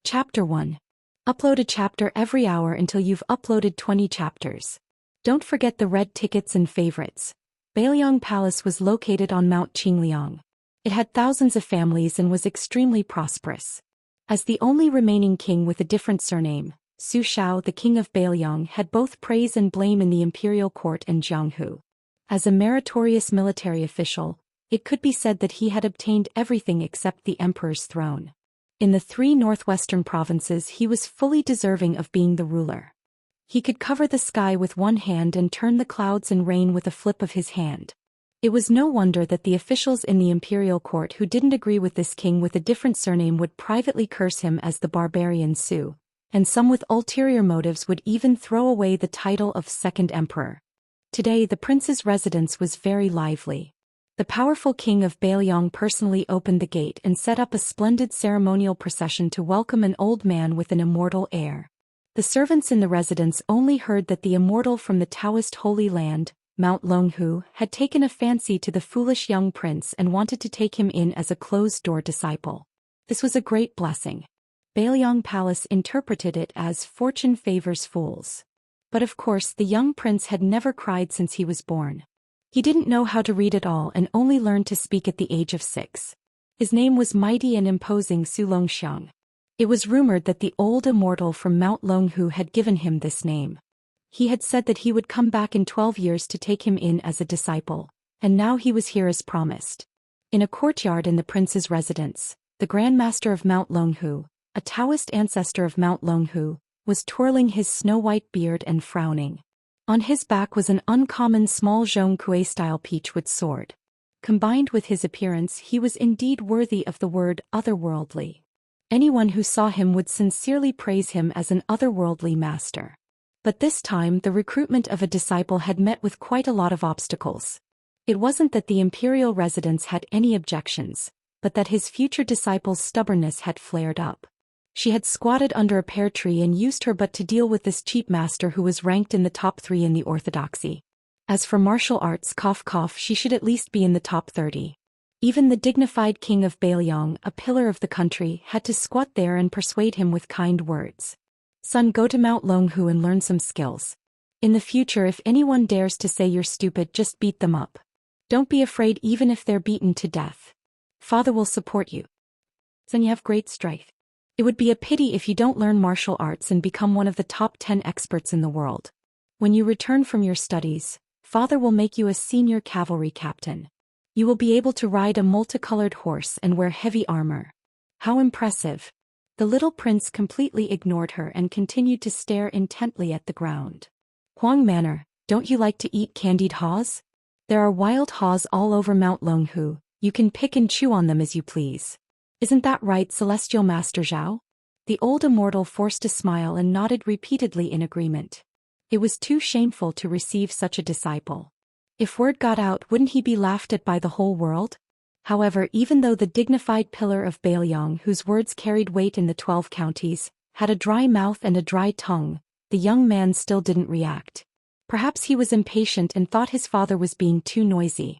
Chapter 1. Upload a chapter every hour until you've uploaded 20 chapters. Don't forget the red tickets and favorites. Bailiang Palace was located on Mount Qingliang. It had thousands of families and was extremely prosperous. As the only remaining king with a different surname, Zhou Xian, the king of Bailiang, had both praise and blame in the imperial court and Jianghu. As a meritorious military official, it could be said that he had obtained everything except the emperor's throne. In the 3 northwestern provinces he was fully deserving of being the ruler. He could cover the sky with one hand and turn the clouds and rain with a flip of his hand. It was no wonder that the officials in the imperial court who didn't agree with this king with a different surname would privately curse him as the barbarian Su, and some with ulterior motives would even throw away the title of second emperor. Today the prince's residence was very lively. The powerful king of Bailiang personally opened the gate and set up a splendid ceremonial procession to welcome an old man with an immortal air. The servants in the residence only heard that the immortal from the Daoist Holy Land, Mount Longhu, had taken a fancy to the foolish young prince and wanted to take him in as a closed-door disciple. This was a great blessing. Bailiang Palace interpreted it as fortune favors fools. But of course the young prince had never cried since he was born. He didn't know how to read at all and only learned to speak at the age of 6. His name was mighty and imposing Zhou Xian. It was rumored that the old immortal from Mount Longhu had given him this name. He had said that he would come back in 12 years to take him in as a disciple, and now he was here as promised. In a courtyard in the prince's residence, the Grand Master of Mount Longhu, a Daoist ancestor of Mount Longhu, was twirling his snow-white beard and frowning. On his back was an uncommon small Zhongkui-style peachwood sword. Combined with his appearance he was indeed worthy of the word otherworldly. Anyone who saw him would sincerely praise him as an otherworldly master. But this time the recruitment of a disciple had met with quite a lot of obstacles. It wasn't that the imperial residence had any objections, but that his future disciple's stubbornness had flared up. She had squatted under a pear tree and used her butt to deal with this cheap master who was ranked in the top 3 in the orthodoxy. As for martial arts, she should at least be in the top 30. Even the dignified king of Bailiang, a pillar of the country, had to squat there and persuade him with kind words. Son, go to Mount Longhu and learn some skills. In the future if anyone dares to say you're stupid, just beat them up. Don't be afraid even if they're beaten to death. Father will support you. Son, you have great strength. It would be a pity if you don't learn martial arts and become one of the top 10 experts in the world. When you return from your studies, Father will make you a senior cavalry captain. You will be able to ride a multicolored horse and wear heavy armor. How impressive! The little prince completely ignored her and continued to stare intently at the ground. Huang Manor, don't you like to eat candied haws? There are wild haws all over Mount Longhu, you can pick and chew on them as you please. Isn't that right, Celestial Master Zhao? The old immortal forced a smile and nodded repeatedly in agreement. It was too shameful to receive such a disciple. If word got out, wouldn't he be laughed at by the whole world? However, even though the dignified pillar of Bailiang, whose words carried weight in the 12 counties, had a dry mouth and a dry tongue, the young man still didn't react. Perhaps he was impatient and thought his father was being too noisy.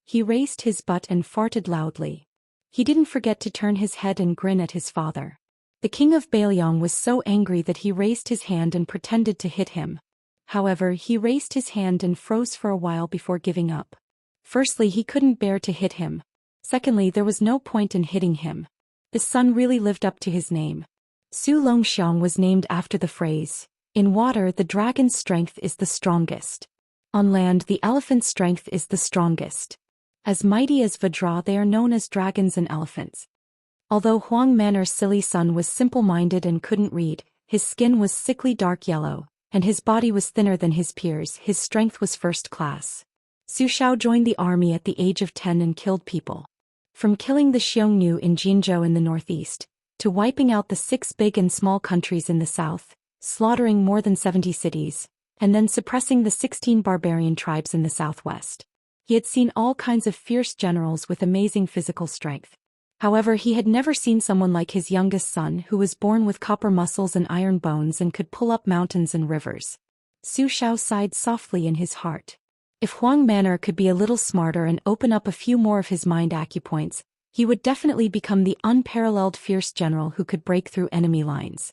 He raised his butt and farted loudly. He didn't forget to turn his head and grin at his father. The king of Bailiang was so angry that he raised his hand and pretended to hit him. However, he raised his hand and froze for a while before giving up. Firstly, he couldn't bear to hit him. Secondly, there was no point in hitting him. The son really lived up to his name. Zhou Xian was named after the phrase, "In water the dragon's strength is the strongest. On land the elephant's strength is the strongest." As mighty as Vajra, they are known as dragons and elephants. Although Huang Manor's silly son was simple-minded and couldn't read, his skin was sickly dark yellow, and his body was thinner than his peers, his strength was first class. Zhu Xiao joined the army at the age of 10 and killed people. From killing the Xiongnu in Jinzhou in the northeast, to wiping out the 6 big and small countries in the south, slaughtering more than 70 cities, and then suppressing the 16 barbarian tribes in the southwest. He had seen all kinds of fierce generals with amazing physical strength. However, he had never seen someone like his youngest son who was born with copper muscles and iron bones and could pull up mountains and rivers. Zhu Xiao sighed softly in his heart. If Huang Manor could be a little smarter and open up a few more of his mind acupoints, He would definitely become the unparalleled fierce general who could break through enemy lines.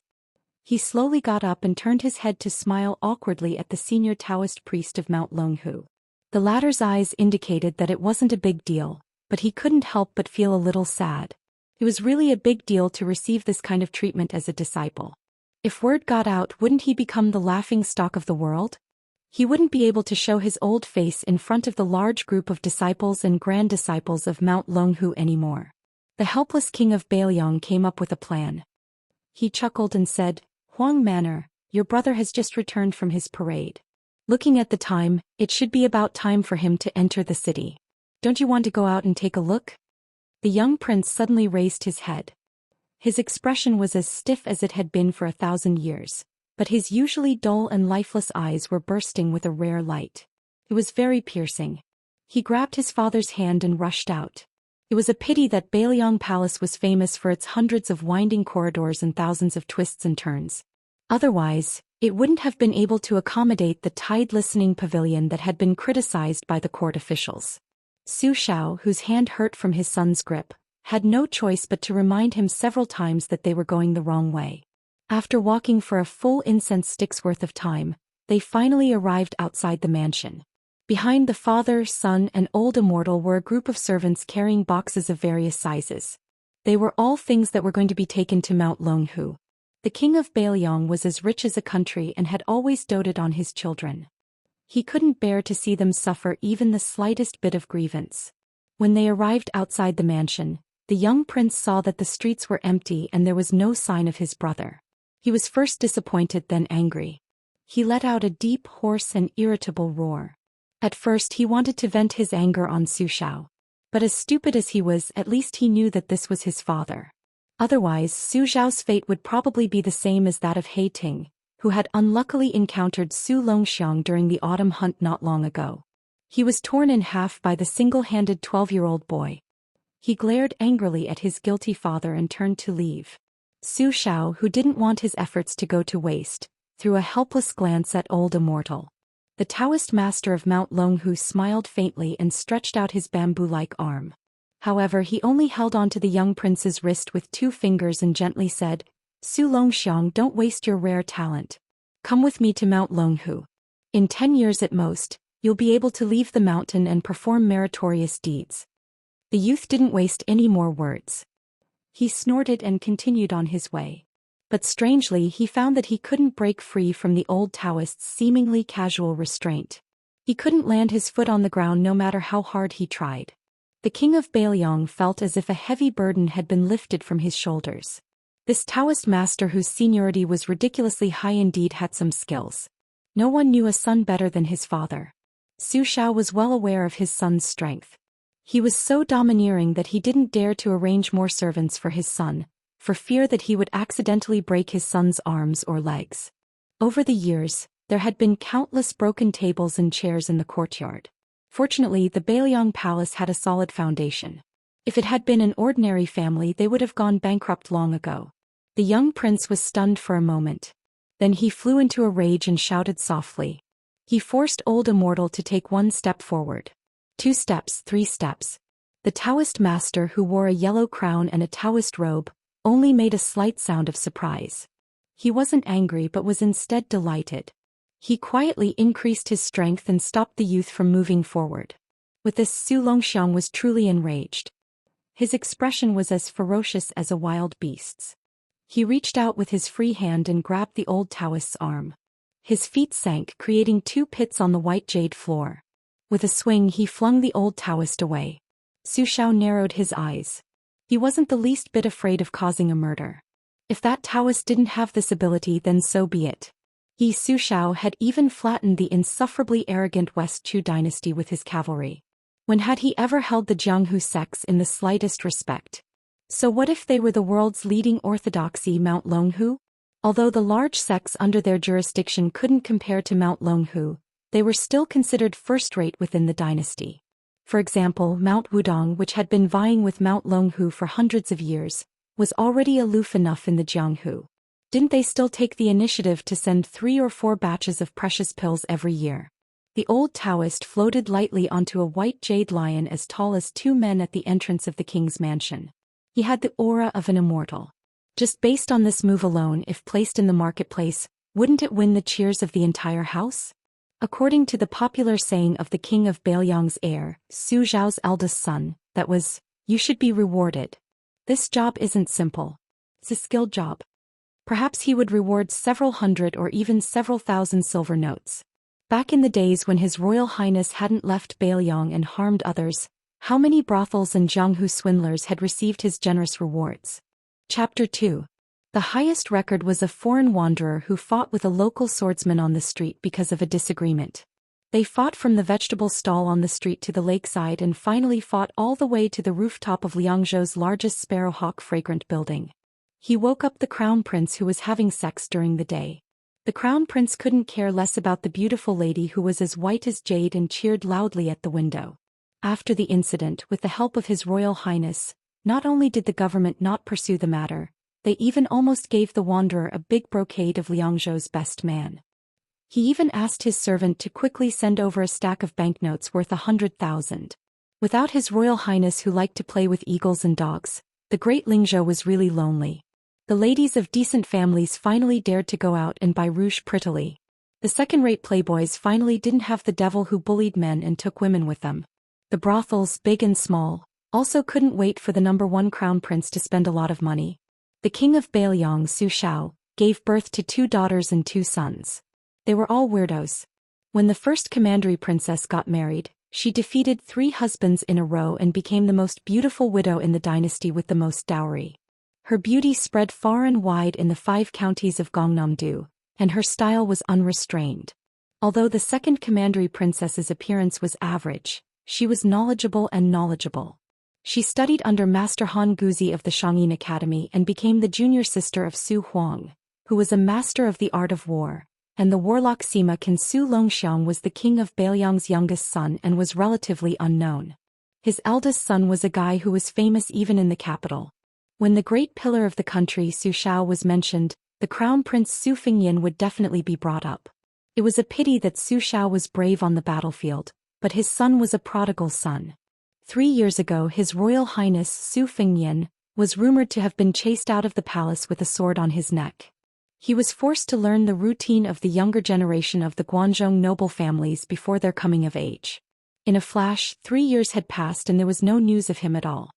He slowly got up and turned his head to smile awkwardly at the senior Taoist priest of Mount Longhu. The latter's eyes indicated that it wasn't a big deal, but he couldn't help but feel a little sad. It was really a big deal to receive this kind of treatment as a disciple. If word got out, wouldn't he become the laughing stock of the world? He wouldn't be able to show his old face in front of the large group of disciples and grand disciples of Mount Longhu anymore. The helpless king of Bailiang came up with a plan. He chuckled and said, "Huang Manor, your brother has just returned from his parade. Looking at the time, it should be about time for him to enter the city. Don't you want to go out and take a look?" The young prince suddenly raised his head. His expression was as stiff as it had been for 1,000 years. But his usually dull and lifeless eyes were bursting with a rare light. It was very piercing. He grabbed his father's hand and rushed out. It was a pity that Bailiang Palace was famous for its hundreds of winding corridors and thousands of twists and turns. Otherwise, it wouldn't have been able to accommodate the tide-listening pavilion that had been criticized by the court officials. Su Xiao, whose hand hurt from his son's grip, had no choice but to remind him several times that they were going the wrong way. After walking for a full incense stick's worth of time, they finally arrived outside the mansion. Behind the father, son, and old Immortal were a group of servants carrying boxes of various sizes. They were all things that were going to be taken to Mount Longhu. The king of Bailiang was as rich as a country and had always doted on his children. He couldn't bear to see them suffer even the slightest bit of grievance. When they arrived outside the mansion, the young prince saw that the streets were empty and there was no sign of his brother. He was first disappointed, then angry. He let out a deep, hoarse, and irritable roar. At first he wanted to vent his anger on Su Xiao. But as stupid as he was, at least he knew that this was his father. Otherwise, Su Xiao's fate would probably be the same as that of He Ting, who had unluckily encountered Su Longxiang during the autumn hunt not long ago. He was torn in half by the single-handed 12-year-old boy. He glared angrily at his guilty father and turned to leave. Su Xiao, who didn't want his efforts to go to waste, threw a helpless glance at old Immortal. The Taoist master of Mount Longhu smiled faintly and stretched out his bamboo-like arm. However, he only held on to the young prince's wrist with 2 fingers and gently said, "Su Longxiang, don't waste your rare talent. Come with me to Mount Longhu. In 10 years at most, you'll be able to leave the mountain and perform meritorious deeds." The youth didn't waste any more words. He snorted and continued on his way. But strangely, he found that he couldn't break free from the old Taoist's seemingly casual restraint. He couldn't land his foot on the ground no matter how hard he tried. The king of Bailiang felt as if a heavy burden had been lifted from his shoulders. This Taoist master, whose seniority was ridiculously high indeed, had some skills. No one knew a son better than his father. Su Xiao was well aware of his son's strength. He was so domineering that he didn't dare to arrange more servants for his son, for fear that he would accidentally break his son's arms or legs. Over the years, there had been countless broken tables and chairs in the courtyard. Fortunately, the Bailiang Palace had a solid foundation. If it had been an ordinary family, they would have gone bankrupt long ago. The young prince was stunned for a moment. Then he flew into a rage and shouted softly. He forced old Immortal to take 1 step forward. 2 steps, 3 steps. The Taoist master, who wore a yellow crown and a Taoist robe, only made a slight sound of surprise. He wasn't angry but was instead delighted. He quietly increased his strength and stopped the youth from moving forward. With this, Su Longxiang was truly enraged. His expression was as ferocious as a wild beast's. He reached out with his free hand and grabbed the old Taoist's arm. His feet sank, creating 2 pits on the white jade floor. With a swing, he flung the old Taoist away. Su Xiao narrowed his eyes. He wasn't the least bit afraid of causing a murder. If that Taoist didn't have this ability, then so be it. He, Su Xiao, had even flattened the insufferably arrogant West Chu dynasty with his cavalry. When had he ever held the Jianghu sects in the slightest respect? So what if they were the world's leading orthodoxy, Mount Longhu? Although the large sects under their jurisdiction couldn't compare to Mount Longhu, they were still considered first-rate within the dynasty. For example, Mount Wudong, which had been vying with Mount Longhu for hundreds of years, was already aloof enough in the Jianghu. Didn't they still take the initiative to send 3 or 4 batches of precious pills every year? The old Taoist floated lightly onto a white jade lion as tall as 2 men at the entrance of the king's mansion. He had the aura of an immortal. Just based on this move alone, if placed in the marketplace, wouldn't it win the cheers of the entire house? According to the popular saying of the king of Bailiang's heir, Su Zhao's eldest son, that was, "You should be rewarded." This job isn't simple. It's a skilled job. Perhaps he would reward several hundred or even several thousand silver notes. Back in the days when His Royal Highness hadn't left Bailiang and harmed others, how many brothels and Jianghu swindlers had received his generous rewards? Chapter 2. The highest record was a foreign wanderer who fought with a local swordsman on the street because of a disagreement. They fought from the vegetable stall on the street to the lakeside and finally fought all the way to the rooftop of Liangzhou's largest sparrowhawk fragrant building. He woke up the crown prince who was having sex during the day. The crown prince couldn't care less about the beautiful lady who was as white as jade and cheered loudly at the window. After the incident, with the help of His Royal Highness, not only did the government not pursue the matter, they even almost gave the wanderer a big brocade of Liangzhou's best man. He even asked his servant to quickly send over a stack of banknotes worth 100,000. Without His Royal Highness who liked to play with eagles and dogs, the great Lingzhou was really lonely. The ladies of decent families finally dared to go out and buy rouge prettily. The second-rate playboys finally didn't have the devil who bullied men and took women with them. The brothels, big and small, also couldn't wait for the #1 crown prince to spend a lot of money. The king of Bailiang, Su Xiao, gave birth to 2 daughters and 2 sons. They were all weirdos. When the first commandery princess got married, she defeated 3 husbands in a row and became the most beautiful widow in the dynasty with the most dowry. Her beauty spread far and wide in the 5 counties of Gangnam-do, and her style was unrestrained. Although the second commandery princess's appearance was average, she was knowledgeable. She studied under Master Han Guzi of the Shangyin Academy and became the junior sister of Su Huang, who was a master of the art of war, and the warlock Sima Kin Su Longxiang was the king of Bailiang's youngest son and was relatively unknown. His eldest son was a guy who was famous even in the capital. When the great pillar of the country Su Xiao was mentioned, the crown prince Su Fengyin would definitely be brought up. It was a pity that Su Xiao was brave on the battlefield, but his son was a prodigal son. 3 years ago His Royal Highness Su Fengyin was rumored to have been chased out of the palace with a sword on his neck. He was forced to learn the routine of the younger generation of the Guanzhong noble families before their coming of age. In a flash, 3 years had passed and there was no news of him at all.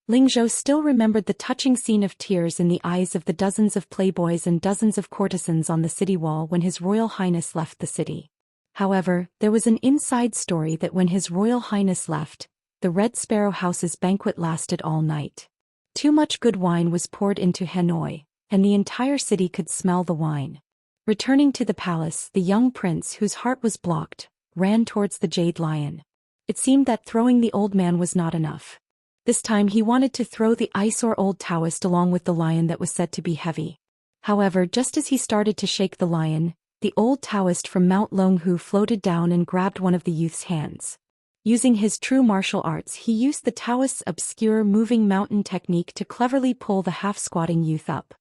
Lingzhou still remembered the touching scene of tears in the eyes of the dozens of playboys and dozens of courtesans on the city wall when His Royal Highness left the city. However, there was an inside story that when His Royal Highness left, the Red Sparrow House's banquet lasted all night. Too much good wine was poured into Hanoi, and the entire city could smell the wine. Returning to the palace, the young prince, whose heart was blocked, ran towards the Jade Lion. It seemed that throwing the old man was not enough. This time he wanted to throw the eyesore old Taoist along with the lion that was said to be heavy. However, just as he started to shake the lion, the old Taoist from Mount Longhu floated down and grabbed one of the youth's hands. Using his true martial arts, he used the Taoist's obscure moving mountain technique to cleverly pull the half-squatting youth up.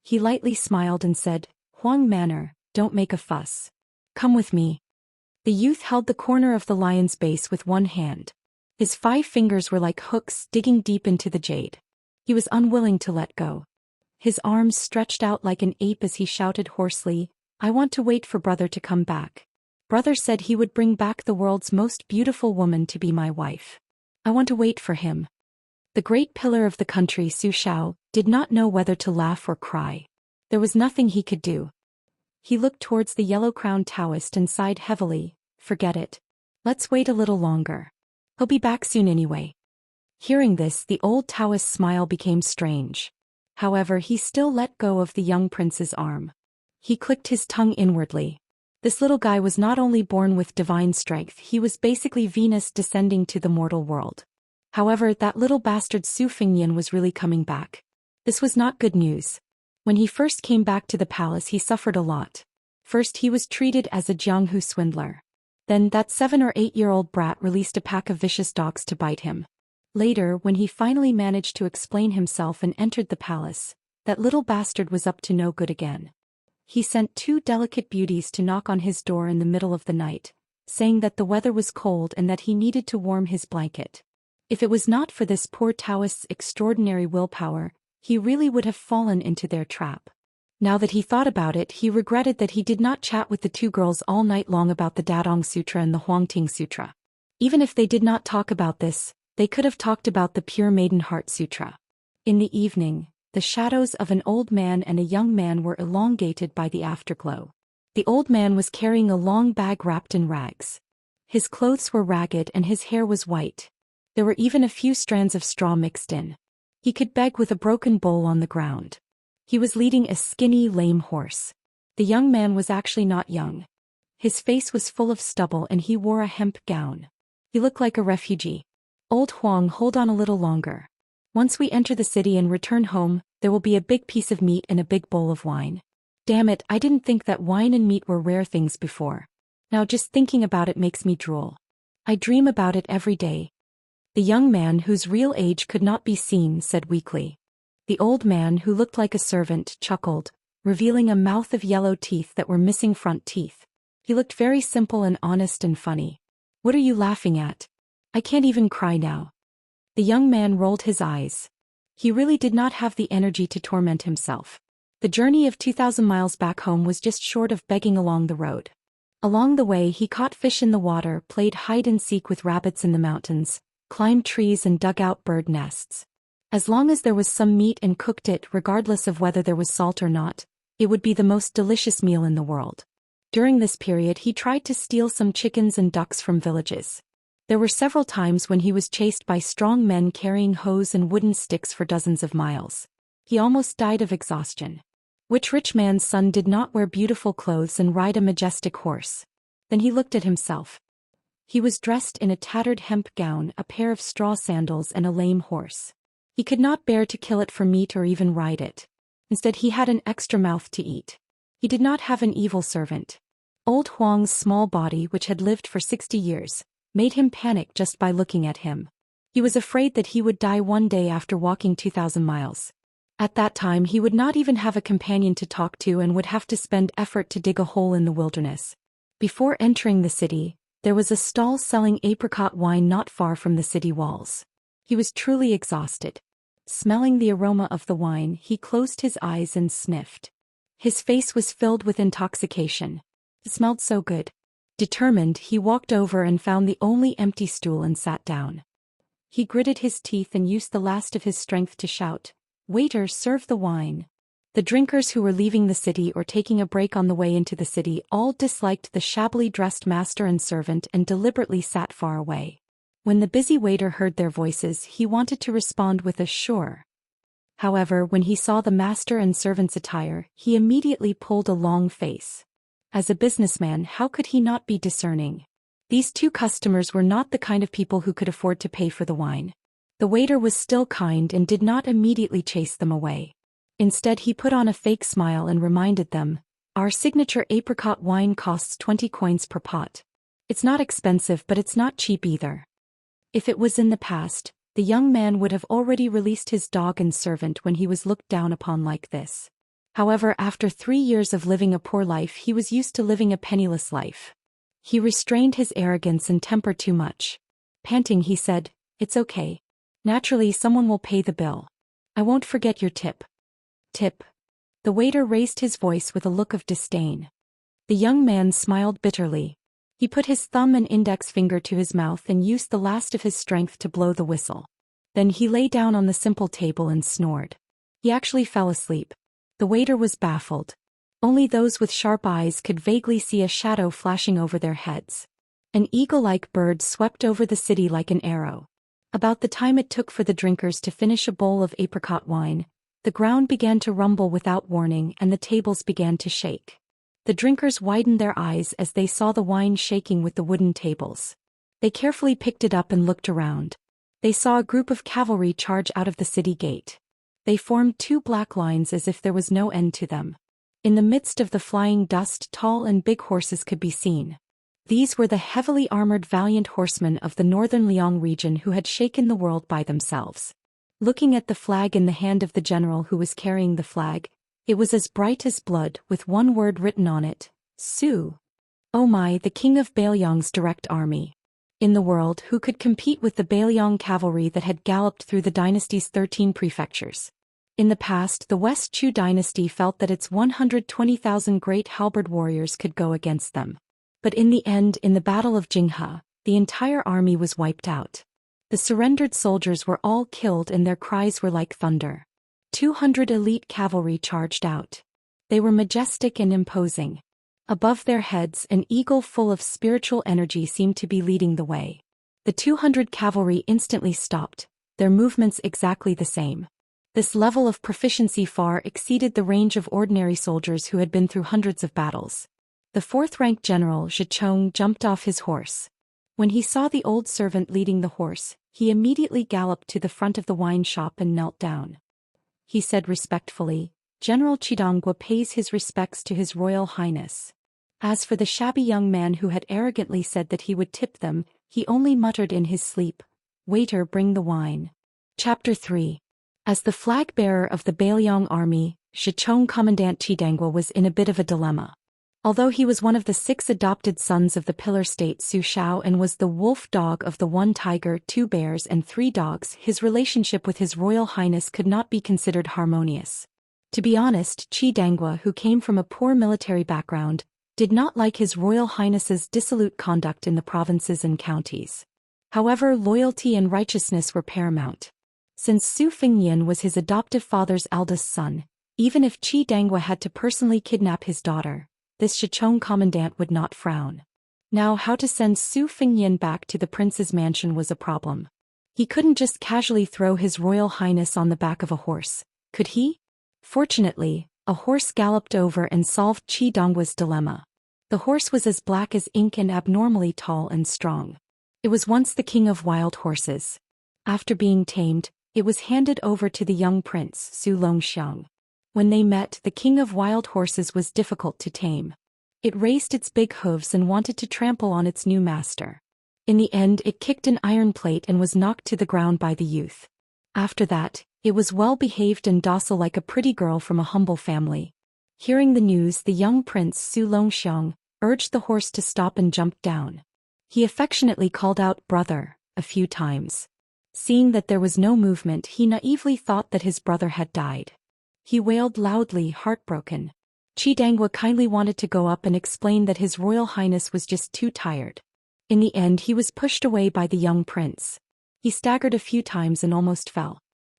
He lightly smiled and said, "Huang Manor, don't make a fuss. Come with me." The youth held the corner of the lion's base with one hand. His 5 fingers were like hooks digging deep into the jade. He was unwilling to let go. His arms stretched out like an ape as he shouted hoarsely, "I want to wait for brother to come back. Brother said he would bring back the world's most beautiful woman to be my wife. I want to wait for him." The great pillar of the country Su Xiao did not know whether to laugh or cry. There was nothing he could do. He looked towards the yellow-crowned Taoist and sighed heavily, "Forget it. Let's wait a little longer. He'll be back soon anyway." Hearing this, the old Taoist's smile became strange. However, he still let go of the young prince's arm. He clicked his tongue inwardly. This little guy was not only born with divine strength, he was basically Venus descending to the mortal world. However, that little bastard Su Fengyin was really coming back. This was not good news. When he first came back to the palace, he suffered a lot. First, he was treated as a Jianghu swindler. Then that 7 or 8-year-old brat released a pack of vicious dogs to bite him. Later, when he finally managed to explain himself and entered the palace, that little bastard was up to no good again. He sent 2 delicate beauties to knock on his door in the middle of the night, saying that the weather was cold and that he needed to warm his blanket. If it was not for this poor Taoist's extraordinary willpower, he really would have fallen into their trap. Now that he thought about it, he regretted that he did not chat with the two girls all night long about the Dadong Sutra and the Huangting Sutra. Even if they did not talk about this, they could have talked about the Pure Maiden Heart Sutra. In the evening, the shadows of an old man and a young man were elongated by the afterglow. The old man was carrying a long bag wrapped in rags. His clothes were ragged and his hair was white. There were even a few strands of straw mixed in. He could beg with a broken bowl on the ground. He was leading a skinny, lame horse. The young man was actually not young. His face was full of stubble and he wore a hemp gown. He looked like a refugee. Old Huang, hold on a little longer. Once we enter the city and return home, there will be a big piece of meat and a big bowl of wine. Damn it, I didn't think that wine and meat were rare things before. Now just thinking about it makes me drool. I dream about it every day. The young man, whose real age could not be seen, said weakly. The old man, who looked like a servant, chuckled, revealing a mouth of yellow teeth that were missing front teeth. He looked very simple and honest and funny. What are you laughing at? I can't even cry now. The young man rolled his eyes. He really did not have the energy to torment himself. The journey of 2,000 miles back home was just short of begging along the road. Along the way he caught fish in the water, played hide and seek with rabbits in the mountains, climbed trees and dug out bird nests. As long as there was some meat and cooked it, regardless of whether there was salt or not, it would be the most delicious meal in the world. During this period he tried to steal some chickens and ducks from villages. There were several times when he was chased by strong men carrying hoes and wooden sticks for dozens of miles. He almost died of exhaustion. Which rich man's son did not wear beautiful clothes and ride a majestic horse? Then he looked at himself. He was dressed in a tattered hemp gown, a pair of straw sandals and a lame horse. He could not bear to kill it for meat or even ride it. Instead he had an extra mouth to eat. He did not have an evil servant. Old Huang's small body, which had lived for 60 years, made him panic just by looking at him. He was afraid that he would die one day after walking 2,000 miles. At that time he would not even have a companion to talk to and would have to spend effort to dig a hole in the wilderness. Before entering the city, there was a stall selling apricot wine not far from the city walls. He was truly exhausted. Smelling the aroma of the wine, he closed his eyes and sniffed. His face was filled with intoxication. It smelled so good. Determined, he walked over and found the only empty stool and sat down. He gritted his teeth and used the last of his strength to shout, "Waiter, serve the wine." The drinkers who were leaving the city or taking a break on the way into the city all disliked the shabbily dressed master and servant and deliberately sat far away. When the busy waiter heard their voices, he wanted to respond with a "sure." However, when he saw the master and servant's attire, he immediately pulled a long face. As a businessman, how could he not be discerning? These two customers were not the kind of people who could afford to pay for the wine. The waiter was still kind and did not immediately chase them away. Instead he put on a fake smile and reminded them, "Our signature apricot wine costs 20 coins per pot. It's not expensive, but it's not cheap either." If it was in the past, the young man would have already released his dog and servant when he was looked down upon like this. However, after 3 years of living a poor life, he was used to living a penniless life. He restrained his arrogance and temper too much. Panting, he said, "It's okay. Naturally, someone will pay the bill. I won't forget your tip." "Tip?" The waiter raised his voice with a look of disdain. The young man smiled bitterly. He put his thumb and index finger to his mouth and used the last of his strength to blow the whistle. Then he lay down on the simple table and snored. He actually fell asleep. The waiter was baffled. Only those with sharp eyes could vaguely see a shadow flashing over their heads. An eagle-like bird swept over the city like an arrow. About the time it took for the drinkers to finish a bowl of apricot wine, the ground began to rumble without warning and the tables began to shake. The drinkers widened their eyes as they saw the wine shaking with the wooden tables. They carefully picked it up and looked around. They saw a group of cavalry charge out of the city gate. They formed 2 black lines as if there was no end to them. In the midst of the flying dust, tall and big horses could be seen. These were the heavily armored valiant horsemen of the northern Liang region who had shaken the world by themselves. Looking at the flag in the hand of the general who was carrying the flag, it was as bright as blood, with one word written on it, "Su." Oh my, the king of Bailiang's direct army. In the world, who could compete with the Bailiang cavalry that had galloped through the dynasty's 13 prefectures? In the past, the West Chu dynasty felt that its 120,000 great halberd warriors could go against them. But in the end, in the Battle of Jinghe, the entire army was wiped out. The surrendered soldiers were all killed and their cries were like thunder. 200 elite cavalry charged out. They were majestic and imposing. Above their heads, an eagle full of spiritual energy seemed to be leading the way. The 200 cavalry instantly stopped, their movements exactly the same. This level of proficiency far exceeded the range of ordinary soldiers who had been through hundreds of battles. The fourth-ranked general Zhicheng jumped off his horse. When he saw the old servant leading the horse, he immediately galloped to the front of the wine shop and knelt down. He said respectfully, "General Chidongwa pays his respects to His Royal Highness." As for the shabby young man who had arrogantly said that he would tip them, he only muttered in his sleep, "Waiter, bring the wine." Chapter 3. As the flag-bearer of the Bailiang army, Zhicheng Commandant Chidongwa was in a bit of a dilemma. Although he was one of the 6 adopted sons of the pillar state Su Shao and was the wolf dog of the 1 tiger, 2 bears and 3 dogs, his relationship with His Royal Highness could not be considered harmonious. To be honest, Chidongwa, who came from a poor military background, did not like His Royal Highness's dissolute conduct in the provinces and counties. However, loyalty and righteousness were paramount. Since Su Fengnian was his adoptive father's eldest son, even if Chidongwa had to personally kidnap his daughter, this Zhicheng commandant would not frown. Now, how to send Su Fengnian back to the prince's mansion was a problem. He couldn't just casually throw His Royal Highness on the back of a horse, could he? Fortunately, a horse galloped over and solved Chidongwa's dilemma. The horse was as black as ink and abnormally tall and strong. It was once the king of wild horses. After being tamed, it was handed over to the young prince, Su Xian. When they met, the king of wild horses was difficult to tame. It raised its big hooves and wanted to trample on its new master. In the end, it kicked an iron plate and was knocked to the ground by the youth. After that, it was well-behaved and docile like a pretty girl from a humble family. Hearing the news, the young prince, Su Xian, urged the horse to stop and jumped down. He affectionately called out "brother" a few times. Seeing that there was no movement, he naively thought that his brother had died. He wailed loudly, heartbroken. Chidongwa kindly wanted to go up and explain that His Royal Highness was just too tired. In the end, he was pushed away by the young prince. He staggered a few times and almost fell.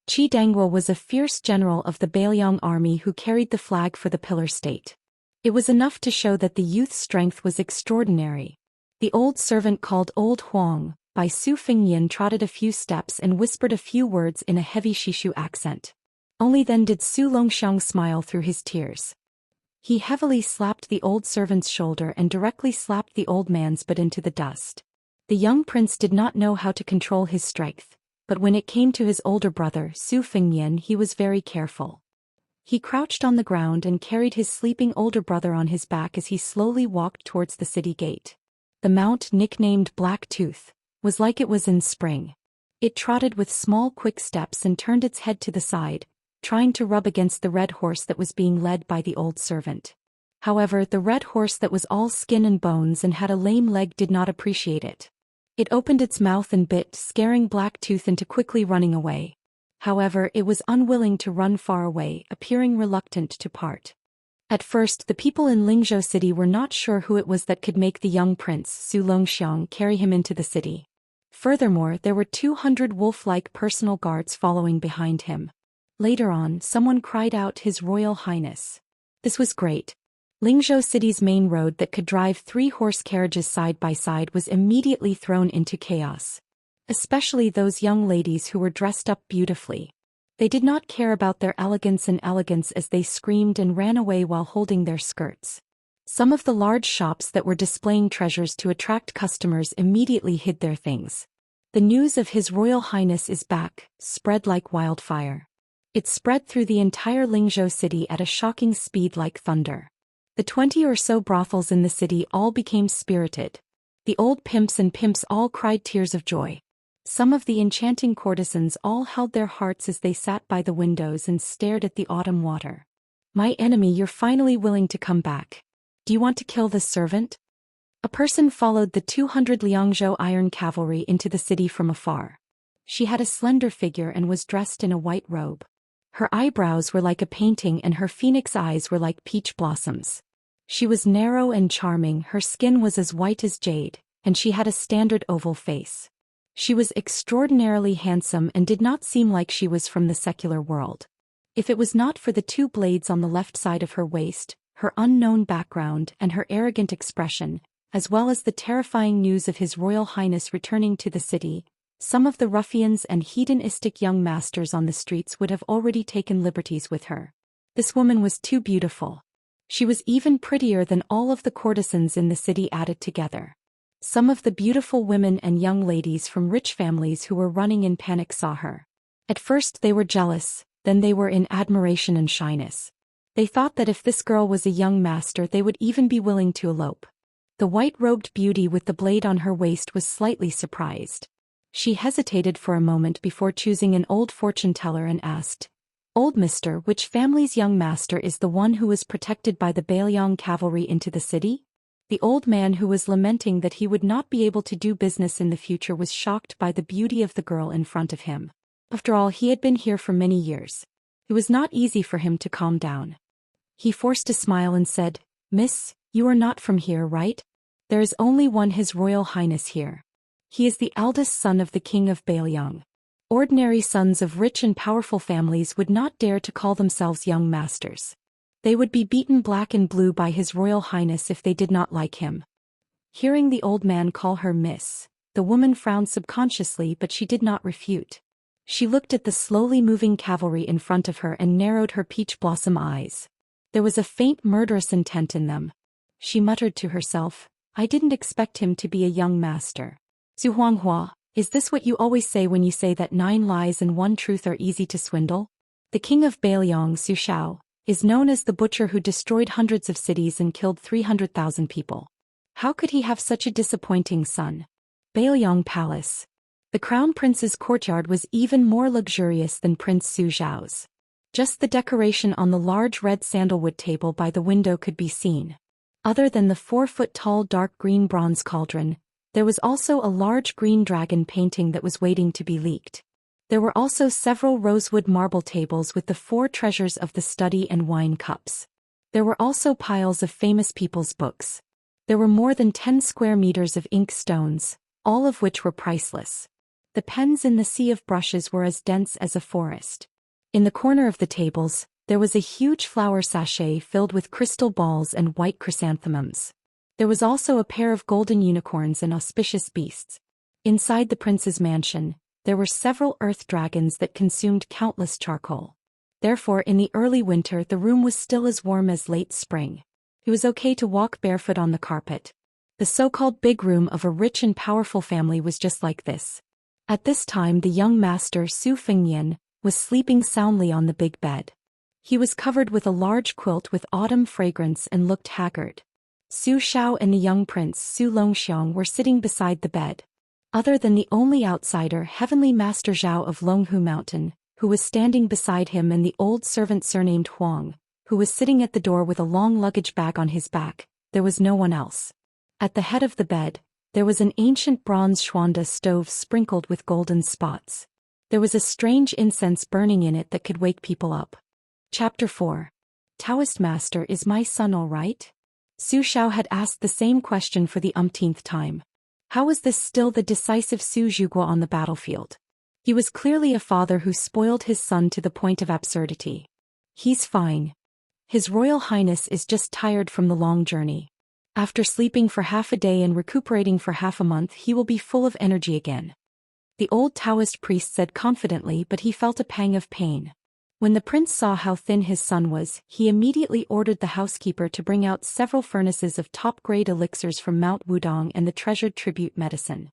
Chidongwa was a fierce general of the Bailiang army who carried the flag for the pillar state. It was enough to show that the youth's strength was extraordinary. The old servant called Old Huang by Su Fengnian trotted a few steps and whispered a few words in a heavy Shishu accent. Only then did Su Xiang smile through his tears. He heavily slapped the old servant's shoulder and directly slapped the old man's butt into the dust. The young prince did not know how to control his strength, but when it came to his older brother, Su Fengnian, he was very careful. He crouched on the ground and carried his sleeping older brother on his back as he slowly walked towards the city gate. The mount, nicknamed Black Tooth, was like it was in spring. It trotted with small quick steps and turned its head to the side, trying to rub against the red horse that was being led by the old servant. However, the red horse that was all skin and bones and had a lame leg did not appreciate it. It opened its mouth and bit, scaring Black Tooth into quickly running away. However, it was unwilling to run far away, appearing reluctant to part. At first, the people in Lingzhou city were not sure who it was that could make the young prince, Su Xian, carry him into the city. Furthermore, there were 200 wolf-like personal guards following behind him. Later on, someone cried out, "His Royal Highness." This was great. Lingzhou city's main road that could drive 3 horse carriages side by side was immediately thrown into chaos. Especially those young ladies who were dressed up beautifully. They did not care about their elegance as they screamed and ran away while holding their skirts. Some of the large shops that were displaying treasures to attract customers immediately hid their things. The news of His Royal Highness is back spread like wildfire. It spread through the entire Lingzhou city at a shocking speed like thunder. The 20 or so brothels in the city all became spirited. The old pimps and pimps all cried tears of joy. Some of the enchanting courtesans all held their hearts as they sat by the windows and stared at the autumn water. "My enemy, you're finally willing to come back. Do you want to kill this servant?" A person followed the 200 Liangzhou iron cavalry into the city from afar. She had a slender figure and was dressed in a white robe. Her eyebrows were like a painting and her phoenix eyes were like peach blossoms. She was narrow and charming, her skin was as white as jade, and she had a standard oval face. She was extraordinarily handsome and did not seem like she was from the secular world. If it was not for the 2 blades on the left side of her waist, her unknown background and her arrogant expression, as well as the terrifying news of His Royal Highness returning to the city, some of the ruffians and hedonistic young masters on the streets would have already taken liberties with her. This woman was too beautiful. She was even prettier than all of the courtesans in the city added together. Some of the beautiful women and young ladies from rich families who were running in panic saw her. At first they were jealous, then they were in admiration and shyness. They thought that if this girl was a young master they would even be willing to elope. The white-robed beauty with the blade on her waist was slightly surprised. She hesitated for a moment before choosing an old fortune-teller and asked, "Old mister, which family's young master is the one who was protected by the Bailiang cavalry into the city?" The old man who was lamenting that he would not be able to do business in the future was shocked by the beauty of the girl in front of him. After all, he had been here for many years. It was not easy for him to calm down. He forced a smile and said, "Miss, you are not from here, right? There is only one His Royal Highness here. He is the eldest son of the King of Bailiang. Ordinary sons of rich and powerful families would not dare to call themselves young masters. They would be beaten black and blue by His Royal Highness if they did not like him." Hearing the old man call her Miss, the woman frowned subconsciously, but she did not refute. She looked at the slowly moving cavalry in front of her and narrowed her peach blossom eyes. There was a faint murderous intent in them. She muttered to herself, "I didn't expect him to be a young master." "Zhu Huanghua, is this what you always say when you say that 9 lies and 1 truth are easy to swindle?" The king of Bailiang, Zhou Xian, is known as the butcher who destroyed hundreds of cities and killed 300,000 people. How could he have such a disappointing son? Bailiang Palace. The crown prince's courtyard was even more luxurious than Prince Su Zhao's. Just the decoration on the large red sandalwood table by the window could be seen. Other than the 4-foot-tall dark green bronze cauldron, there was also a large green dragon painting that was waiting to be leaked. There were also several rosewood marble tables with the 4 treasures of the study and wine cups. There were also piles of famous people's books. There were more than 10 square meters of ink stones, all of which were priceless. The pens in the sea of brushes were as dense as a forest. In the corner of the tables, there was a huge flower sachet filled with crystal balls and white chrysanthemums. There was also a pair of golden unicorns and auspicious beasts. Inside the prince's mansion, there were several earth dragons that consumed countless charcoal. Therefore, in the early winter the room was still as warm as late spring. It was okay to walk barefoot on the carpet. The so-called big room of a rich and powerful family was just like this. At this time the young master Su Fengnian was sleeping soundly on the big bed. He was covered with a large quilt with autumn fragrance and looked haggard. Su Xiao and the young prince Su Longxiang were sitting beside the bed. Other than the only outsider, Heavenly Master Zhao of Longhu Mountain, who was standing beside him, and the old servant surnamed Huang, who was sitting at the door with a long luggage bag on his back, there was no one else. At the head of the bed, there was an ancient bronze Xuanda stove sprinkled with golden spots. There was a strange incense burning in it that could wake people up. Chapter 4. Daoist Master, is my son all right? Su Xiao had asked the same question for the umpteenth time. How was this still the decisive Su Zhuguo on the battlefield? He was clearly a father who spoiled his son to the point of absurdity. He's fine. His Royal Highness is just tired from the long journey. After sleeping for half a day and recuperating for half a month, he will be full of energy again. The old Taoist priest said confidently, but he felt a pang of pain. When the prince saw how thin his son was, he immediately ordered the housekeeper to bring out several furnaces of top-grade elixirs from Mount Wudong and the treasured tribute medicine.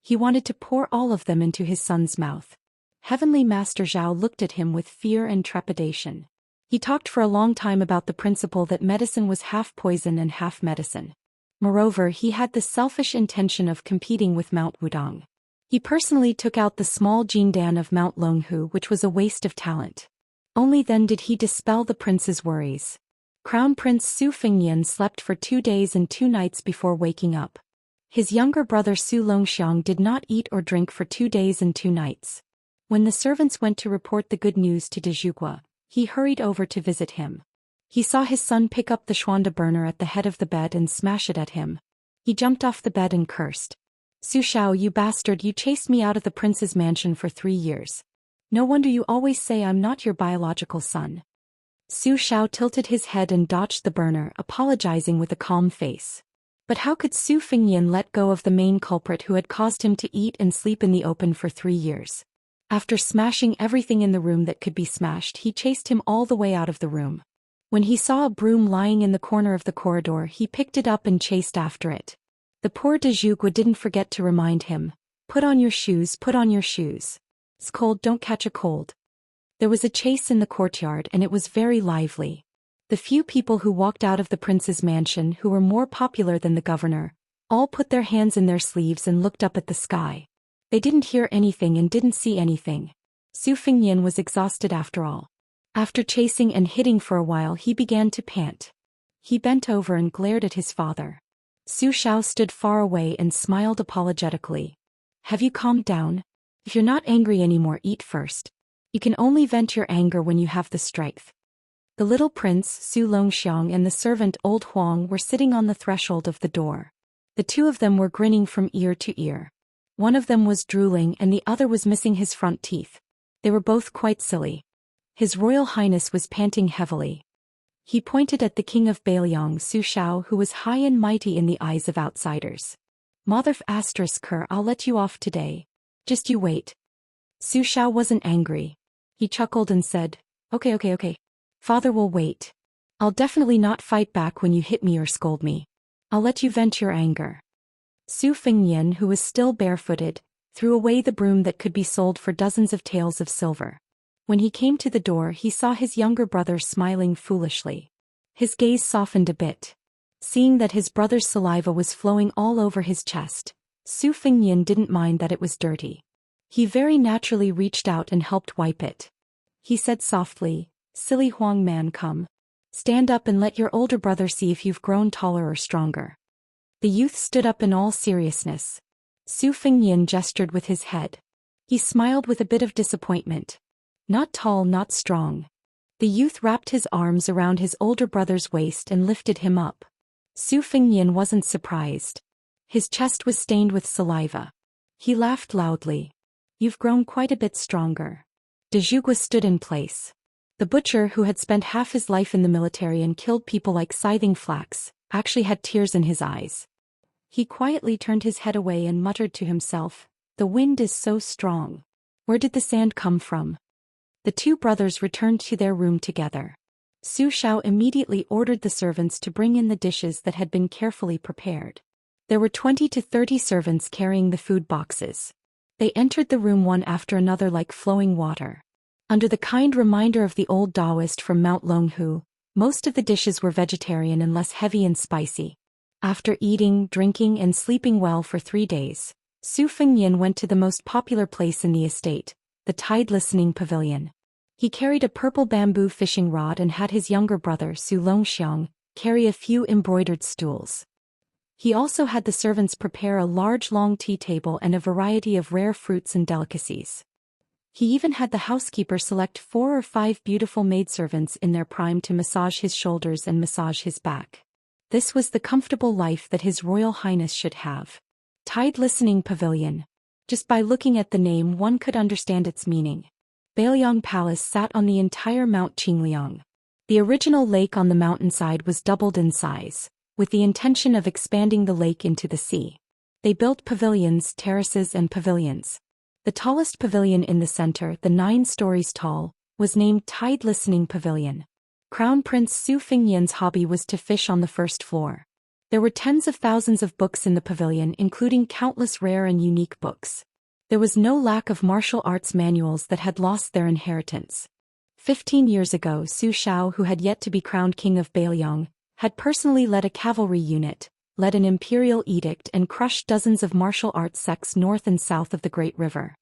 He wanted to pour all of them into his son's mouth. Heavenly Master Zhao looked at him with fear and trepidation. He talked for a long time about the principle that medicine was half poison and half medicine. Moreover, he had the selfish intention of competing with Mount Wudong. He personally took out the small Jindan of Mount Longhu, which was a waste of talent. Only then did he dispel the prince's worries. Crown Prince Su Fengnian slept for 2 days and 2 nights before waking up. His younger brother Su Longxiang did not eat or drink for 2 days and 2 nights. When the servants went to report the good news to Dezhugua, he hurried over to visit him. He saw his son pick up the Xuanda burner at the head of the bed and smash it at him. He jumped off the bed and cursed. "Su Xiao, you bastard, you chased me out of the prince's mansion for 3 years. No wonder you always say I'm not your biological son." Su Xiao tilted his head and dodged the burner, apologizing with a calm face. But how could Su Fengnian let go of the main culprit who had caused him to eat and sleep in the open for 3 years? After smashing everything in the room that could be smashed, he chased him all the way out of the room. When he saw a broom lying in the corner of the corridor, he picked it up and chased after it. The poor Dezhugua didn't forget to remind him, "Put on your shoes, put on your shoes. It's cold, don't catch a cold." There was a chase in the courtyard and it was very lively. The few people who walked out of the prince's mansion who were more popular than the governor, all put their hands in their sleeves and looked up at the sky. They didn't hear anything and didn't see anything. Su Fengnian was exhausted after all. After chasing and hitting for a while, he began to pant. He bent over and glared at his father. Su Xiao stood far away and smiled apologetically. "Have you calmed down? If you're not angry anymore, eat first. You can only vent your anger when you have the strength." The little prince, Su Longxiang, and the servant old Huang were sitting on the threshold of the door. The two of them were grinning from ear to ear. One of them was drooling and the other was missing his front teeth. They were both quite silly. His Royal Highness was panting heavily. He pointed at the king of Bailiang, Su Xiao, who was high and mighty in the eyes of outsiders. "Motherf ***, I'll let you off today. Just you wait." Su Xiao wasn't angry. He chuckled and said, Okay. Father will wait. I'll definitely not fight back when you hit me or scold me. I'll let you vent your anger." Su Fengnian, who was still barefooted, threw away the broom that could be sold for dozens of taels of silver. When he came to the door, he saw his younger brother smiling foolishly. His gaze softened a bit. Seeing that his brother's saliva was flowing all over his chest, Su Fengnian didn't mind that it was dirty. He very naturally reached out and helped wipe it. He said softly, "Silly Huang man, come. Stand up and let your older brother see if you've grown taller or stronger." The youth stood up in all seriousness. Su Fengnian gestured with his head. He smiled with a bit of disappointment. "Not tall, not strong." The youth wrapped his arms around his older brother's waist and lifted him up. Su Fengnian wasn't surprised. His chest was stained with saliva. He laughed loudly. "You've grown quite a bit stronger." Dezhugua stood in place. The butcher, who had spent half his life in the military and killed people like scything flax, actually had tears in his eyes. He quietly turned his head away and muttered to himself, "The wind is so strong. Where did the sand come from?" The two brothers returned to their room together. Su Xiao immediately ordered the servants to bring in the dishes that had been carefully prepared. There were 20 to 30 servants carrying the food boxes. They entered the room one after another like flowing water. Under the kind reminder of the old Daoist from Mount Longhu, most of the dishes were vegetarian and less heavy and spicy. After eating, drinking, and sleeping well for 3 days, Su Fengnian went to the most popular place in the estate, the Tide Listening Pavilion. He carried a purple bamboo fishing rod and had his younger brother, Su Longxiang, carry a few embroidered stools. He also had the servants prepare a large long tea table and a variety of rare fruits and delicacies. He even had the housekeeper select 4 or 5 beautiful maidservants in their prime to massage his shoulders and massage his back. This was the comfortable life that His Royal Highness should have. Tide Listening Pavilion. Just by looking at the name one could understand its meaning. Bailiang Palace sat on the entire Mount Qingliang. The original lake on the mountainside was doubled in size, with the intention of expanding the lake into the sea. They built pavilions, terraces, and pavilions. The tallest pavilion in the center, the 9 stories tall, was named Tide Listening Pavilion. Crown Prince Su Fengnian's hobby was to fish on the first floor. There were tens of thousands of books in the pavilion, including countless rare and unique books. There was no lack of martial arts manuals that had lost their inheritance. 15 years ago, Su Xiao, who had yet to be crowned king of Bailiang, had personally led a cavalry unit, led an imperial edict, and crushed dozens of martial arts sects north and south of the Great River.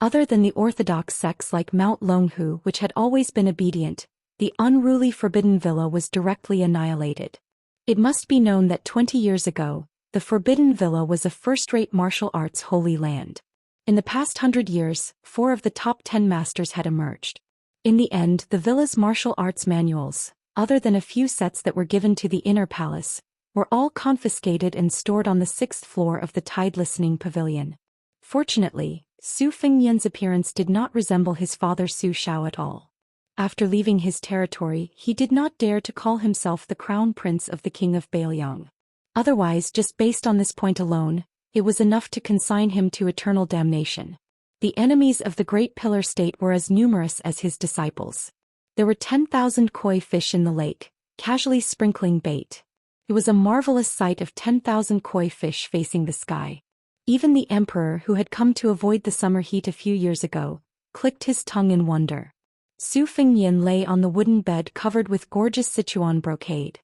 Other than the orthodox sects like Mount Longhu, which had always been obedient, The unruly Forbidden Villa was directly annihilated. It must be known that 20 years ago, the Forbidden Villa was a first-rate martial arts holy land. In the past 100 years, 4 of the top 10 masters had emerged. In the end, the villa's martial arts manuals, other than a few sets that were given to the inner palace, were all confiscated and stored on the 6th floor of the Tide Listening Pavilion. Fortunately, Su Fengnian's appearance did not resemble his father Su Xiao at all. After leaving his territory, he did not dare to call himself the crown prince of the king of Bailiang. Otherwise, just based on this point alone, it was enough to consign him to eternal damnation. The enemies of the Great Pillar State were as numerous as his disciples. There were 10,000 koi fish in the lake, casually sprinkling bait. It was a marvelous sight of 10,000 koi fish facing the sky. Even the emperor, who had come to avoid the summer heat a few years ago, clicked his tongue in wonder. Su Fengnian lay on the wooden bed covered with gorgeous Sichuan brocade.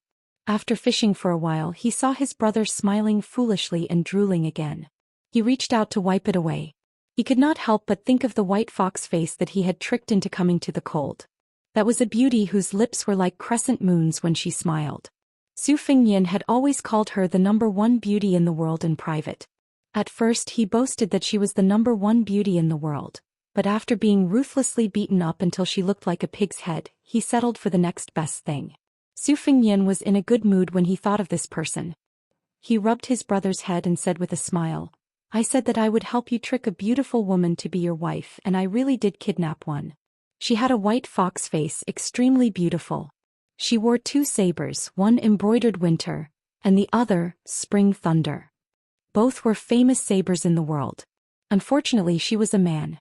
After fishing for a while, he saw his brother smiling foolishly and drooling again. He reached out to wipe it away. He could not help but think of the white fox face that he had tricked into coming to the cold. That was a beauty whose lips were like crescent moons when she smiled. Su Fengnian had always called her the #1 beauty in the world in private. At first he boasted that she was the #1 beauty in the world, but after being ruthlessly beaten up until she looked like a pig's head, he settled for the next best thing. Su Fengnian was in a good mood when he thought of this person. He rubbed his brother's head and said with a smile, "I said that I would help you trick a beautiful woman to be your wife, and I really did kidnap one. She had a white fox face, extremely beautiful. She wore 2 sabers, one embroidered winter, and the other, spring thunder. Both were famous sabers in the world. Unfortunately, she was a man."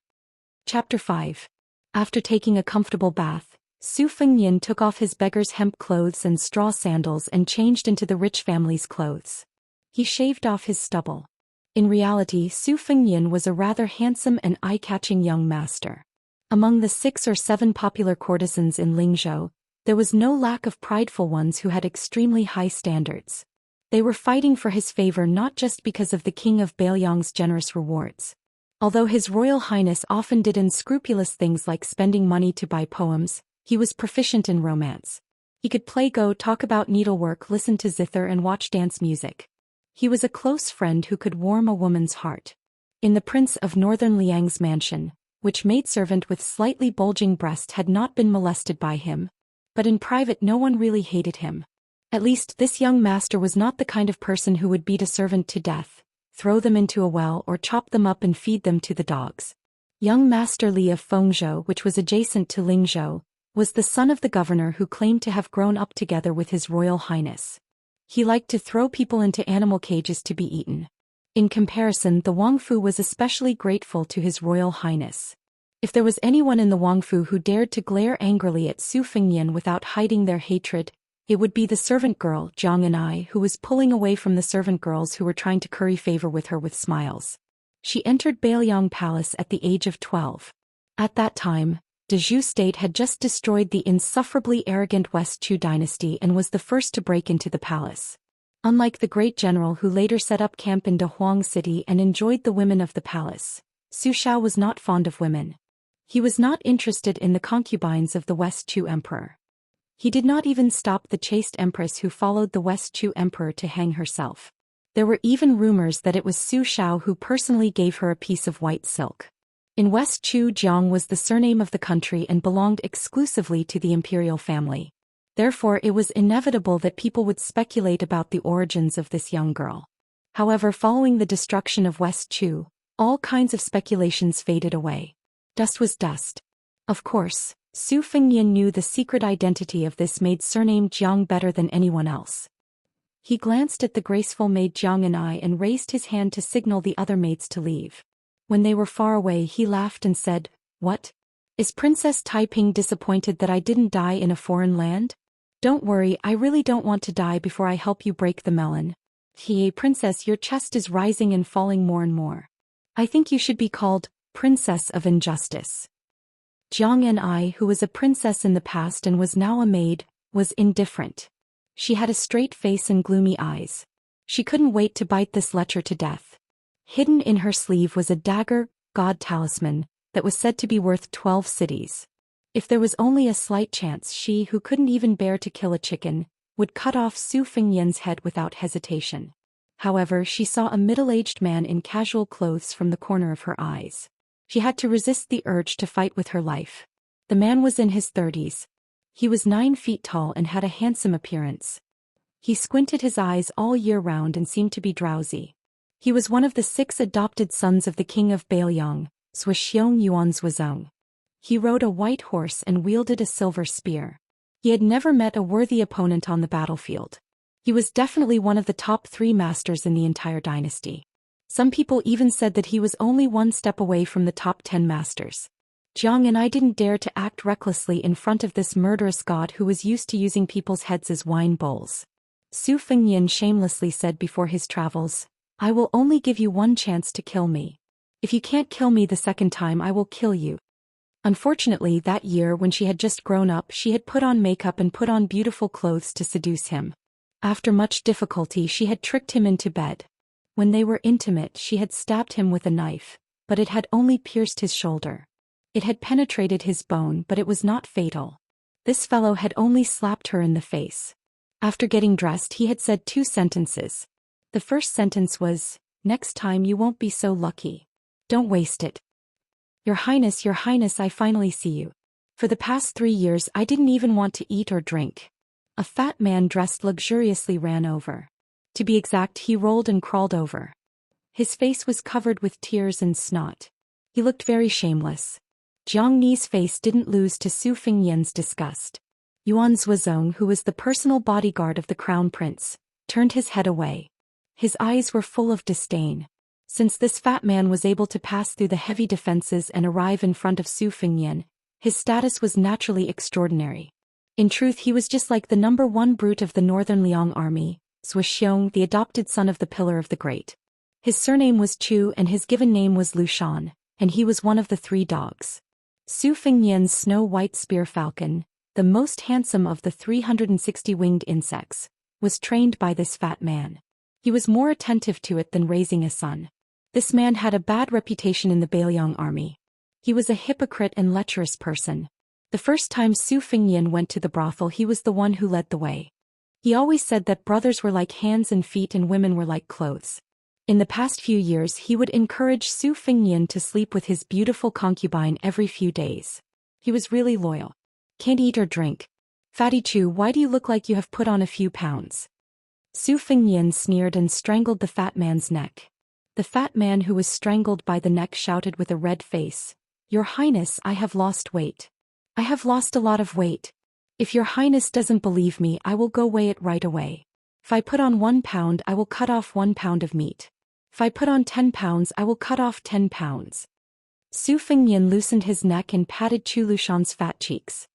Chapter 5. After taking a comfortable bath, Su Fengnian took off his beggar's hemp clothes and straw sandals and changed into the rich family's clothes. He shaved off his stubble. In reality, Su Fengnian was a rather handsome and eye-catching young master. Among the 6 or 7 popular courtesans in Lingzhou, there was no lack of prideful ones who had extremely high standards. They were fighting for his favor not just because of the king of Bailiang's generous rewards. Although His Royal Highness often did unscrupulous things like spending money to buy poems, he was proficient in romance. He could play Go, talk about needlework, listen to zither and watch dance music. He was a close friend who could warm a woman's heart. In the Prince of Northern Liang's mansion, which maidservant with slightly bulging breast had not been molested by him, but in private no one really hated him. At least this young master was not the kind of person who would beat a servant to death, throw them into a well or chop them up and feed them to the dogs. Young Master Li of Fengzhou, which was adjacent to Lingzhou, was the son of the governor who claimed to have grown up together with His Royal Highness. He liked to throw people into animal cages to be eaten. In comparison, the Wangfu was especially grateful to His Royal Highness. If there was anyone in the Wangfu who dared to glare angrily at Su Fengnian without hiding their hatred, it would be the servant girl, Zhang Anai, who was pulling away from the servant girls who were trying to curry favor with her with smiles. She entered Bailiang Palace at the age of 12. At that time, the Zhou state had just destroyed the insufferably arrogant West Chu dynasty and was the first to break into the palace. Unlike the great general who later set up camp in Dahuang City and enjoyed the women of the palace, Su Xiao was not fond of women. He was not interested in the concubines of the West Chu emperor. He did not even stop the chaste empress who followed the West Chu emperor to hang herself. There were even rumors that it was Su Xiao who personally gave her a piece of white silk. In West Chu, Jiang was the surname of the country and belonged exclusively to the imperial family. Therefore, it was inevitable that people would speculate about the origins of this young girl. However, following the destruction of West Chu, all kinds of speculations faded away. Dust was dust. Of course, Su Fengnian knew the secret identity of this maid surnamed Jiang better than anyone else. He glanced at the graceful maid Jiang Anai and raised his hand to signal the other maids to leave. When they were far away, he laughed and said, "What? Is Princess Taiping disappointed that I didn't die in a foreign land? Don't worry, I really don't want to die before I help you break the melon. Hey, Princess, your chest is rising and falling more and more. I think you should be called Princess of Injustice." Jiang Anai, who was a princess in the past and was now a maid, was indifferent. She had a straight face and gloomy eyes. She couldn't wait to bite this lecher to death. Hidden in her sleeve was a dagger, god talisman, that was said to be worth 12 cities. If there was only a slight chance, she, who couldn't even bear to kill a chicken, would cut off Su Fengyan's head without hesitation. However, she saw a middle-aged man in casual clothes from the corner of her eyes. She had to resist the urge to fight with her life. The man was in his 30s. He was 9 feet tall and had a handsome appearance. He squinted his eyes all year round and seemed to be drowsy. He was one of the 6 adopted sons of the king of Bailiang, Zhou Xian Yuanzhuazong. He rode a white horse and wielded a silver spear. He had never met a worthy opponent on the battlefield. He was definitely one of the top 3 masters in the entire dynasty. Some people even said that he was only 1 step away from the top 10 masters. Jiang and I didn't dare to act recklessly in front of this murderous god who was used to using people's heads as wine bowls. Su Fengyan shamelessly said before his travels, "I will only give you 1 chance to kill me. If you can't kill me the second time, I will kill you." Unfortunately, that year when she had just grown up, she had put on makeup and put on beautiful clothes to seduce him. After much difficulty, she had tricked him into bed. When they were intimate, she had stabbed him with a knife, but it had only pierced his shoulder. It had penetrated his bone, but it was not fatal. This fellow had only slapped her in the face. After getting dressed, he had said 2 sentences. The first sentence was, "Next time you won't be so lucky. Don't waste it. Your Highness, I finally see you. For the past 3 years I didn't even want to eat or drink." A fat man dressed luxuriously ran over. To be exact, he rolled and crawled over. His face was covered with tears and snot. He looked very shameless. Jiang Ni's face didn't lose to Su Fengyan's disgust. Yuanzhuazong, who was the personal bodyguard of the crown prince, turned his head away. His eyes were full of disdain. Since this fat man was able to pass through the heavy defenses and arrive in front of Su Fengyan, his status was naturally extraordinary. In truth, he was just like the number 1 brute of the Northern Liang army, Zhou Xian, the adopted son of the Pillar of the Great. His surname was Chu and his given name was Lu Shan, and he was one of the 3 dogs. Su Fengyan's snow-white spear falcon, the most handsome of the 360 winged insects, was trained by this fat man. He was more attentive to it than raising a son. This man had a bad reputation in the Bailiang army. He was a hypocrite and lecherous person. The first time Su Fengyan went to the brothel, he was the one who led the way. He always said that brothers were like hands and feet and women were like clothes. In the past few years, he would encourage Su Fengyan to sleep with his beautiful concubine every few days. He was really loyal. "Can't eat or drink. Fatty Chu, why do you look like you have put on a few pounds?" Su Fengyan sneered and strangled the fat man's neck. The fat man who was strangled by the neck shouted with a red face, "Your Highness, I have lost weight. I have lost a lot of weight. If your Highness doesn't believe me, I will go weigh it right away. If I put on 1 pound, I will cut off 1 pound of meat. If I put on 10 pounds, I will cut off 10 pounds. Su Fengyan loosened his neck and patted Chu Lushan's fat cheeks.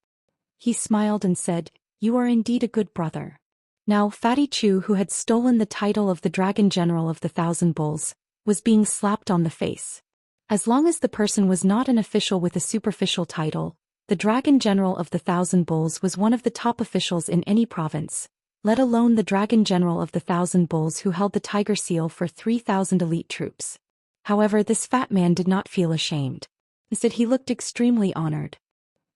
He smiled and said, "You are indeed a good brother." Now Fatty Chu, who had stolen the title of the Dragon General of the 1,000 Bulls, was being slapped on the face. As long as the person was not an official with a superficial title, the Dragon General of the 1,000 Bulls was one of the top officials in any province, let alone the Dragon General of the 1,000 Bulls who held the Tiger Seal for 3,000 elite troops. However, this fat man did not feel ashamed. Instead, he looked extremely honored.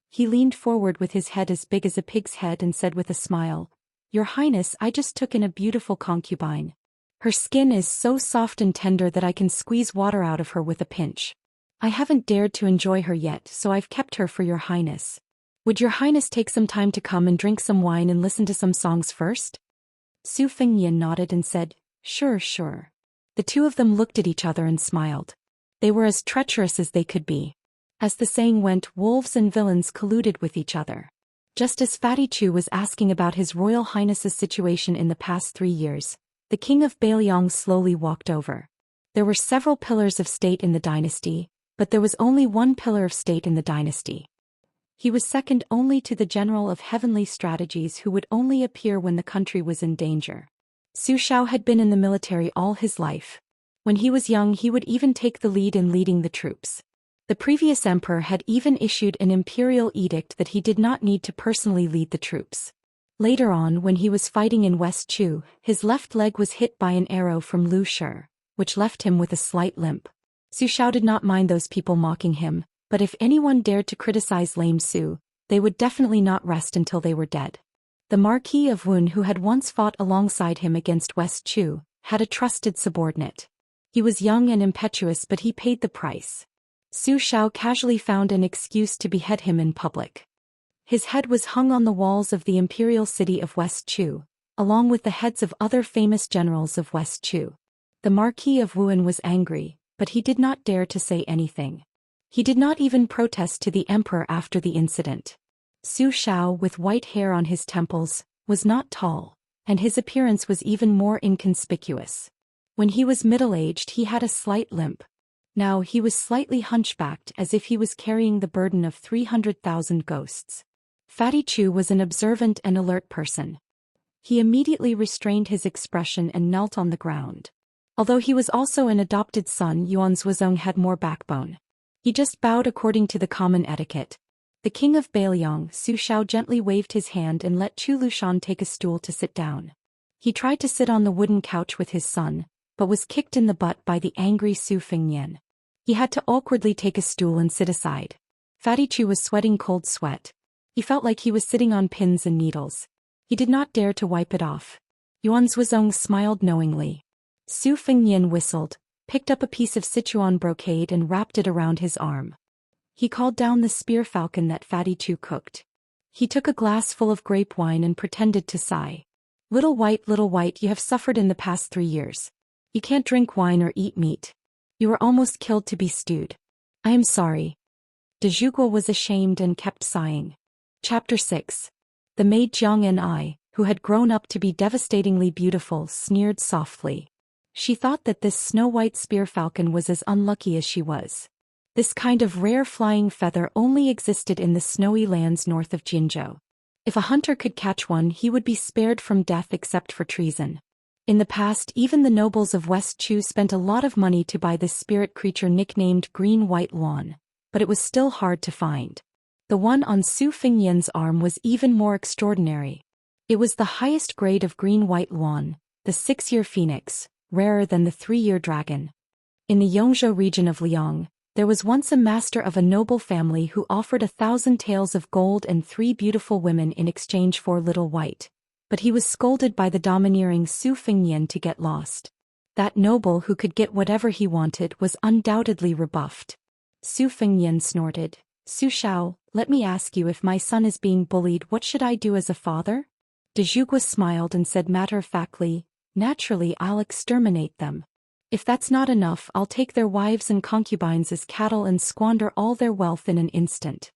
He leaned forward with his head as big as a pig's head and said with a smile, "Your Highness, I just took in a beautiful concubine. Her skin is so soft and tender that I can squeeze water out of her with a pinch. I haven't dared to enjoy her yet, so I've kept her for your Highness. Would your Highness take some time to come and drink some wine and listen to some songs first?" Su Fengyan nodded and said, Sure. The 2 of them looked at each other and smiled. They were as treacherous as they could be. As the saying went, wolves and villains colluded with each other. Just as Fatty Chu was asking about His Royal Highness's situation in the past 3 years, the king of Bailiang slowly walked over. There were several pillars of state in the dynasty, but there was only one pillar of state in the dynasty. He was second only to the general of heavenly strategies who would only appear when the country was in danger. Su Shao had been in the military all his life. When he was young, he would even take the lead in leading the troops. The previous emperor had even issued an imperial edict that he did not need to personally lead the troops. Later on, when he was fighting in West Chu, his left leg was hit by an arrow from Lu Shi, which left him with a slight limp. Su Shao did not mind those people mocking him, but if anyone dared to criticize lame Su, They would definitely not rest until they were dead. The Marquis of Wun, who had once fought alongside him against West Chu, had a trusted subordinate. He was young and impetuous, but he paid the price. Su Xiao casually found an excuse to behead him in public. His head was hung on the walls of the imperial city of West Chu, along with the heads of other famous generals of West Chu. The Marquis of Wuan was angry, but he did not dare to say anything. He did not even protest to the emperor after the incident. Su Xiao, with white hair on his temples, was not tall, and his appearance was even more inconspicuous. When he was middle-aged, he had a slight limp. Now he was slightly hunchbacked, as if he was carrying the burden of 300,000 ghosts. Fatty Chu was an observant and alert person. He immediately restrained his expression and knelt on the ground. Although he was also an adopted son, Yuan Zhuozong had more backbone. He just bowed according to the common etiquette. The king of Bailiang, Su Xiao, gently waved his hand and let Chu Lushan take a stool to sit down. He tried to sit on the wooden couch with his son, but was kicked in the butt by the angry Su Fengnian. He had to awkwardly take a stool and sit aside. Fatty Chu was sweating cold sweat. He felt like he was sitting on pins and needles. He did not dare to wipe it off. Yuan Zhuozong smiled knowingly. Su Fengnian whistled, picked up a piece of Sichuan brocade and wrapped it around his arm. He called down the spear falcon that Fatty Chu cooked. He took a glass full of grape wine and pretended to sigh. Little white, you have suffered in the past 3 years. You can't drink wine or eat meat. You were almost killed to be stewed. I am sorry. De Zhuguo was ashamed and kept sighing. Chapter 6. The maid Jiang and I, who had grown up to be devastatingly beautiful, sneered softly. She thought that this snow-white spear falcon was as unlucky as she was. This kind of rare flying feather only existed in the snowy lands north of Jinzhou. If a hunter could catch one, he would be spared from death except for treason. In the past, even the nobles of West Chu spent a lot of money to buy this spirit creature nicknamed Green-White Luan, but it was still hard to find. The one on Su Fengnian's arm was even more extraordinary. It was the highest grade of Green-White Luan, the 6-year phoenix, rarer than the 3-year dragon. In the Yongzhou region of Liang, there was once a master of a noble family who offered 1,000 taels of gold and 3 beautiful women in exchange for Little White. But he was scolded by the domineering Su Fengnian to get lost. That noble who could get whatever he wanted was undoubtedly rebuffed. Su Fengnian snorted. Su Xiao, let me ask you, if my son is being bullied, what should I do as a father? De Zhuguo smiled and said matter-of-factly, naturally I'll exterminate them. If that's not enough, I'll take their wives and concubines as cattle and squander all their wealth in an instant.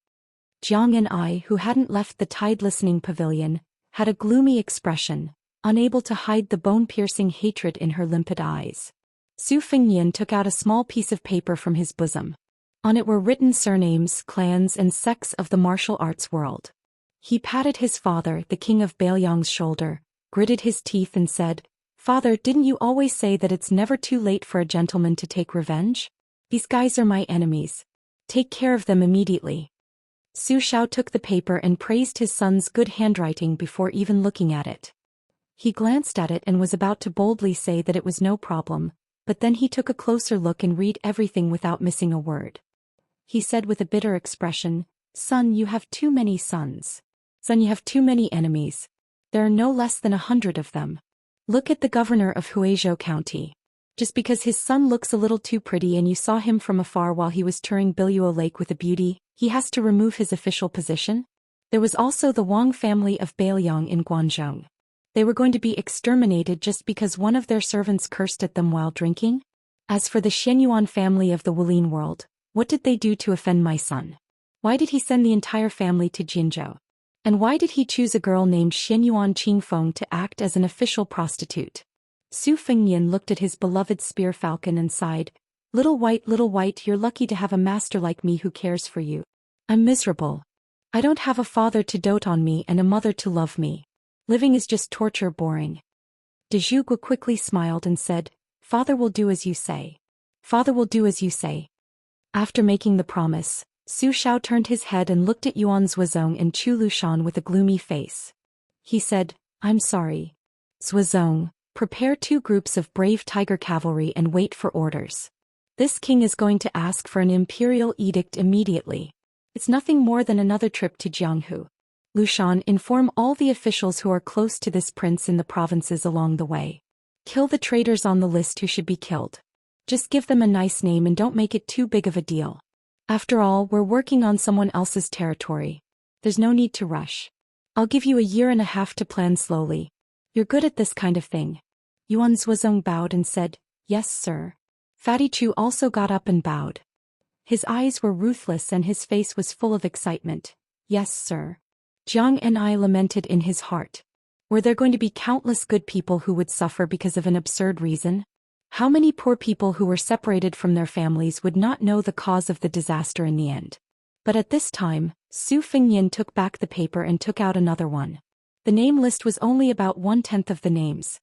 Jiang and I, who hadn't left the tide-listening pavilion, had a gloomy expression, unable to hide the bone-piercing hatred in her limpid eyes. Su Fengnian took out a small piece of paper from his bosom. On it were written surnames, clans and sects of the martial arts world. He patted his father, the king of Bailiang's shoulder, gritted his teeth and said, "Father, didn't you always say that it's never too late for a gentleman to take revenge? These guys are my enemies. Take care of them immediately." Su Xiao took the paper and praised his son's good handwriting before even looking at it. He glanced at it and was about to boldly say that it was no problem, but then he took a closer look and read everything without missing a word. He said with a bitter expression, "Son, you have too many sons. Son, you have too many enemies. There are no less than 100 of them. Look at the governor of Huizhou County. Just because his son looks a little too pretty and you saw him from afar while he was touring Biluo Lake with a beauty, he has to remove his official position? There was also the Wang family of Bailiang in Guangzhou. They were going to be exterminated just because one of their servants cursed at them while drinking? As for the Xianyuan family of the Wulin world, what did they do to offend my son? Why did he send the entire family to Jinzhou? And why did he choose a girl named Xianyuan Qingfeng to act as an official prostitute?" Su Fengnian looked at his beloved spear falcon and sighed, little white, you're lucky to have a master like me who cares for you. I'm miserable. I don't have a father to dote on me and a mother to love me. Living is just torture, boring." De Zhuguo quickly smiled and said, "Father will do as you say. Father will do as you say." After making the promise, Su Xiao turned his head and looked at Yuan Zhuozong and Chu Lushan with a gloomy face. He said, "I'm sorry. Zhuozong, prepare 2 groups of brave tiger cavalry and wait for orders. This king is going to ask for an imperial edict immediately." It's nothing more than another trip to Jianghu. Lushan, inform all the officials who are close to this prince in the provinces along the way. Kill the traitors on the list who should be killed. Just give them a nice name and don't make it too big of a deal. After all, we're working on someone else's territory. There's no need to rush. I'll give you a year and a half to plan slowly. You're good at this kind of thing. Yuan Zhuozong bowed and said, "Yes, sir." Fatty Chu also got up and bowed. His eyes were ruthless and his face was full of excitement. "Yes, sir." Jiang and I lamented in his heart. Were there going to be countless good people who would suffer because of an absurd reason? How many poor people who were separated from their families would not know the cause of the disaster in the end? But at this time, Su Fengyan took back the paper and took out another one. The name list was only about 1/10 of the names.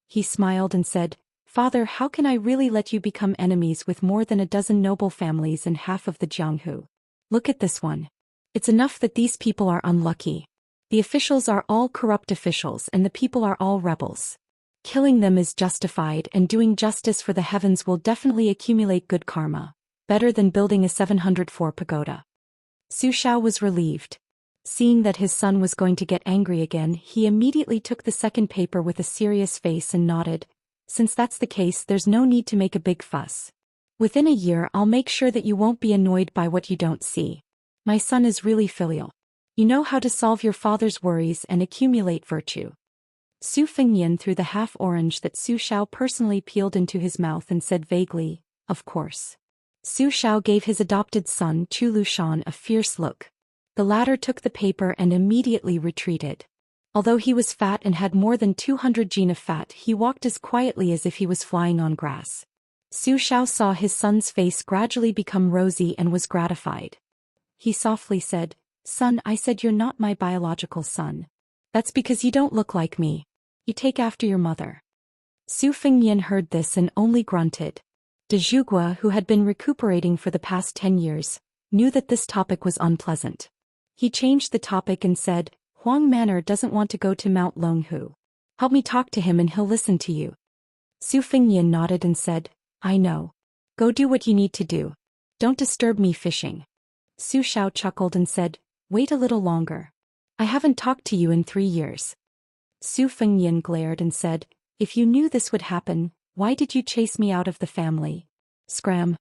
He smiled and said, "Father, how can I really let you become enemies with more than a dozen noble families and half of the Jianghu? Look at this one. It's enough that these people are unlucky. The officials are all corrupt officials and the people are all rebels. Killing them is justified and doing justice for the heavens will definitely accumulate good karma, better than building a 704 pagoda." Su Xiao was relieved. Seeing that his son was going to get angry again, he immediately took the second paper with a serious face and nodded. "Since that's the case, there's no need to make a big fuss. Within a year I'll make sure that you won't be annoyed by what you don't see. My son is really filial. You know how to solve your father's worries and accumulate virtue." Su Fengyan threw the half-orange that Su Xiao personally peeled into his mouth and said vaguely, "Of course." Su Xiao gave his adopted son Chu Lushan a fierce look. The latter took the paper and immediately retreated. Although he was fat and had more than 200 gene of fat, he walked as quietly as if he was flying on grass. Su Xiao saw his son's face gradually become rosy and was gratified. He softly said, "Son, I said you're not my biological son. That's because you don't look like me. You take after your mother." Su Fengyan heard this and only grunted. De Zhugua, who had been recuperating for the past 10 years, knew that this topic was unpleasant. He changed the topic and said, "Huang Manor doesn't want to go to Mount Longhu. Help me talk to him and he'll listen to you." Su Fengyan nodded and said, "I know. Go do what you need to do. Don't disturb me fishing." Su Xiao chuckled and said, "Wait a little longer. I haven't talked to you in 3 years." Su Fengyan glared and said, "If you knew this would happen, why did you chase me out of the family?" Scram.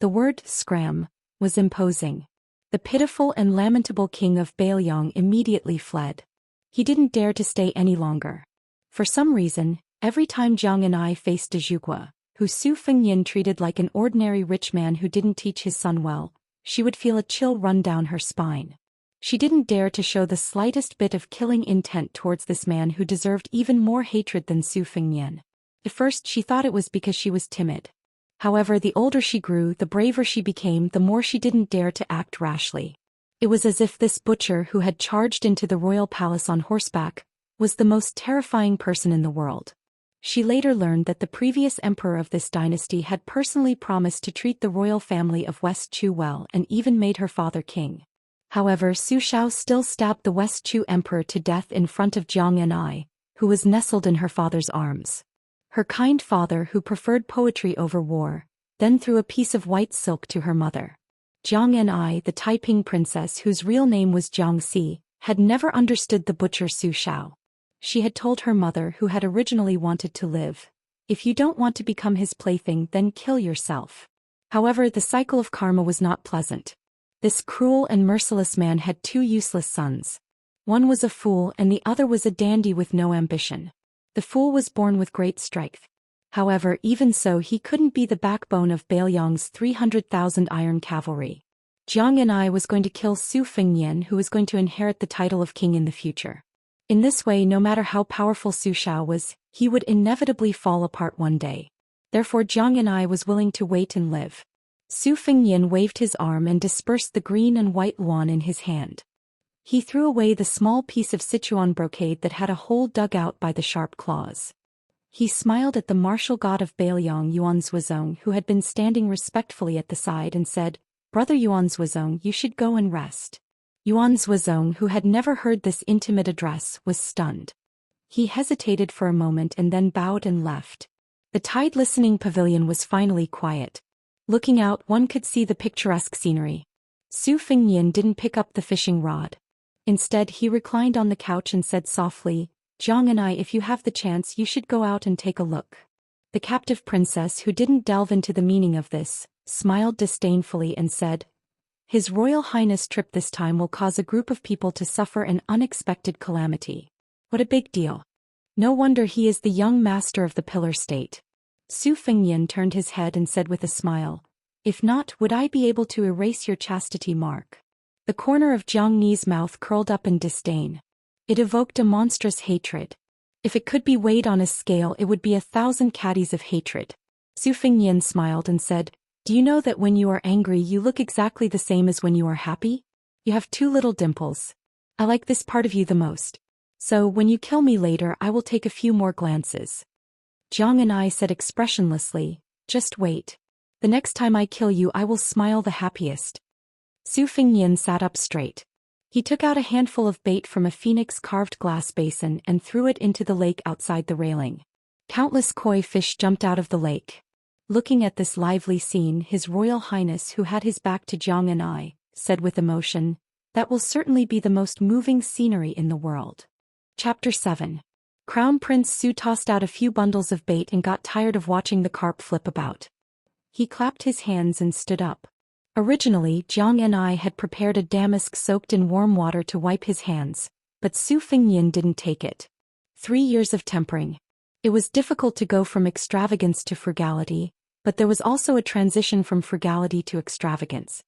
The word scram was imposing. The pitiful and lamentable king of Bailiang immediately fled. He didn't dare to stay any longer. For some reason, every time Jiang and I faced De Zhugua, who Su Fengyan treated like an ordinary rich man who didn't teach his son well, she would feel a chill run down her spine. She didn't dare to show the slightest bit of killing intent towards this man who deserved even more hatred than Su Fengyan. At first she thought it was because she was timid. However, the older she grew, the braver she became, the more she didn't dare to act rashly. It was as if this butcher who had charged into the royal palace on horseback was the most terrifying person in the world. She later learned that the previous emperor of this dynasty had personally promised to treat the royal family of West Chu well and even made her father king. However, Su Xiao still stabbed the West Chu emperor to death in front of Jiang and I, who was nestled in her father's arms. Her kind father, who preferred poetry over war, then threw a piece of white silk to her mother. Jiang and I, the Taiping princess whose real name was Xianxia, had never understood the butcher Su Xiao. She had told her mother, who had originally wanted to live, "If you don't want to become his plaything, then kill yourself." However, the cycle of karma was not pleasant. This cruel and merciless man had 2 useless sons. One was a fool and the other was a dandy with no ambition. The fool was born with great strength. However, even so, he couldn't be the backbone of Bailiang's 300,000 iron cavalry. Jiang and I was going to kill Su Fengyan, who was going to inherit the title of king in the future. In this way, no matter how powerful Su Xiao was, he would inevitably fall apart one day. Therefore Jiang and I was willing to wait and live. Su Fengyan waved his arm and dispersed the green and white luan in his hand. He threw away the small piece of Sichuan brocade that had a hole dug out by the sharp claws. He smiled at the martial god of Bailiang, Yuan Zhuozong, who had been standing respectfully at the side, and said, "Brother Yuan Zhuozong, you should go and rest." Yuan Zhuozong, who had never heard this intimate address, was stunned. He hesitated for a moment and then bowed and left. The tide listening pavilion was finally quiet. Looking out, one could see the picturesque scenery. Su Fingyan didn't pick up the fishing rod. Instead, he reclined on the couch and said softly, "Zhang and I, if you have the chance, you should go out and take a look." The captive princess, who didn't delve into the meaning of this, smiled disdainfully and said, "His Royal Highness' trip this time will cause a group of people to suffer an unexpected calamity. What a big deal. No wonder he is the young master of the Pillar State." Su Fingyan turned his head and said with a smile, "If not, would I be able to erase your chastity mark?" The corner of Jiang Ni's mouth curled up in disdain. It evoked a monstrous hatred. If it could be weighed on a scale, it would be 1,000 caddies of hatred. Su Fingyan smiled and said, "Do you know that when you are angry you look exactly the same as when you are happy? You have 2 little dimples. I like this part of you the most. So when you kill me later I will take a few more glances." Jiang and I said expressionlessly, "Just wait. The next time I kill you I will smile the happiest." Su Fingyan sat up straight. He took out a handful of bait from a phoenix-carved glass basin and threw it into the lake outside the railing. Countless koi fish jumped out of the lake. Looking at this lively scene, His Royal Highness, who had his back to Jiang and I, said with emotion, "That will certainly be the most moving scenery in the world." Chapter 7. Crown Prince Su tossed out a few bundles of bait and got tired of watching the carp flip about. He clapped his hands and stood up. Originally, Jiang and I had prepared a damask soaked in warm water to wipe his hands, but Su Fingyan didn't take it. 3 years of tempering. It was difficult to go from extravagance to frugality, but there was also a transition from frugality to extravagance.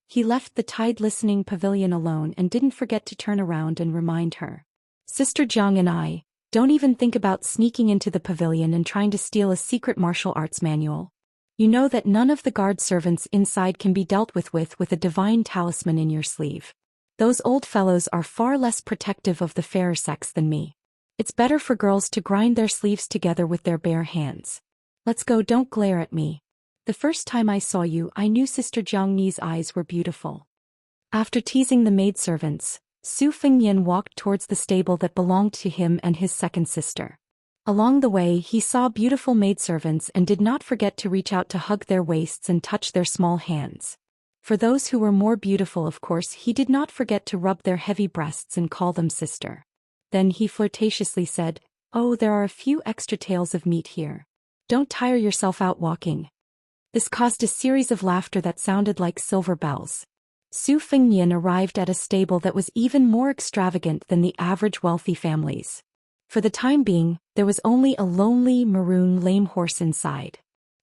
He left the tide-listening pavilion alone and didn't forget to turn around and remind her. "Sister Jiang and I, don't even think about sneaking into the pavilion and trying to steal a secret martial arts manual. You know that none of the guard servants inside can be dealt with a divine talisman in your sleeve. Those old fellows are far less protective of the fairer sex than me. It's better for girls to grind their sleeves together with their bare hands. Let's go, don't glare at me. The first time I saw you I knew Sister Jiang Ni's eyes were beautiful." After teasing the maidservants, Su Fingyan walked towards the stable that belonged to him and his second sister. Along the way he saw beautiful maidservants and did not forget to reach out to hug their waists and touch their small hands. For those who were more beautiful, of course, he did not forget to rub their heavy breasts and call them sister. Then he flirtatiously said, "Oh, there are a few extra tails of meat here. Don't tire yourself out walking." This caused a series of laughter that sounded like silver bells. Su Fingyan arrived at a stable that was even more extravagant than the average wealthy families. For the time being, there was only a lonely, maroon lame horse inside.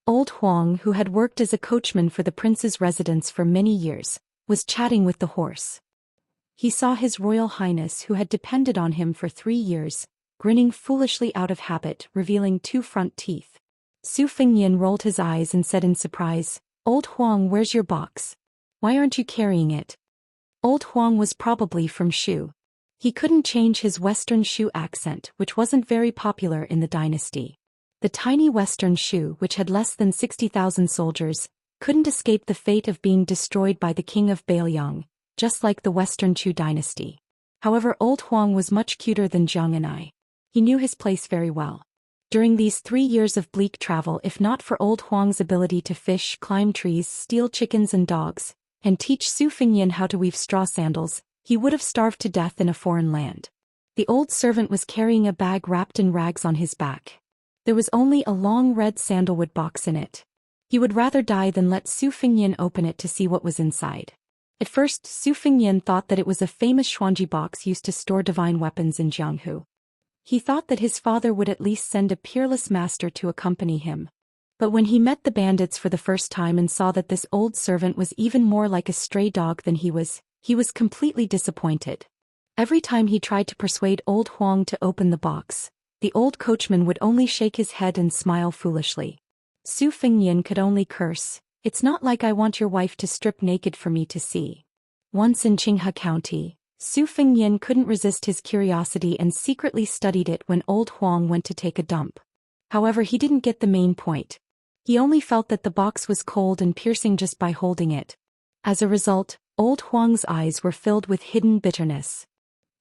Old Huang, who had worked as a coachman for the prince's residence for many years, was chatting with the horse. He saw His Royal Highness, who had depended on him for 3 years, grinning foolishly out of habit, revealing 2 front teeth. Su Fingyan rolled his eyes and said in surprise, "Old Huang, where's your box? Why aren't you carrying it?" Old Huang was probably from Shu. He couldn't change his Western Shu accent, which wasn't very popular in the dynasty. The tiny Western Shu, which had less than 60,000 soldiers, couldn't escape the fate of being destroyed by the king of Bailiang, just like the Western Chu dynasty. However, Old Huang was much cuter than Jiang and I. He knew his place very well. During these 3 years of bleak travel, if not for Old Huang's ability to fish, climb trees, steal chickens and dogs, and teach Su Fingyan how to weave straw sandals, he would have starved to death in a foreign land. The old servant was carrying a bag wrapped in rags on his back. There was only a long red sandalwood box in it. He would rather die than let Su Fingyan open it to see what was inside. At first, Su Fingyan thought that it was a famous Xuanji box used to store divine weapons in Jianghu. He thought that his father would at least send a peerless master to accompany him. But when he met the bandits for the first time and saw that this old servant was even more like a stray dog than he was completely disappointed. Every time he tried to persuade Old Huang to open the box, the old coachman would only shake his head and smile foolishly. Su Fingyan could only curse, "It's not like I want your wife to strip naked for me to see." Once in Qinghe County, Su Fingyan couldn't resist his curiosity and secretly studied it when Old Huang went to take a dump. However, he didn't get the main point. He only felt that the box was cold and piercing just by holding it. As a result, Old Huang's eyes were filled with hidden bitterness.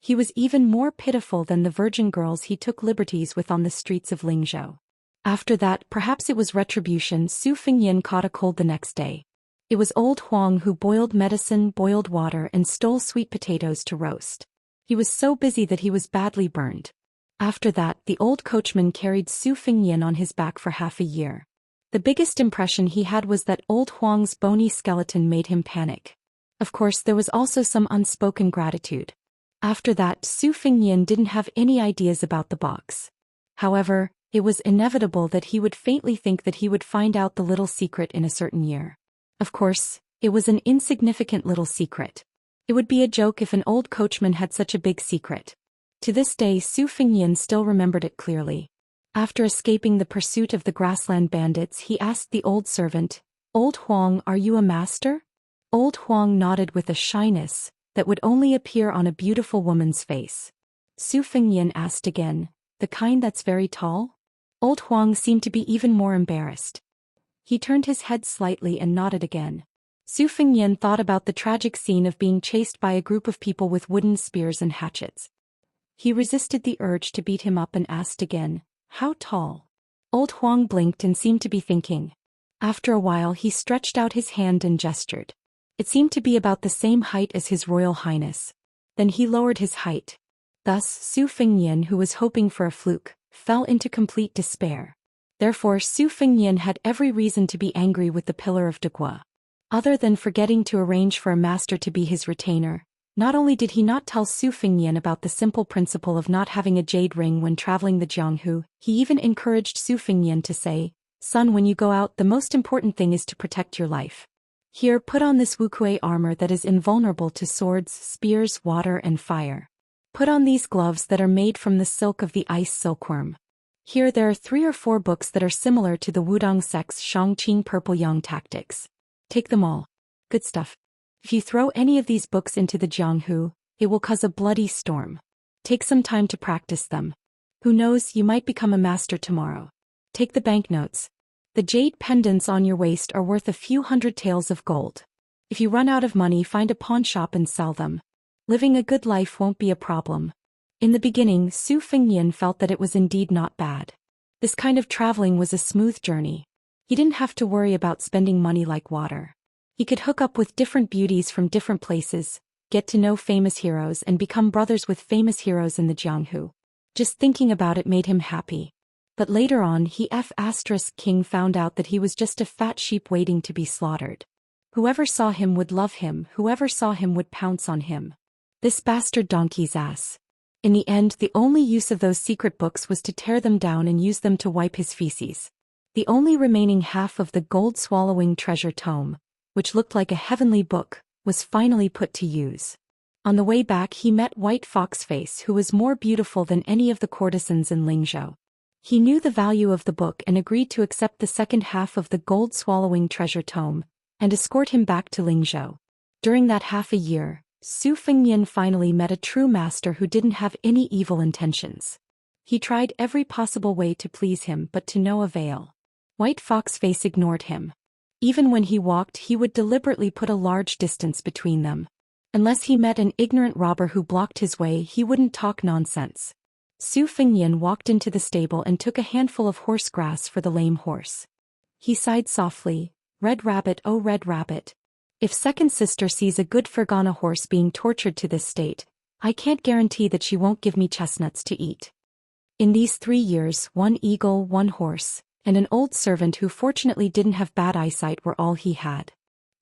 He was even more pitiful than the virgin girls he took liberties with on the streets of Lingzhou. After that, perhaps it was retribution, Su Fingyan caught a cold the next day. It was old Huang who boiled medicine, boiled water, and stole sweet potatoes to roast. He was so busy that he was badly burned. After that, the old coachman carried Su Fingyan on his back for half a year. The biggest impression he had was that old Huang's bony skeleton made him panic. Of course, there was also some unspoken gratitude. After that, Su Fingyan didn't have any ideas about the box. However, it was inevitable that he would faintly think that he would find out the little secret in a certain year. Of course, it was an insignificant little secret. It would be a joke if an old coachman had such a big secret. To this day, Su Fingyan still remembered it clearly. After escaping the pursuit of the grassland bandits, he asked the old servant, "Old Huang, are you a master?" Old Huang nodded with a shyness that would only appear on a beautiful woman's face. Su Fingyan asked again, "The kind that's very tall?" Old Huang seemed to be even more embarrassed. He turned his head slightly and nodded again. Su Fingyan thought about the tragic scene of being chased by a group of people with wooden spears and hatchets. He resisted the urge to beat him up and asked again, "How tall?" Old Huang blinked and seemed to be thinking. After a while he stretched out his hand and gestured. It seemed to be about the same height as His Royal Highness. Then he lowered his height. Thus Su Fingyan, who was hoping for a fluke, fell into complete despair. Therefore Su Fingyan had every reason to be angry with the Pillar of Degua. Other than forgetting to arrange for a master to be his retainer, not only did he not tell Su Fingyan about the simple principle of not having a jade ring when traveling the Jianghu, he even encouraged Su Fingyan to say, "Son, when you go out, the most important thing is to protect your life. Here, put on this Wuxia armor that is invulnerable to swords, spears, water, and fire. Put on these gloves that are made from the silk of the ice silkworm. Here there are 3 or 4 books that are similar to the Wudong sect's Shangqing Purple Yang tactics. Take them all. Good stuff. If you throw any of these books into the Jianghu, it will cause a bloody storm. Take some time to practice them. Who knows, you might become a master tomorrow. Take the banknotes. The jade pendants on your waist are worth a few hundred taels of gold. If you run out of money, find a pawn shop and sell them. Living a good life won't be a problem." In the beginning, Su Fingyan felt that it was indeed not bad. This kind of traveling was a smooth journey. He didn't have to worry about spending money like water. He could hook up with different beauties from different places, get to know famous heroes, and become brothers with famous heroes in the Jianghu. Just thinking about it made him happy. But later on, King found out that he was just a fat sheep waiting to be slaughtered. Whoever saw him would love him, whoever saw him would pounce on him. This bastard donkey's ass. In the end, the only use of those secret books was to tear them down and use them to wipe his feces. The only remaining half of the gold-swallowing treasure tome, which looked like a heavenly book, was finally put to use. On the way back he met White Foxface, who was more beautiful than any of the courtesans in Lingzhou. He knew the value of the book and agreed to accept the second half of the gold-swallowing treasure tome, and escort him back to Lingzhou. During that half a year, Su Fingyan finally met a true master who didn't have any evil intentions. He tried every possible way to please him, but to no avail. White Foxface ignored him. Even when he walked, he would deliberately put a large distance between them. Unless he met an ignorant robber who blocked his way, he wouldn't talk nonsense. Su Fingyan walked into the stable and took a handful of horse grass for the lame horse. He sighed softly, "Red Rabbit, oh Red Rabbit. If second sister sees a good Fergana horse being tortured to this state, I can't guarantee that she won't give me chestnuts to eat." In these 3 years, 1 eagle, 1 horse, and an old servant who fortunately didn't have bad eyesight were all he had.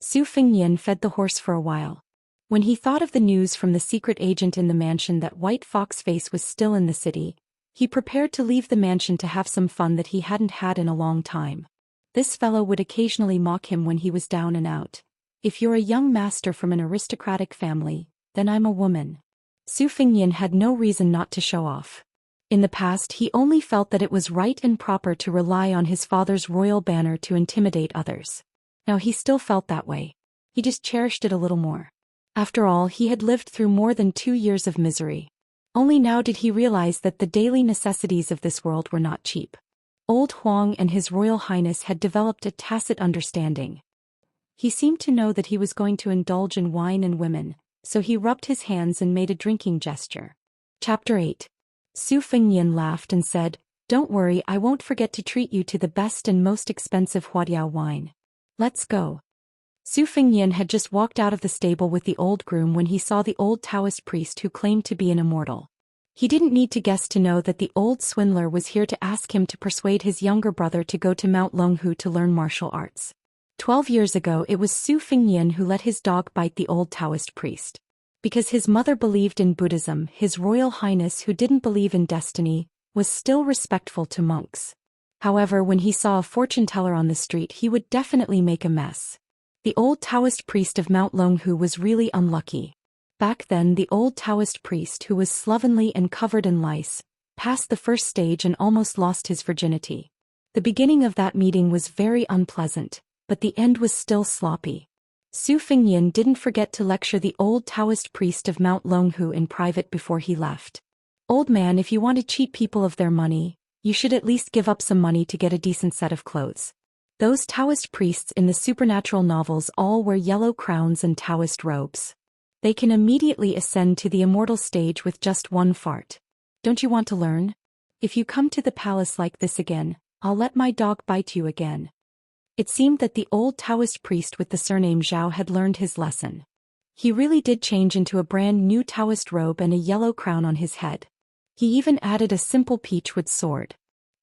Su Fingyan fed the horse for a while. When he thought of the news from the secret agent in the mansion that White Foxface was still in the city, he prepared to leave the mansion to have some fun that he hadn't had in a long time. This fellow would occasionally mock him when he was down and out. "If you're a young master from an aristocratic family, then I'm a woman." Su Fingyan had no reason not to show off. In the past, he only felt that it was right and proper to rely on his father's royal banner to intimidate others. Now he still felt that way. He just cherished it a little more. After all, he had lived through more than 2 years of misery. Only now did he realize that the daily necessities of this world were not cheap. Old Huang and His Royal Highness had developed a tacit understanding. He seemed to know that he was going to indulge in wine and women, so he rubbed his hands and made a drinking gesture. Chapter 8. Su Fingyan laughed and said, "Don't worry, I won't forget to treat you to the best and most expensive Huadiao wine. Let's go." Su Fengyan had just walked out of the stable with the old groom when he saw the old Taoist priest who claimed to be an immortal. He didn't need to guess to know that the old swindler was here to ask him to persuade his younger brother to go to Mount Longhu to learn martial arts. 12 years ago it was Su Fengyan who let his dog bite the old Taoist priest. Because his mother believed in Buddhism, His Royal Highness, who didn't believe in destiny, was still respectful to monks. However, when he saw a fortune teller on the street, he would definitely make a mess. The old Taoist priest of Mount Longhu was really unlucky. Back then, the old Taoist priest, who was slovenly and covered in lice, passed the first stage and almost lost his virginity. The beginning of that meeting was very unpleasant, but the end was still sloppy. Su Fengyan didn't forget to lecture the old Taoist priest of Mount Longhu in private before he left. Old man, if you want to cheat people of their money, you should at least give up some money to get a decent set of clothes. Those Taoist priests in the supernatural novels all wear yellow crowns and Taoist robes. They can immediately ascend to the immortal stage with just one fart. Don't you want to learn? If you come to the palace like this again, I'll let my dog bite you again. It seemed that the old Taoist priest with the surname Zhao had learned his lesson. He really did change into a brand new Taoist robe and a yellow crown on his head. He even added a simple peachwood sword.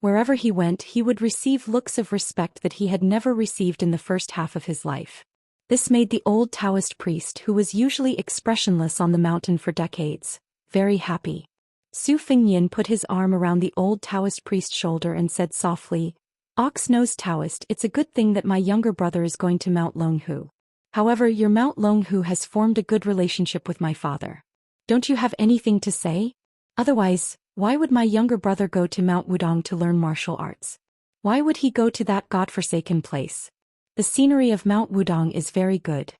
Wherever he went, he would receive looks of respect that he had never received in the first half of his life. This made the old Taoist priest, who was usually expressionless on the mountain for decades, very happy. Su Fengyan put his arm around the old Taoist priest's shoulder and said softly, "Ox-nosed Taoist, it's a good thing that my younger brother is going to Mount Longhu. However, your Mount Longhu has formed a good relationship with my father. Don't you have anything to say? Otherwise, why would my younger brother go to Mount Wudong to learn martial arts? Why would he go to that godforsaken place? The scenery of Mount Wudong is very good.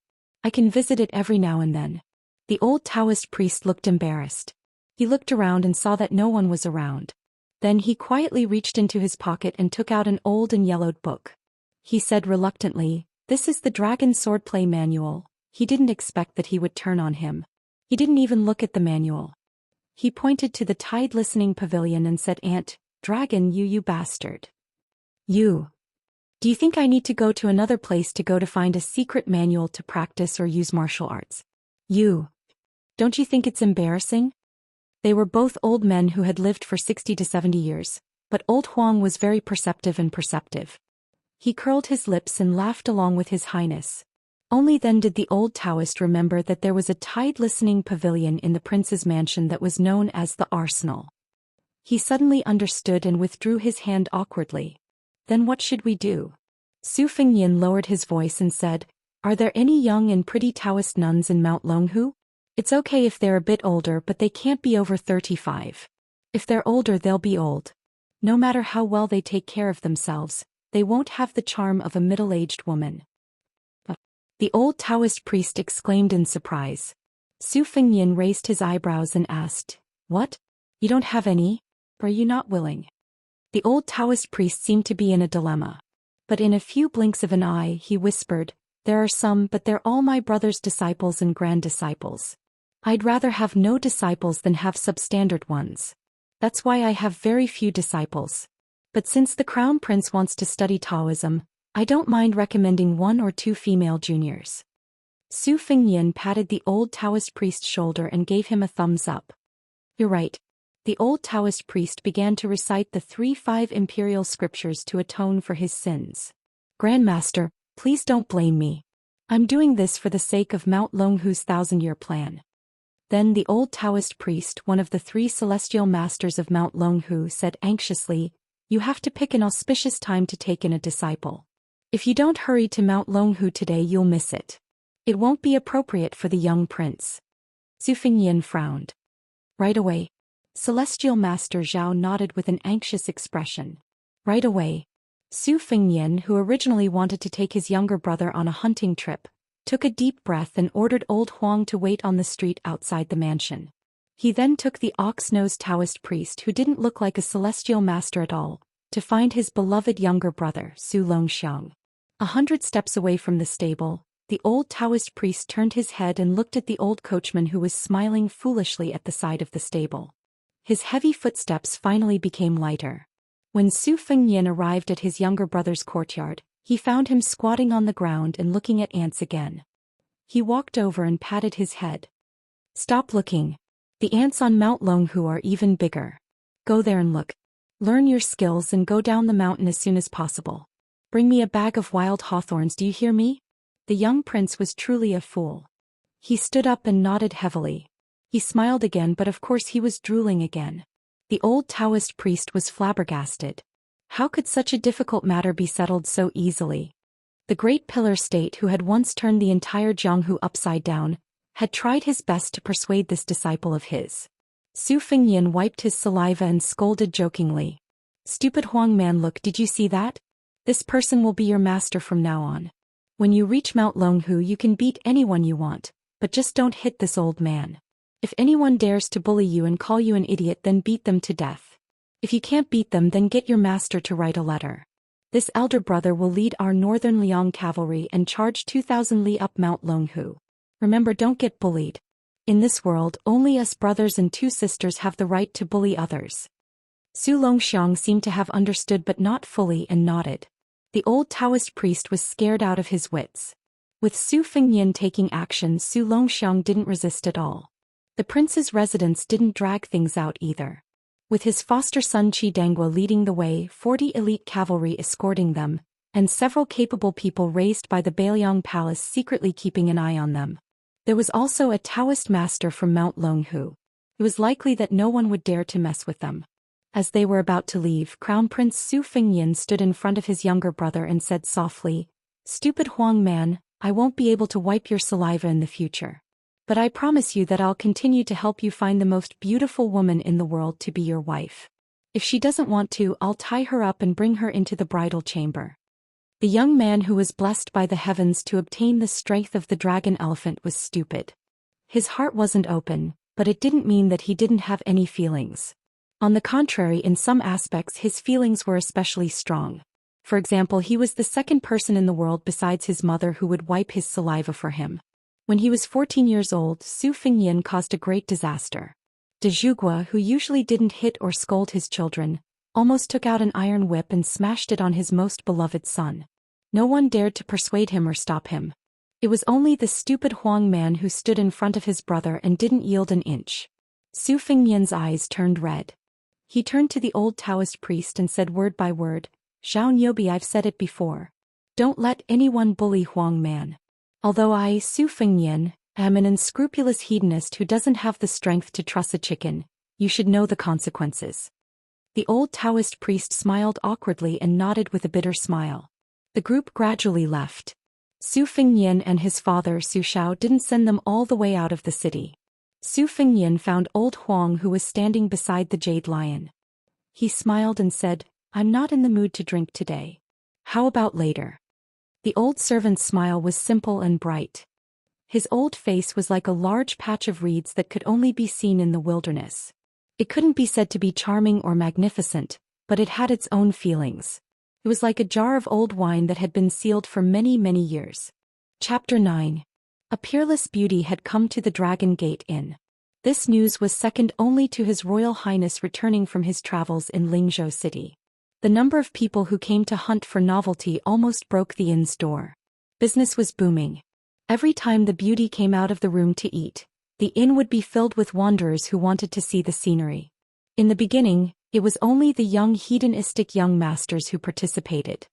I can visit it every now and then." The old Taoist priest looked embarrassed. He looked around and saw that no one was around. Then he quietly reached into his pocket and took out an old and yellowed book. He said reluctantly, "This is the Dragon Swordplay Manual." He didn't expect that he would turn on him. He didn't even look at the manual. He pointed to the tide listening pavilion and said, "Ant, dragon, you bastard. You. Do you think I need to go to another place to find a secret manual to practice or use martial arts? You. Don't you think it's embarrassing?" They were both old men who had lived for 60 to 70 years, but old Huang was very perceptive and perceptive. He curled his lips and laughed along with his highness. Only then did the old Taoist remember that there was a tide listening pavilion in the prince's mansion that was known as the Arsenal. He suddenly understood and withdrew his hand awkwardly. "Then what should we do?" Su Fengyan lowered his voice and said, "Are there any young and pretty Taoist nuns in Mount Longhu? It's okay if they're a bit older, but they can't be over 35. If they're older, they'll be old. No matter how well they take care of themselves, they won't have the charm of a middle-aged woman." The old Taoist priest exclaimed in surprise. Su Fengyan raised his eyebrows and asked, "What? You don't have any? Or are you not willing?" The old Taoist priest seemed to be in a dilemma. But in a few blinks of an eye, he whispered, "There are some, but they're all my brother's disciples and grand disciples. I'd rather have no disciples than have substandard ones. That's why I have very few disciples. But since the Crown Prince wants to study Taoism, I don't mind recommending 1 or 2 female juniors." Su Fengyan patted the old Taoist priest's shoulder and gave him a thumbs up. "You're right." The old Taoist priest began to recite the 3-5 imperial scriptures to atone for his sins. "Grandmaster, please don't blame me. I'm doing this for the sake of Mount Longhu's 1,000-year plan." Then the old Taoist priest, one of the 3 celestial masters of Mount Longhu, said anxiously, "You have to pick an auspicious time to take in a disciple. If you don't hurry to Mount Longhu today, you'll miss it. It won't be appropriate for the young prince." Su Fengyan frowned. "Right away." Celestial Master Zhao nodded with an anxious expression. Right away. Su Fengyan, who originally wanted to take his younger brother on a hunting trip, took a deep breath and ordered old Huang to wait on the street outside the mansion. He then took the ox-nosed Taoist priest, who didn't look like a celestial master at all, to find his beloved younger brother, Su Xian. 100 steps away from the stable, the old Taoist priest turned his head and looked at the old coachman who was smiling foolishly at the side of the stable. His heavy footsteps finally became lighter. When Su Fengyan arrived at his younger brother's courtyard, He found him squatting on the ground and looking at ants again. He walked over and patted his head. Stop looking. The ants on Mount Longhu are even bigger. Go there and look. Learn your skills and go down the mountain as soon as possible. Bring me a bag of wild hawthorns, do you hear me? The young prince was truly a fool. He stood up and nodded heavily. He smiled again, but of course he was drooling again. The old Daoist priest was flabbergasted. How could such a difficult matter be settled so easily? The great pillar state who had once turned the entire Jianghu upside down, had tried his best to persuade this disciple of his. Su Fengyan wiped his saliva and scolded jokingly. Stupid Huang man, look, did you see that? This person will be your master from now on. When you reach Mount Longhu you can beat anyone you want, but just don't hit this old man. If anyone dares to bully you and call you an idiot, then beat them to death. If you can't beat them, then get your master to write a letter. This elder brother will lead our northern Liang cavalry and charge 2,000 li up Mount Longhu. Remember, don't get bullied. In this world, only us brothers and two sisters have the right to bully others. Su Longxiang seemed to have understood but not fully and nodded. The old Taoist priest was scared out of his wits. With Su Fengyan taking action, Su Longxiang didn't resist at all. The prince's residence didn't drag things out either. With his foster son Qi Dangua leading the way, 40 elite cavalry escorting them, and several capable people raised by the Bailiang Palace secretly keeping an eye on them. There was also a Taoist master from Mount Longhu. It was likely that no one would dare to mess with them. As they were about to leave, Crown Prince Su Fengyan stood in front of his younger brother and said softly, "Stupid Huang man, I won't be able to wipe your saliva in the future. But I promise you that I'll continue to help you find the most beautiful woman in the world to be your wife. If she doesn't want to, I'll tie her up and bring her into the bridal chamber." The young man who was blessed by the heavens to obtain the strength of the dragon elephant was stupid. His heart wasn't open, but it didn't mean that he didn't have any feelings. On the contrary, in some aspects his feelings were especially strong. For example, he was the second person in the world besides his mother who would wipe his saliva for him. When he was 14 years old, Su Fengyan caused a great disaster. De Zhugua, who usually didn't hit or scold his children, almost took out an iron whip and smashed it on his most beloved son. No one dared to persuade him or stop him. It was only the stupid Huang man who stood in front of his brother and didn't yield an inch. Su Fengyan's eyes turned red. He turned to the old Taoist priest and said word by word, "Zhao Nyobi, I've said it before. Don't let anyone bully Huang man. Although I, Su Fengyan, am an unscrupulous hedonist who doesn't have the strength to truss a chicken, you should know the consequences." The old Taoist priest smiled awkwardly and nodded with a bitter smile. The group gradually left. Su Fengyan and his father Su Xiao didn't send them all the way out of the city. Su Fengyan found old Huang, who was standing beside the jade lion. He smiled and said, "I'm not in the mood to drink today. How about later?" The old servant's smile was simple and bright. His old face was like a large patch of reeds that could only be seen in the wilderness. It couldn't be said to be charming or magnificent, but it had its own feelings. It was like a jar of old wine that had been sealed for many, many years. Chapter 9. A peerless beauty had come to the Dragon Gate Inn. This news was second only to His Royal Highness returning from his travels in Lingzhou City. The number of people who came to hunt for novelty almost broke the inn's door. Business was booming. Every time the beauty came out of the room to eat, the inn would be filled with wanderers who wanted to see the scenery. In the beginning, it was only the young hedonistic young masters who participated.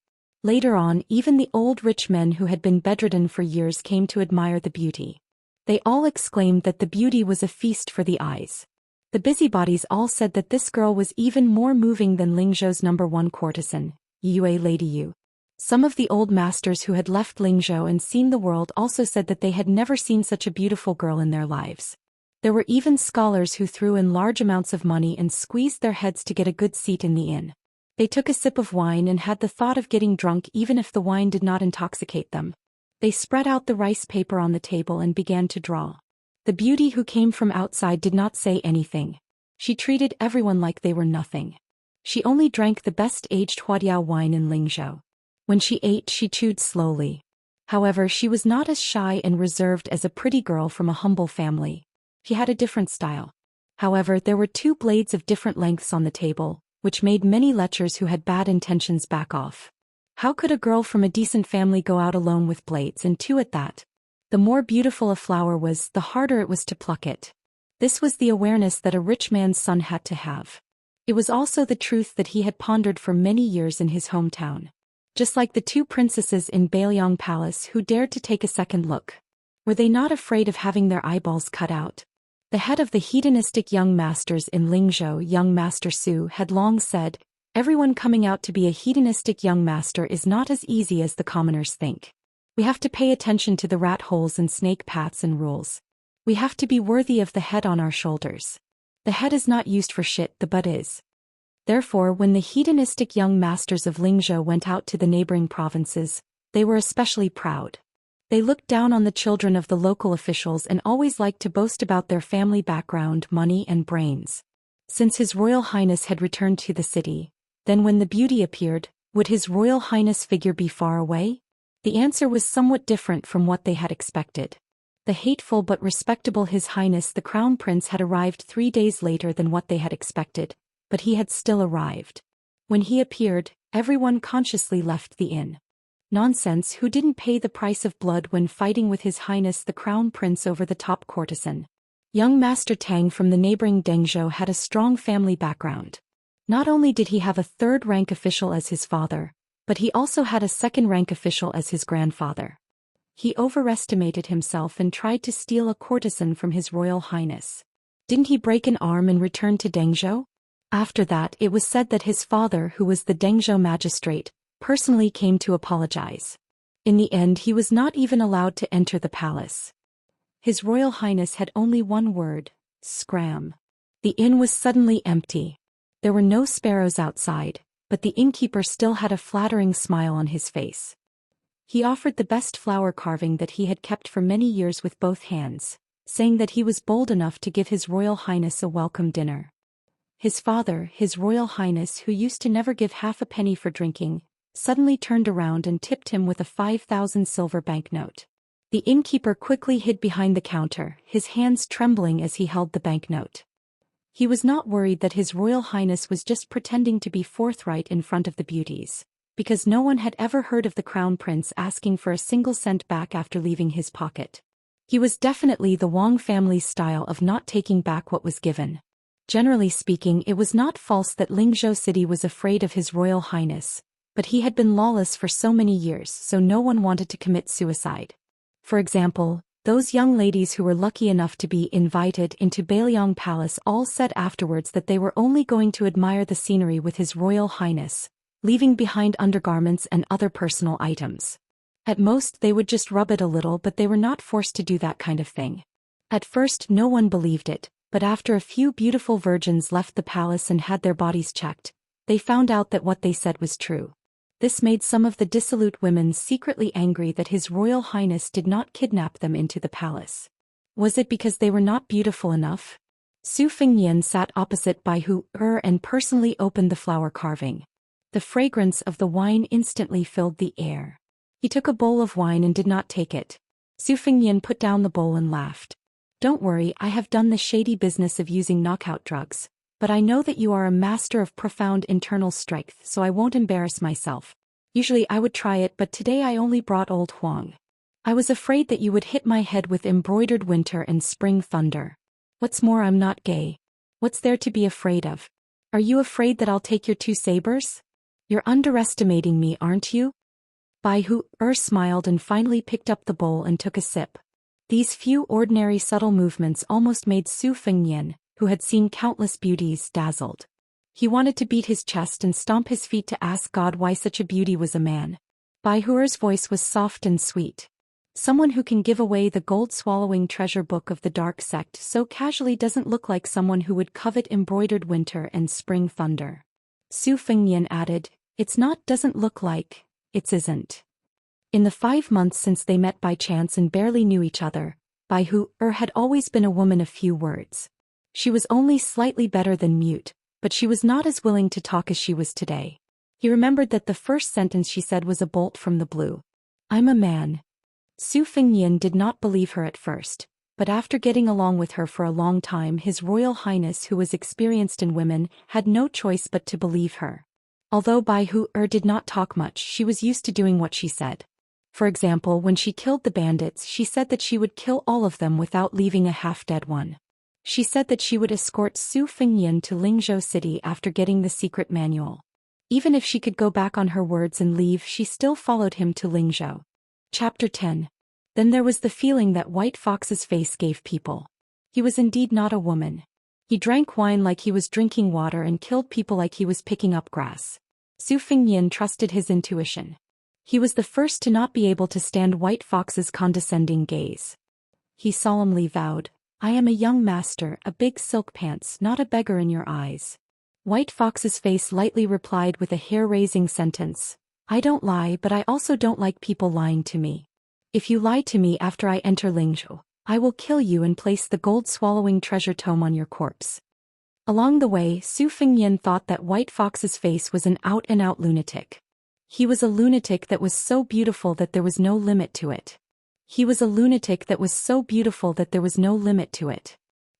Later on, even the old rich men who had been bedridden for years came to admire the beauty. They all exclaimed that the beauty was a feast for the eyes. The busybodies all said that this girl was even more moving than Lingzhou's #1 courtesan, Yue Lady Yu. Some of the old masters who had left Lingzhou and seen the world also said that they had never seen such a beautiful girl in their lives. There were even scholars who threw in large amounts of money and squeezed their heads to get a good seat in the inn. They took a sip of wine and had the thought of getting drunk even if the wine did not intoxicate them. They spread out the rice paper on the table and began to draw. The beauty who came from outside did not say anything. She treated everyone like they were nothing. She only drank the best aged Huadiao wine in Lingzhou. When she ate, she chewed slowly. However, she was not as shy and reserved as a pretty girl from a humble family. She had a different style. However, there were 2 blades of different lengths on the table, which made many lechers who had bad intentions back off. How could a girl from a decent family go out alone with blades, and two at that? The more beautiful a flower was, the harder it was to pluck it. This was the awareness that a rich man's son had to have. It was also the truth that he had pondered for many years in his hometown. Just like the two princesses in Bailiang Palace who dared to take a second look. Were they not afraid of having their eyeballs cut out? The head of the hedonistic young masters in Lingzhou, young master Su, had long said, "Everyone coming out to be a hedonistic young master is not as easy as the commoners think. We have to pay attention to the rat holes and snake paths and rules. We have to be worthy of the head on our shoulders. The head is not used for shit, the butt is." Therefore, when the hedonistic young masters of Lingzhou went out to the neighboring provinces, they were especially proud. They looked down on the children of the local officials and always liked to boast about their family background, money and brains. Since His Royal Highness had returned to the city, then when the beauty appeared, would His Royal Highness' figure be far away? The answer was somewhat different from what they had expected. The hateful but respectable His Highness the Crown Prince had arrived 3 days later than what they had expected, but he had still arrived. When he appeared, everyone consciously left the inn. Nonsense, who didn't pay the price of blood when fighting with His Highness the Crown Prince over the top courtesan? Young Master Tang from the neighboring Dengzhou had a strong family background. Not only did he have a third-rank official as his father, but he also had a second-rank official as his grandfather. He overestimated himself and tried to steal a courtesan from His Royal Highness. Didn't he break an arm and return to Dengzhou? After that, it was said that his father, who was the Dengzhou magistrate, personally came to apologize. In the end, he was not even allowed to enter the palace. His Royal Highness had only one word: scram. The inn was suddenly empty. There were no sparrows outside, but the innkeeper still had a flattering smile on his face. He offered the best flower carving that he had kept for many years with both hands, saying that he was bold enough to give His Royal Highness a welcome dinner. His father, His Royal Highness, who used to never give half a penny for drinking, suddenly turned around and tipped him with a 5,000 silver banknote. The innkeeper quickly hid behind the counter, his hands trembling as he held the banknote. He was not worried that His Royal Highness was just pretending to be forthright in front of the beauties, because no one had ever heard of the Crown Prince asking for a single cent back after leaving his pocket. He was definitely the Wang family's style of not taking back what was given. Generally speaking, it was not false that Lingzhou City was afraid of His Royal Highness, but he had been lawless for so many years, so no one wanted to commit suicide. For example, those young ladies who were lucky enough to be invited into Bailiang Palace all said afterwards that they were only going to admire the scenery with His Royal Highness, leaving behind undergarments and other personal items. At most they would just rub it a little, but they were not forced to do that kind of thing. At first no one believed it, but after a few beautiful virgins left the palace and had their bodies checked, they found out that what they said was true. This made some of the dissolute women secretly angry that His Royal Highness did not kidnap them into the palace. Was it because they were not beautiful enough? Su Fengnian sat opposite Bai Hu and personally opened the flower carving. The fragrance of the wine instantly filled the air. He took a bowl of wine and did not take it. Su Fengnian put down the bowl and laughed. "Don't worry, I have done the shady business of using knockout drugs, but I know that you are a master of profound internal strength, so I won't embarrass myself. Usually I would try it, but today I only brought old Huang. I was afraid that you would hit my head with embroidered winter and spring thunder. What's more, I'm not gay. What's there to be afraid of? Are you afraid that I'll take your 2 sabers? You're underestimating me, aren't you?" Bai Hu smiled and finally picked up the bowl and took a sip. These few ordinary subtle movements almost made Su Fengnian, who had seen countless beauties, dazzled. He wanted to beat his chest and stomp his feet to ask God why such a beauty was a man. Bai Hu's voice was soft and sweet. Someone who can give away the gold-swallowing treasure book of the dark sect so casually doesn't look like someone who would covet embroidered winter and spring thunder. Su Fengnian added, "It's not doesn't look like, it's isn't." In the 5 months since they met by chance and barely knew each other, Bai Hu had always been a woman of few words. She was only slightly better than mute, but she was not as willing to talk as she was today. He remembered that the first sentence she said was a bolt from the blue. "I'm a man." Su Fengnian did not believe her at first, but after getting along with her for a long time, His Royal Highness, who was experienced in women, had no choice but to believe her. Although Bai Hu did not talk much, she was used to doing what she said. For example, when she killed the bandits, she said that she would kill all of them without leaving a half-dead one. She said that she would escort Su Fengyan to Lingzhou City after getting the secret manual. Even if she could go back on her words and leave, she still followed him to Lingzhou. Chapter 10. Then there was the feeling that White Fox's face gave people. He was indeed not a woman. He drank wine like he was drinking water and killed people like he was picking up grass. Su Fengyan trusted his intuition. He was the first to not be able to stand White Fox's condescending gaze. He solemnly vowed, "I am a young master, a big silk pants, not a beggar in your eyes." White Fox's face lightly replied with a hair-raising sentence, "I don't lie, but I also don't like people lying to me. If you lie to me after I enter Lingzhou, I will kill you and place the gold-swallowing treasure tome on your corpse." Along the way, Su Fengyan thought that White Fox's face was an out-and-out lunatic. He was a lunatic that was so beautiful that there was no limit to it. He was a lunatic that was so beautiful that there was no limit to it.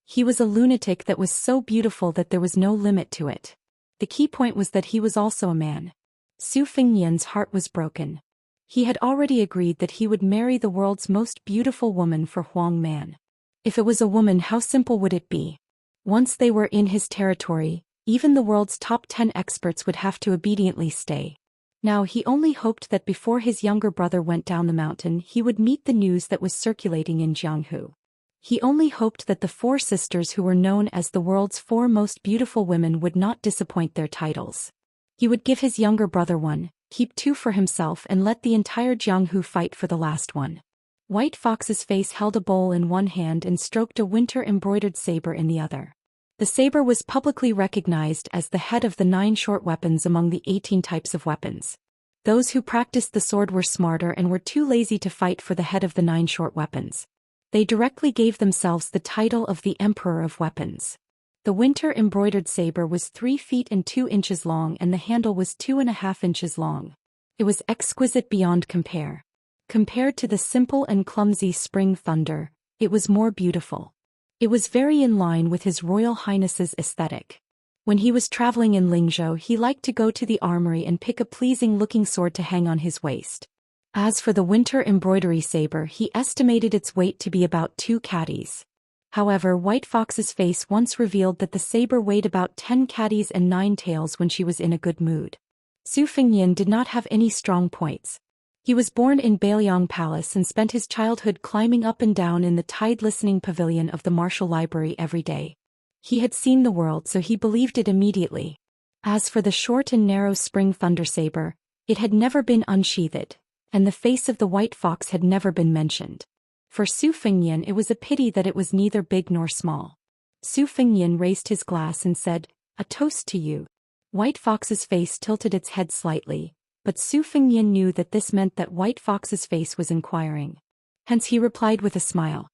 He was a lunatic that was so beautiful that there was no limit to it. The key point was that he was also a man. Su Fengyan's heart was broken. He had already agreed that he would marry the world's most beautiful woman for Huang Man. If it was a woman, how simple would it be? Once they were in his territory, even the world's top 10 experts would have to obediently stay. Now he only hoped that before his younger brother went down the mountain he would meet the news that was circulating in Jianghu. He only hoped that the 4 sisters who were known as the world's 4 most beautiful women would not disappoint their titles. He would give his younger brother one, keep 2 for himself and let the entire Jianghu fight for the last one. White Fox's face held a bowl in one hand and stroked a winter-embroidered saber in the other. The saber was publicly recognized as the head of the 9 short weapons among the 18 types of weapons. Those who practiced the sword were smarter and were too lazy to fight for the head of the 9 short weapons. They directly gave themselves the title of the Emperor of Weapons. The winter-embroidered saber was 3 feet and 2 inches long and the handle was 2.5 inches long. It was exquisite beyond compare. Compared to the simple and clumsy spring thunder, it was more beautiful. It was very in line with His Royal Highness's aesthetic. When he was traveling in Lingzhou, he liked to go to the armory and pick a pleasing-looking sword to hang on his waist. As for the winter embroidery saber, he estimated its weight to be about 2 caddies. However, White Fox's face once revealed that the saber weighed about 10 caddies and 9 tails when she was in a good mood. Su Fengyan did not have any strong points. He was born in Bailiang Palace and spent his childhood climbing up and down in the tide-listening pavilion of the Martial Library every day. He had seen the world, so he believed it immediately. As for the short and narrow spring thunder saber, it had never been unsheathed, and the face of the White Fox had never been mentioned. For Su Fengyan it was a pity that it was neither big nor small. Su Fengyan raised his glass and said, "A toast to you." White Fox's face tilted its head slightly, but Su Fengyan knew that this meant that White Fox's face was inquiring. Hence he replied with a smile,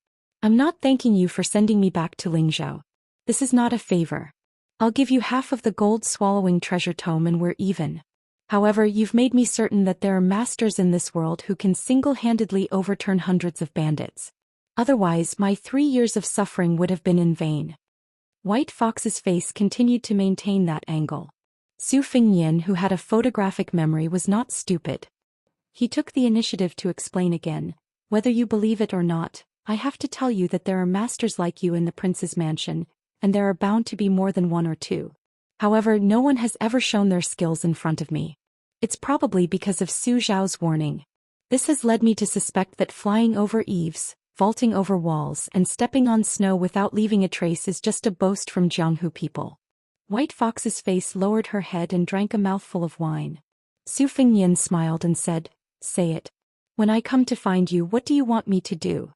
"I'm not thanking you for sending me back to Lingzhou. This is not a favor. I'll give you half of the gold-swallowing treasure tome and we're even. However, you've made me certain that there are masters in this world who can single-handedly overturn hundreds of bandits. Otherwise, my 3 years of suffering would have been in vain." White Fox's face continued to maintain that angle. Su Fengyan, who had a photographic memory, was not stupid. He took the initiative to explain again, "Whether you believe it or not, I have to tell you that there are masters like you in the prince's mansion, and there are bound to be more than 1 or 2. However, no one has ever shown their skills in front of me. It's probably because of Su Zhao's warning. This has led me to suspect that flying over eaves, vaulting over walls, and stepping on snow without leaving a trace is just a boast from Jianghu people." White Fox's face lowered her head and drank a mouthful of wine. Su Fengyan smiled and said, "Say it. When I come to find you, what do you want me to do?"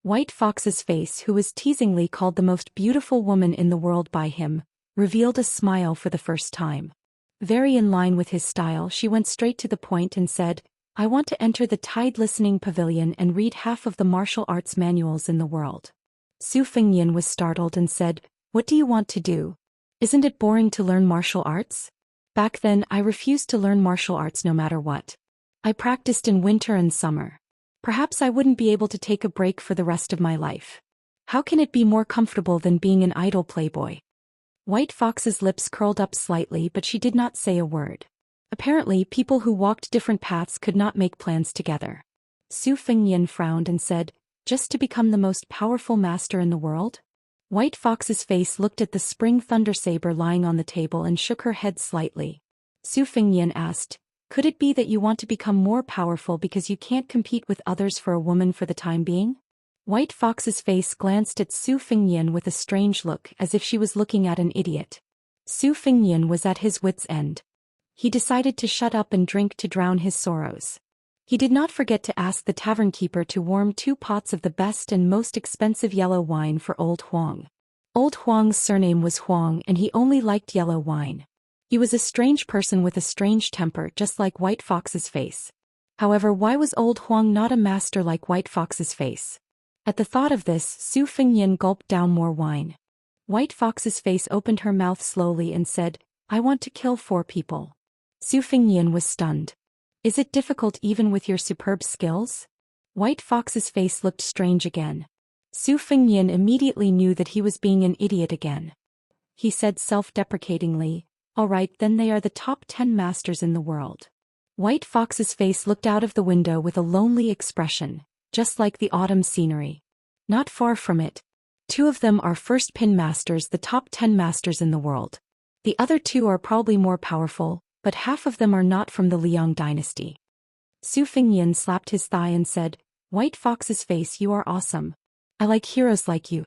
White Fox's face, who was teasingly called the most beautiful woman in the world by him, revealed a smile for the first time. Very in line with his style, she went straight to the point and said, "I want to enter the tide-listening pavilion and read half of the martial arts manuals in the world." Su Fengyan was startled and said, "What do you want to do? Isn't it boring to learn martial arts? Back then, I refused to learn martial arts no matter what. I practiced in winter and summer. Perhaps I wouldn't be able to take a break for the rest of my life. How can it be more comfortable than being an idle playboy?" White Fox's lips curled up slightly, but she did not say a word. Apparently, people who walked different paths could not make plans together. Su Fengnian frowned and said, "Just to become the most powerful master in the world?" White Fox's face looked at the spring thunder saber lying on the table and shook her head slightly. Su Fengnian asked, "Could it be that you want to become more powerful because you can't compete with others for a woman for the time being?" White Fox's face glanced at Su Fengnian with a strange look as if she was looking at an idiot. Su Fengnian was at his wits' end. He decided to shut up and drink to drown his sorrows. He did not forget to ask the tavern keeper to warm 2 pots of the best and most expensive yellow wine for Old Huang. Old Huang's surname was Huang and he only liked yellow wine. He was a strange person with a strange temper just like White Fox's face. However, why was Old Huang not a master like White Fox's face? At the thought of this, Su Fengnian gulped down more wine. White Fox's face opened her mouth slowly and said, "I want to kill 4 people." Su Fengnian was stunned. "Is it difficult even with your superb skills?" White Fox's face looked strange again. Su Fengnian immediately knew that he was being an idiot again. He said self-deprecatingly, "All right, then they are the top 10 masters in the world." White Fox's face looked out of the window with a lonely expression, just like the autumn scenery. Not far from it. 2 of them are first pin masters, the top 10 masters in the world. The other 2 are probably more powerful, but half of them are not from the Liang dynasty. Su Fengnian slapped his thigh and said, "White Fox's face, you are awesome. I like heroes like you."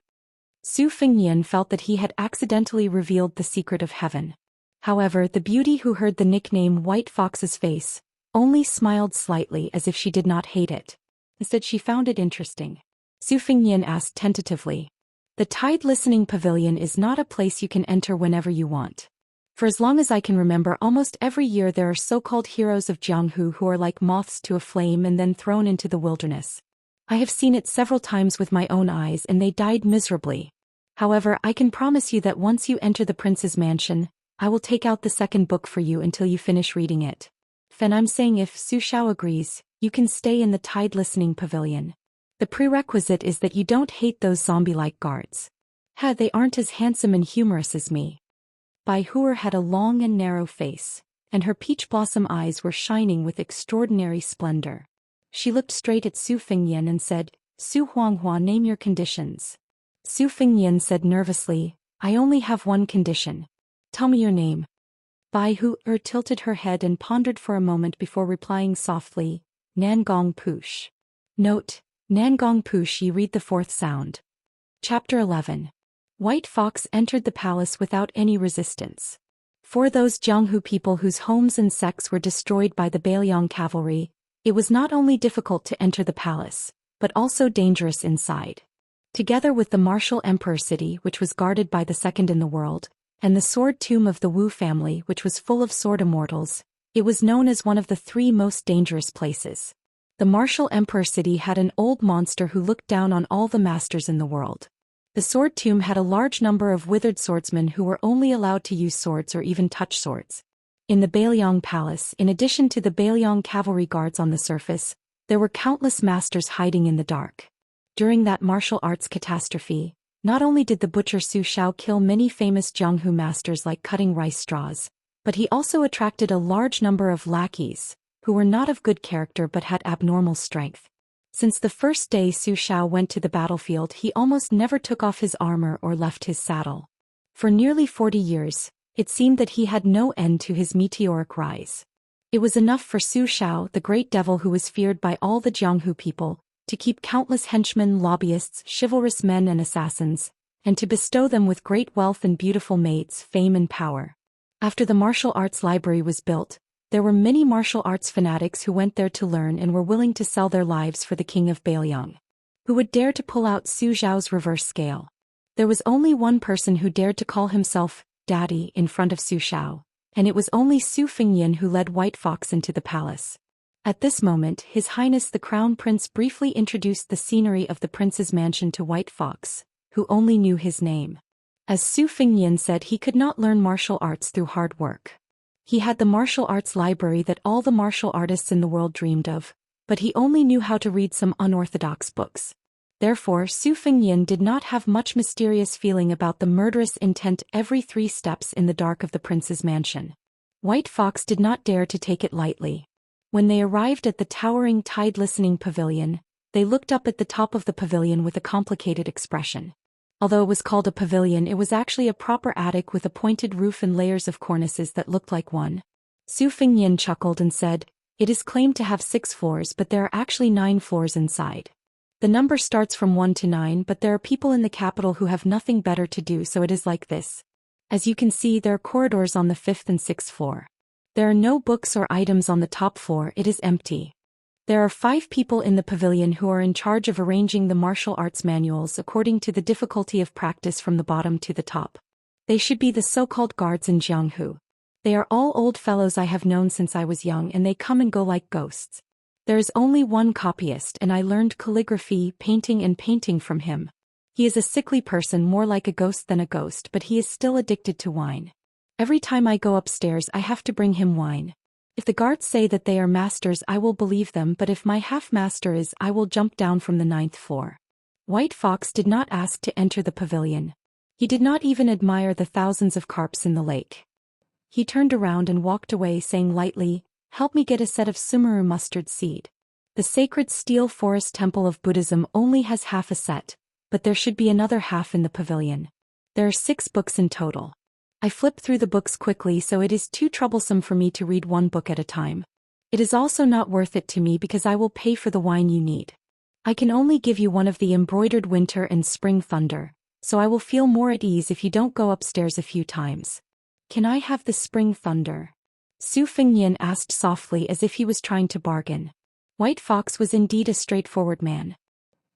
Su Fengnian felt that he had accidentally revealed the secret of heaven. However, the beauty who heard the nickname White Fox's face only smiled slightly as if she did not hate it. Instead, she found it interesting. Su Fengnian asked tentatively, "The Tide Listening Pavilion is not a place you can enter whenever you want. For as long as I can remember, almost every year there are so-called heroes of Jianghu who are like moths to a flame and then thrown into the wilderness. I have seen it several times with my own eyes and they died miserably. However, I can promise you that once you enter the prince's mansion, I will take out the 2nd book for you until you finish reading it. Fen, I'm saying if Su Xiao agrees, you can stay in the Tide Listening Pavilion. The prerequisite is that you don't hate those zombie-like guards. They aren't as handsome and humorous as me." Bai Huer had a long and narrow face, and her peach blossom eyes were shining with extraordinary splendor. She looked straight at Su Fengnian and said, "Su Huanghua, name your conditions." Su Fengnian said nervously, "I only have one condition. Tell me your name." Bai Huer tilted her head and pondered for a moment before replying softly, "Nangong Push." Note: Nangong Push, ye read the 4th sound. Chapter 11. White Fox entered the palace without any resistance. For those Jianghu people whose homes and sects were destroyed by the Bailiang cavalry, it was not only difficult to enter the palace, but also dangerous inside. Together with the martial emperor city, which was guarded by the 2nd in the world, and the sword tomb of the Wu family, which was full of sword immortals, it was known as one of the 3 most dangerous places. The martial emperor city had an old monster who looked down on all the masters in the world. The sword tomb had a large number of withered swordsmen who were only allowed to use swords or even touch swords. In the Bailiang palace, in addition to the Bailiang cavalry guards on the surface, there were countless masters hiding in the dark. During that martial arts catastrophe, not only did the butcher Su Xiao kill many famous Jianghu masters like cutting rice straws, but he also attracted a large number of lackeys, who were not of good character but had abnormal strength. Since the first day Su Xiao went to the battlefield, he almost never took off his armor or left his saddle. For nearly 40 years, it seemed that he had no end to his meteoric rise. It was enough for Su Xiao, the great devil who was feared by all the Jianghu people, to keep countless henchmen, lobbyists, chivalrous men and assassins, and to bestow them with great wealth and beautiful maids, fame and power. After the martial arts library was built, there were many martial arts fanatics who went there to learn and were willing to sell their lives for the king of Bailiang. Who would dare to pull out Su Xiao's reverse scale? There was only one person who dared to call himself Daddy in front of Su Xiao, and it was only Su Fengnian who led White Fox into the palace. At this moment, His Highness the Crown Prince briefly introduced the scenery of the prince's mansion to White Fox, who only knew his name. As Su Fengnian said, he could not learn martial arts through hard work. He had the martial arts library that all the martial artists in the world dreamed of, but he only knew how to read some unorthodox books. Therefore, Su Fengnian did not have much mysterious feeling about the murderous intent every 3 steps in the dark of the prince's mansion. White Fox did not dare to take it lightly. When they arrived at the towering tide-listening pavilion, they looked up at the top of the pavilion with a complicated expression. Although it was called a pavilion, it was actually a proper attic with a pointed roof and layers of cornices that looked like one. Su Fengnian chuckled and said, "It is claimed to have 6 floors, but there are actually 9 floors inside. The number starts from 1 to 9, but there are people in the capital who have nothing better to do, so it is like this. As you can see, there are corridors on the 5th and 6th floor. There are no books or items on the top floor, it is empty. There are 5 people in the pavilion who are in charge of arranging the martial arts manuals according to the difficulty of practice from the bottom to the top. They should be the so-called guards in Jianghu. They are all old fellows I have known since I was young, and they come and go like ghosts. There is only one copyist, and I learned calligraphy, painting and painting from him. He is a sickly person, more like a ghost than a ghost, but he is still addicted to wine. Every time I go upstairs I have to bring him wine. If the guards say that they are masters, I will believe them, but if my half-master is, I will jump down from the 9th floor." White Fox did not ask to enter the pavilion. He did not even admire the thousands of carps in the lake. He turned around and walked away, saying lightly, "Help me get a set of sumaru mustard seed. The sacred steel forest temple of Buddhism only has half a set, but there should be another half in the pavilion. There are 6 books in total. I flip through the books quickly, so it is too troublesome for me to read one book at a time. It is also not worth it to me because I will pay for the wine you need. I can only give you one of the embroidered winter and spring thunder, so I will feel more at ease if you don't go upstairs a few times. Can I have the spring thunder?" Su Fengnian asked softly, as if he was trying to bargain. White Fox was indeed a straightforward man.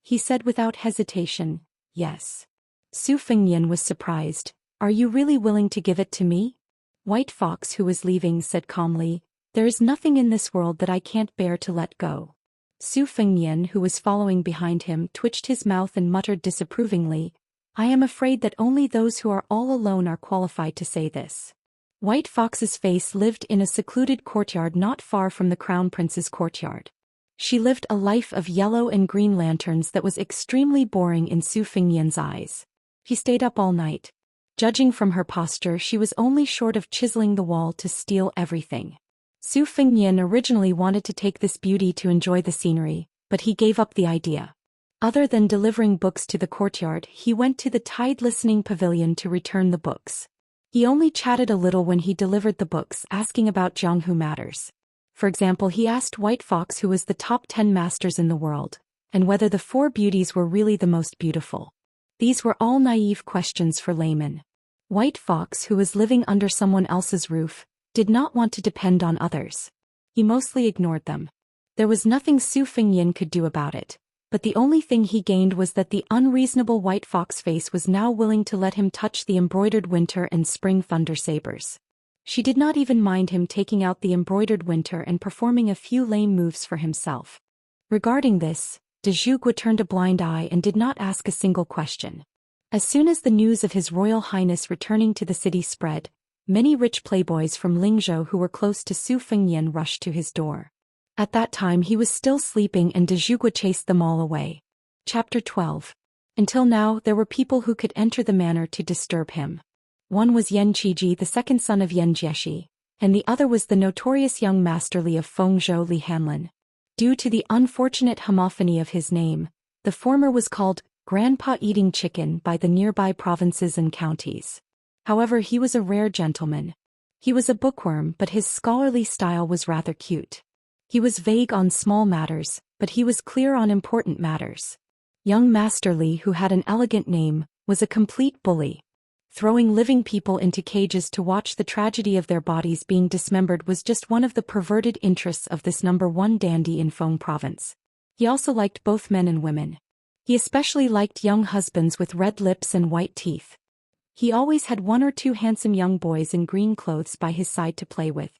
He said without hesitation, "Yes." Su Fengnian was surprised. "Are you really willing to give it to me?" White Fox, who was leaving, said calmly, "There is nothing in this world that I can't bear to let go." Su Fengnian, who was following behind him, twitched his mouth and muttered disapprovingly, "I am afraid that only those who are all alone are qualified to say this." White Fox's face lived in a secluded courtyard not far from the Crown Prince's courtyard. She lived a life of yellow and green lanterns that was extremely boring in Su Fengnian's eyes. He stayed up all night. Judging from her posture, she was only short of chiseling the wall to steal everything. Su Fengnian originally wanted to take this beauty to enjoy the scenery, but he gave up the idea. Other than delivering books to the courtyard, he went to the tide-listening pavilion to return the books. He only chatted a little when he delivered the books, asking about Jianghu matters. For example, he asked White Fox who was the top 10 masters in the world, and whether the 4 beauties were really the most beautiful. These were all naive questions for laymen. White Fox, who was living under someone else's roof, did not want to depend on others. He mostly ignored them. There was nothing Su Fengnian could do about it, but the only thing he gained was that the unreasonable White Fox face was now willing to let him touch the embroidered winter and spring thunder sabers. She did not even mind him taking out the embroidered winter and performing a few lame moves for himself. Regarding this, de Zhugua turned a blind eye and did not ask a single question. As soon as the news of His Royal Highness returning to the city spread, many rich playboys from Lingzhou who were close to Su Fengnian rushed to his door. At that time he was still sleeping and de Zhugua chased them all away. Chapter 12. Until now there were people who could enter the manor to disturb him. One was Yan Qiji, the second son of Yan Jieshi, and the other was the notorious young master Li of Fengzhou, Li Hanlin. Due to the unfortunate homophony of his name, the former was called Grandpa Eating Chicken by the nearby provinces and counties. However, he was a rare gentleman. He was a bookworm, but his scholarly style was rather cute. He was vague on small matters, but he was clear on important matters. Young Master Li, who had an elegant name, was a complete bully. Throwing living people into cages to watch the tragedy of their bodies being dismembered was just one of the perverted interests of this #1 dandy in Feng province. He also liked both men and women. He especially liked young husbands with red lips and white teeth. He always had 1 or 2 handsome young boys in green clothes by his side to play with.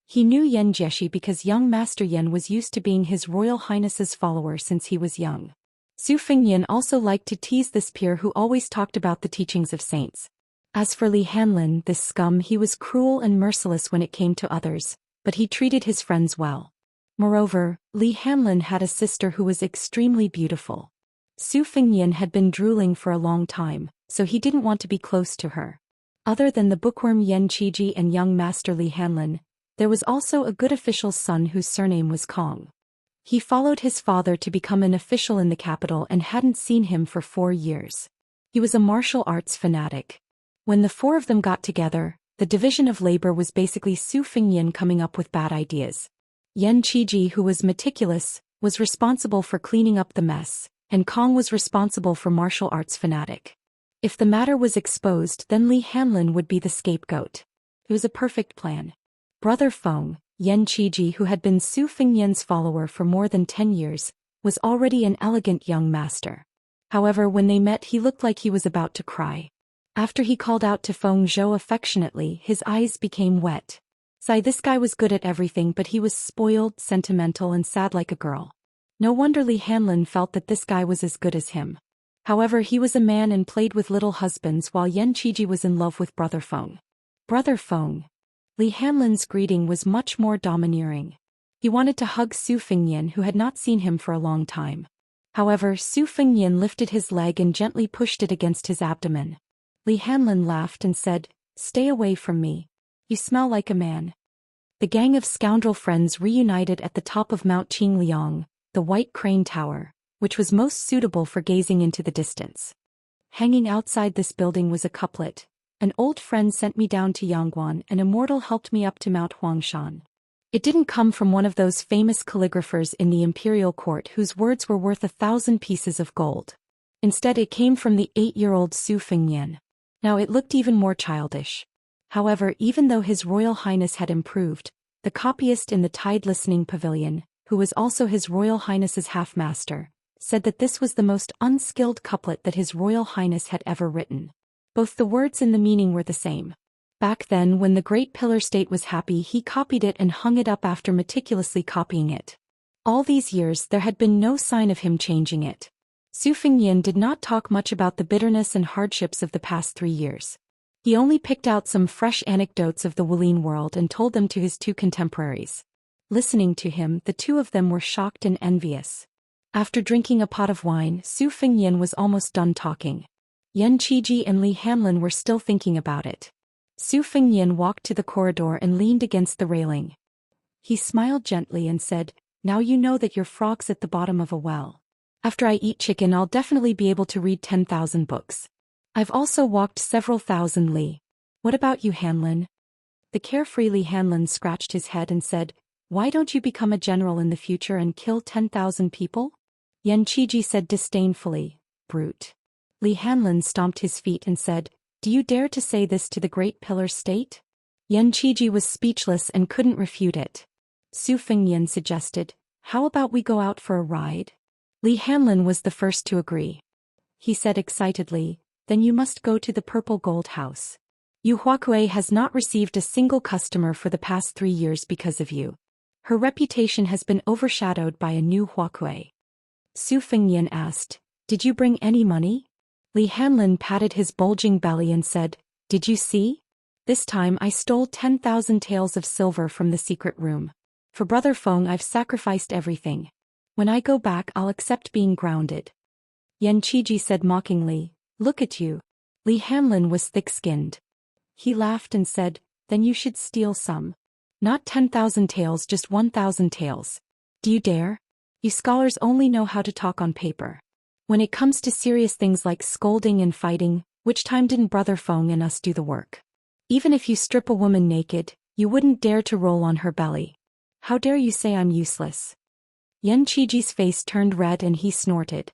He knew Yan Jieshi because young Master Yan was used to being His Royal Highness's follower since he was young. Su Fengnian also liked to tease this peer who always talked about the teachings of saints. As for Li Hanlin, this scum, he was cruel and merciless when it came to others, but he treated his friends well. Moreover, Li Hanlin had a sister who was extremely beautiful. Su Fengnian had been drooling for a long time, so he didn't want to be close to her. Other than the bookworm Yan Qiji and young master Li Hanlin, there was also a good official's son whose surname was Kong. He followed his father to become an official in the capital and hadn't seen him for 4 years. He was a martial arts fanatic. When the four of them got together, the division of labor was basically Su Fengyan coming up with bad ideas. Yan Qiji, who was meticulous, was responsible for cleaning up the mess, and Kong was responsible for martial arts fanatic. If the matter was exposed, then Li Hanlin would be the scapegoat. It was a perfect plan. Brother Feng, Yan Qiji, who had been Su Fengyan's follower for more than 10 years, was already an elegant young master. However, when they met, he looked like he was about to cry. After he called out to Feng Zhou affectionately, his eyes became wet. This guy was good at everything, but he was spoiled, sentimental, and sad like a girl. No wonder Li Hanlin felt that this guy was as good as him. However, he was a man and played with little husbands, while Yan Qiji was in love with Brother Feng. Brother Feng. Li Hanlin's greeting was much more domineering. He wanted to hug Su Fengyan, who had not seen him for a long time. However, Su Fengyan lifted his leg and gently pushed it against his abdomen. Li Hanlin laughed and said, "Stay away from me. You smell like a man." The gang of scoundrel friends reunited at the top of Mount Qingliang, the White Crane Tower, which was most suitable for gazing into the distance. Hanging outside this building was a couplet. "An old friend sent me down to Yangguan, and Immortal helped me up to Mount Huangshan." It didn't come from one of those famous calligraphers in the imperial court whose words were worth 1,000 pieces of gold. Instead, it came from the 8-year-old Su Fengyan. Now it looked even more childish. However, even though His Royal Highness had improved, the copyist in the Tide Listening Pavilion, who was also His Royal Highness's half-master, said that this was the most unskilled couplet that His Royal Highness had ever written. Both the words and the meaning were the same. Back then, when the Great Pillar State was happy, he copied it and hung it up after meticulously copying it. All these years, there had been no sign of him changing it. Su Fengyan did not talk much about the bitterness and hardships of the past 3 years. He only picked out some fresh anecdotes of the Wulian world and told them to his 2 contemporaries. Listening to him, the 2 of them were shocked and envious. After drinking a pot of wine, Su Fengyan was almost done talking. Yan Qiji and Li Hanlin were still thinking about it. Su Fengyan walked to the corridor and leaned against the railing. He smiled gently and said, "Now you know that your frog's at the bottom of a well. After I eat chicken, I'll definitely be able to read 10,000 books. I've also walked several thousand li. What about you, Hanlin?" The carefree Li Hanlin scratched his head and said, "Why don't you become a general in the future and kill 10,000 people?" Yan Qiji said disdainfully, "Brute." Li Hanlin stomped his feet and said, "Do you dare to say this to the Great Pillar State?" Yan Qiji was speechless and couldn't refute it. Su Fengyan suggested, "How about we go out for a ride?" Li Hanlin was the first to agree. He said excitedly, "Then you must go to the Purple Gold House. Yu Huakui has not received a single customer for the past 3 years because of you. Her reputation has been overshadowed by a new Huakui." Su Fengyan asked, "Did you bring any money?" Li Hanlin patted his bulging belly and said, "Did you see? This time I stole 10,000 taels of silver from the secret room. For Brother Feng, I've sacrificed everything. When I go back, I'll accept being grounded." Yan Qiji said mockingly, "Look at you." Li Hanlin was thick-skinned. He laughed and said, "Then you should steal some. Not 10,000 taels, just 1,000 taels. Do you dare? You scholars only know how to talk on paper. When it comes to serious things like scolding and fighting, which time didn't Brother Feng and us do the work? Even if you strip a woman naked, you wouldn't dare to roll on her belly. How dare you say I'm useless?" Yan Qiji's face turned red and he snorted.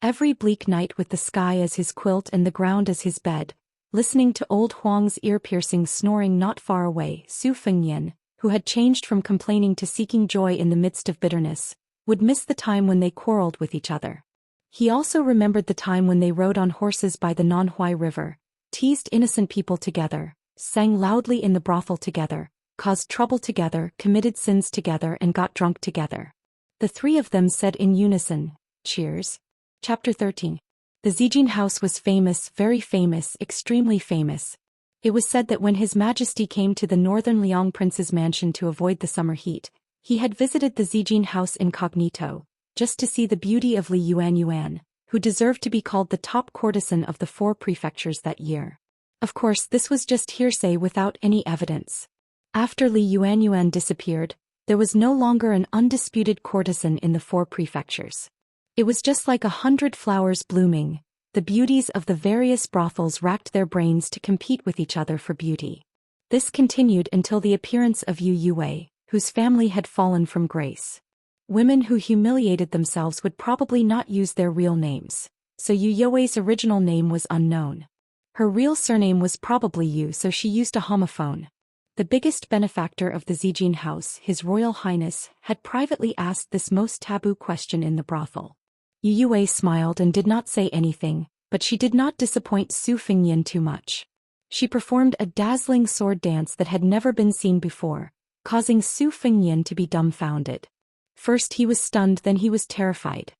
Every bleak night with the sky as his quilt and the ground as his bed, listening to old Huang's ear-piercing snoring not far away, Su Fengyan, who had changed from complaining to seeking joy in the midst of bitterness, would miss the time when they quarreled with each other. He also remembered the time when they rode on horses by the Nanhuai River, teased innocent people together, sang loudly in the brothel together, caused trouble together, committed sins together, and got drunk together. The 3 of them said in unison, "Cheers." Chapter 13. The Zijin house was famous, very famous, extremely famous. It was said that when His Majesty came to the northern Liang prince's mansion to avoid the summer heat, he had visited the Zijin house incognito, just to see the beauty of Li Yuan, who deserved to be called the top courtesan of the 4 prefectures that year. Of course, this was just hearsay without any evidence. After Li Yuanyuan disappeared, there was no longer an undisputed courtesan in the 4 prefectures. It was just like 100 flowers blooming. The beauties of the various brothels racked their brains to compete with each other for beauty. This continued until the appearance of Yu Yue, whose family had fallen from grace. Women who humiliated themselves would probably not use their real names, so Yu Yue's original name was unknown. Her real surname was probably Yu, so she used a homophone. The biggest benefactor of the Zijin house, His Royal Highness, had privately asked this most taboo question in the brothel. Yu Yue smiled and did not say anything, but she did not disappoint Su Fengyan too much. She performed a dazzling sword dance that had never been seen before, causing Su Fengyan to be dumbfounded. First he was stunned, then he was terrified.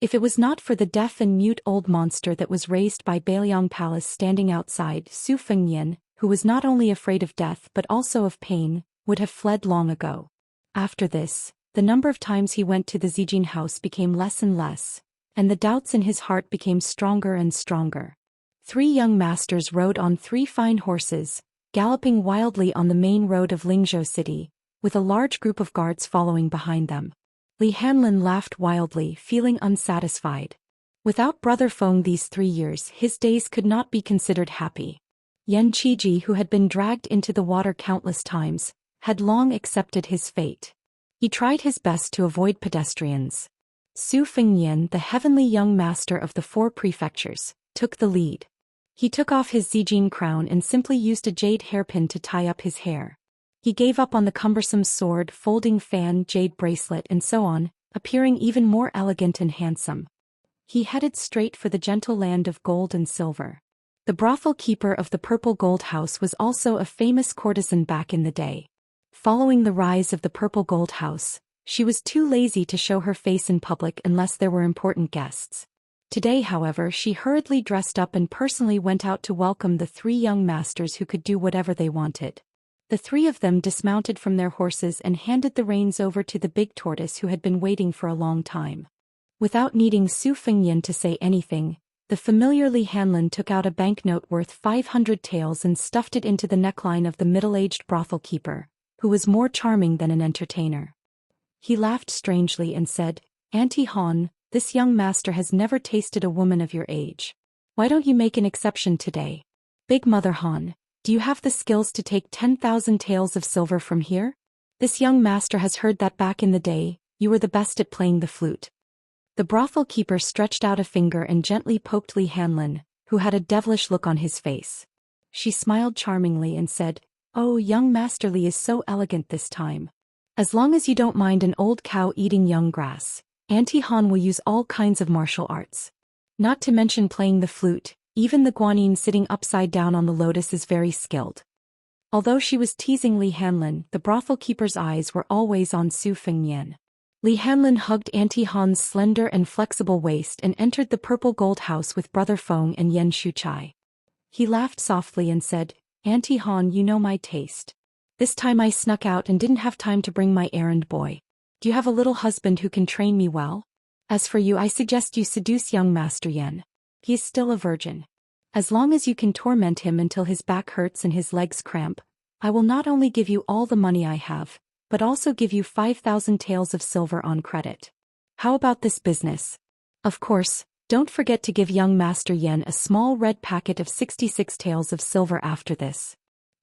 If it was not for the deaf and mute old monster that was raised by Bailiang Palace standing outside, Su Fengyan, who was not only afraid of death but also of pain, would have fled long ago. After this, the number of times he went to the Zijin house became less and less, and the doubts in his heart became stronger and stronger. 3 young masters rode on 3 fine horses, galloping wildly on the main road of Lingzhou City, with a large group of guards following behind them. Li Hanlin laughed wildly, feeling unsatisfied. Without Brother Feng these 3 years, his days could not be considered happy. Yan Qiji, who had been dragged into the water countless times, had long accepted his fate. He tried his best to avoid pedestrians. Su Fengyan, the heavenly young master of the 4 prefectures, took the lead. He took off his Zijin crown and simply used a jade hairpin to tie up his hair. He gave up on the cumbersome sword, folding fan, jade bracelet, and so on, appearing even more elegant and handsome. He headed straight for the gentle land of gold and silver. The brothel keeper of the Purple Gold House was also a famous courtesan back in the day. Following the rise of the Purple Gold House, she was too lazy to show her face in public unless there were important guests. Today, however, she hurriedly dressed up and personally went out to welcome the 3 young masters who could do whatever they wanted. The 3 of them dismounted from their horses and handed the reins over to the big tortoise who had been waiting for a long time. Without needing Su Fengyan to say anything, the familiar Li Hanlin took out a banknote worth 500 taels and stuffed it into the neckline of the middle-aged brothel keeper, who was more charming than an entertainer. He laughed strangely and said, "Auntie Han, this young master has never tasted a woman of your age. Why don't you make an exception today? Big Mother Han, do you have the skills to take 10,000 taels of silver from here? This young master has heard that back in the day, you were the best at playing the flute." The brothel keeper stretched out a finger and gently poked Li Hanlin, who had a devilish look on his face. She smiled charmingly and said, "Oh, young Master Li is so elegant this time. As long as you don't mind an old cow eating young grass, Auntie Han will use all kinds of martial arts. Not to mention playing the flute, even the guanyin sitting upside down on the lotus is very skilled." Although she was teasing Li Hanlin, the brothel keeper's eyes were always on Su Fengyan. Li Hanlin hugged Auntie Han's slender and flexible waist and entered the Purple Gold House with Brother Feng and Yan Shuchai. He laughed softly and said, "Auntie Han, you know my taste. This time I snuck out and didn't have time to bring my errand boy. Do you have a little husband who can train me well? As for you, I suggest you seduce young Master Yan. He is still a virgin. As long as you can torment him until his back hurts and his legs cramp, I will not only give you all the money I have, but also give you 5,000 taels of silver on credit. How about this business? Of course, don't forget to give young Master Yan a small red packet of 66 taels of silver after this."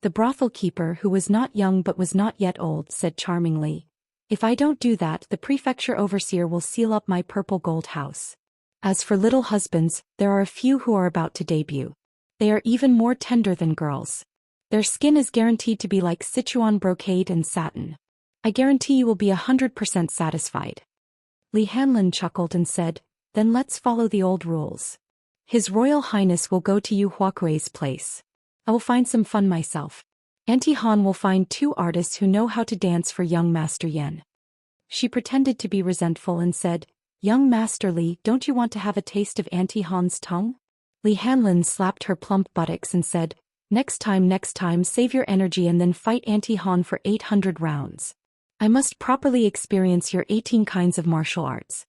The brothel keeper, who was not young but was not yet old, said charmingly, "If I don't do that, the prefecture overseer will seal up my Purple Gold House. As for little husbands, there are a few who are about to debut. They are even more tender than girls. Their skin is guaranteed to be like Sichuan brocade and satin. I guarantee you will be 100% satisfied." Li Hanlin chuckled and said, "Then let's follow the old rules. His Royal Highness will go to Yu Huakui's place. I will find some fun myself. Auntie Han will find 2 artists who know how to dance for young Master Yan." She pretended to be resentful and said, "Young Master Li, don't you want to have a taste of Auntie Han's tongue?" Li Hanlin slapped her plump buttocks and said, next time, save your energy and then fight Auntie Han for 800 rounds. I must properly experience your 18 kinds of martial arts."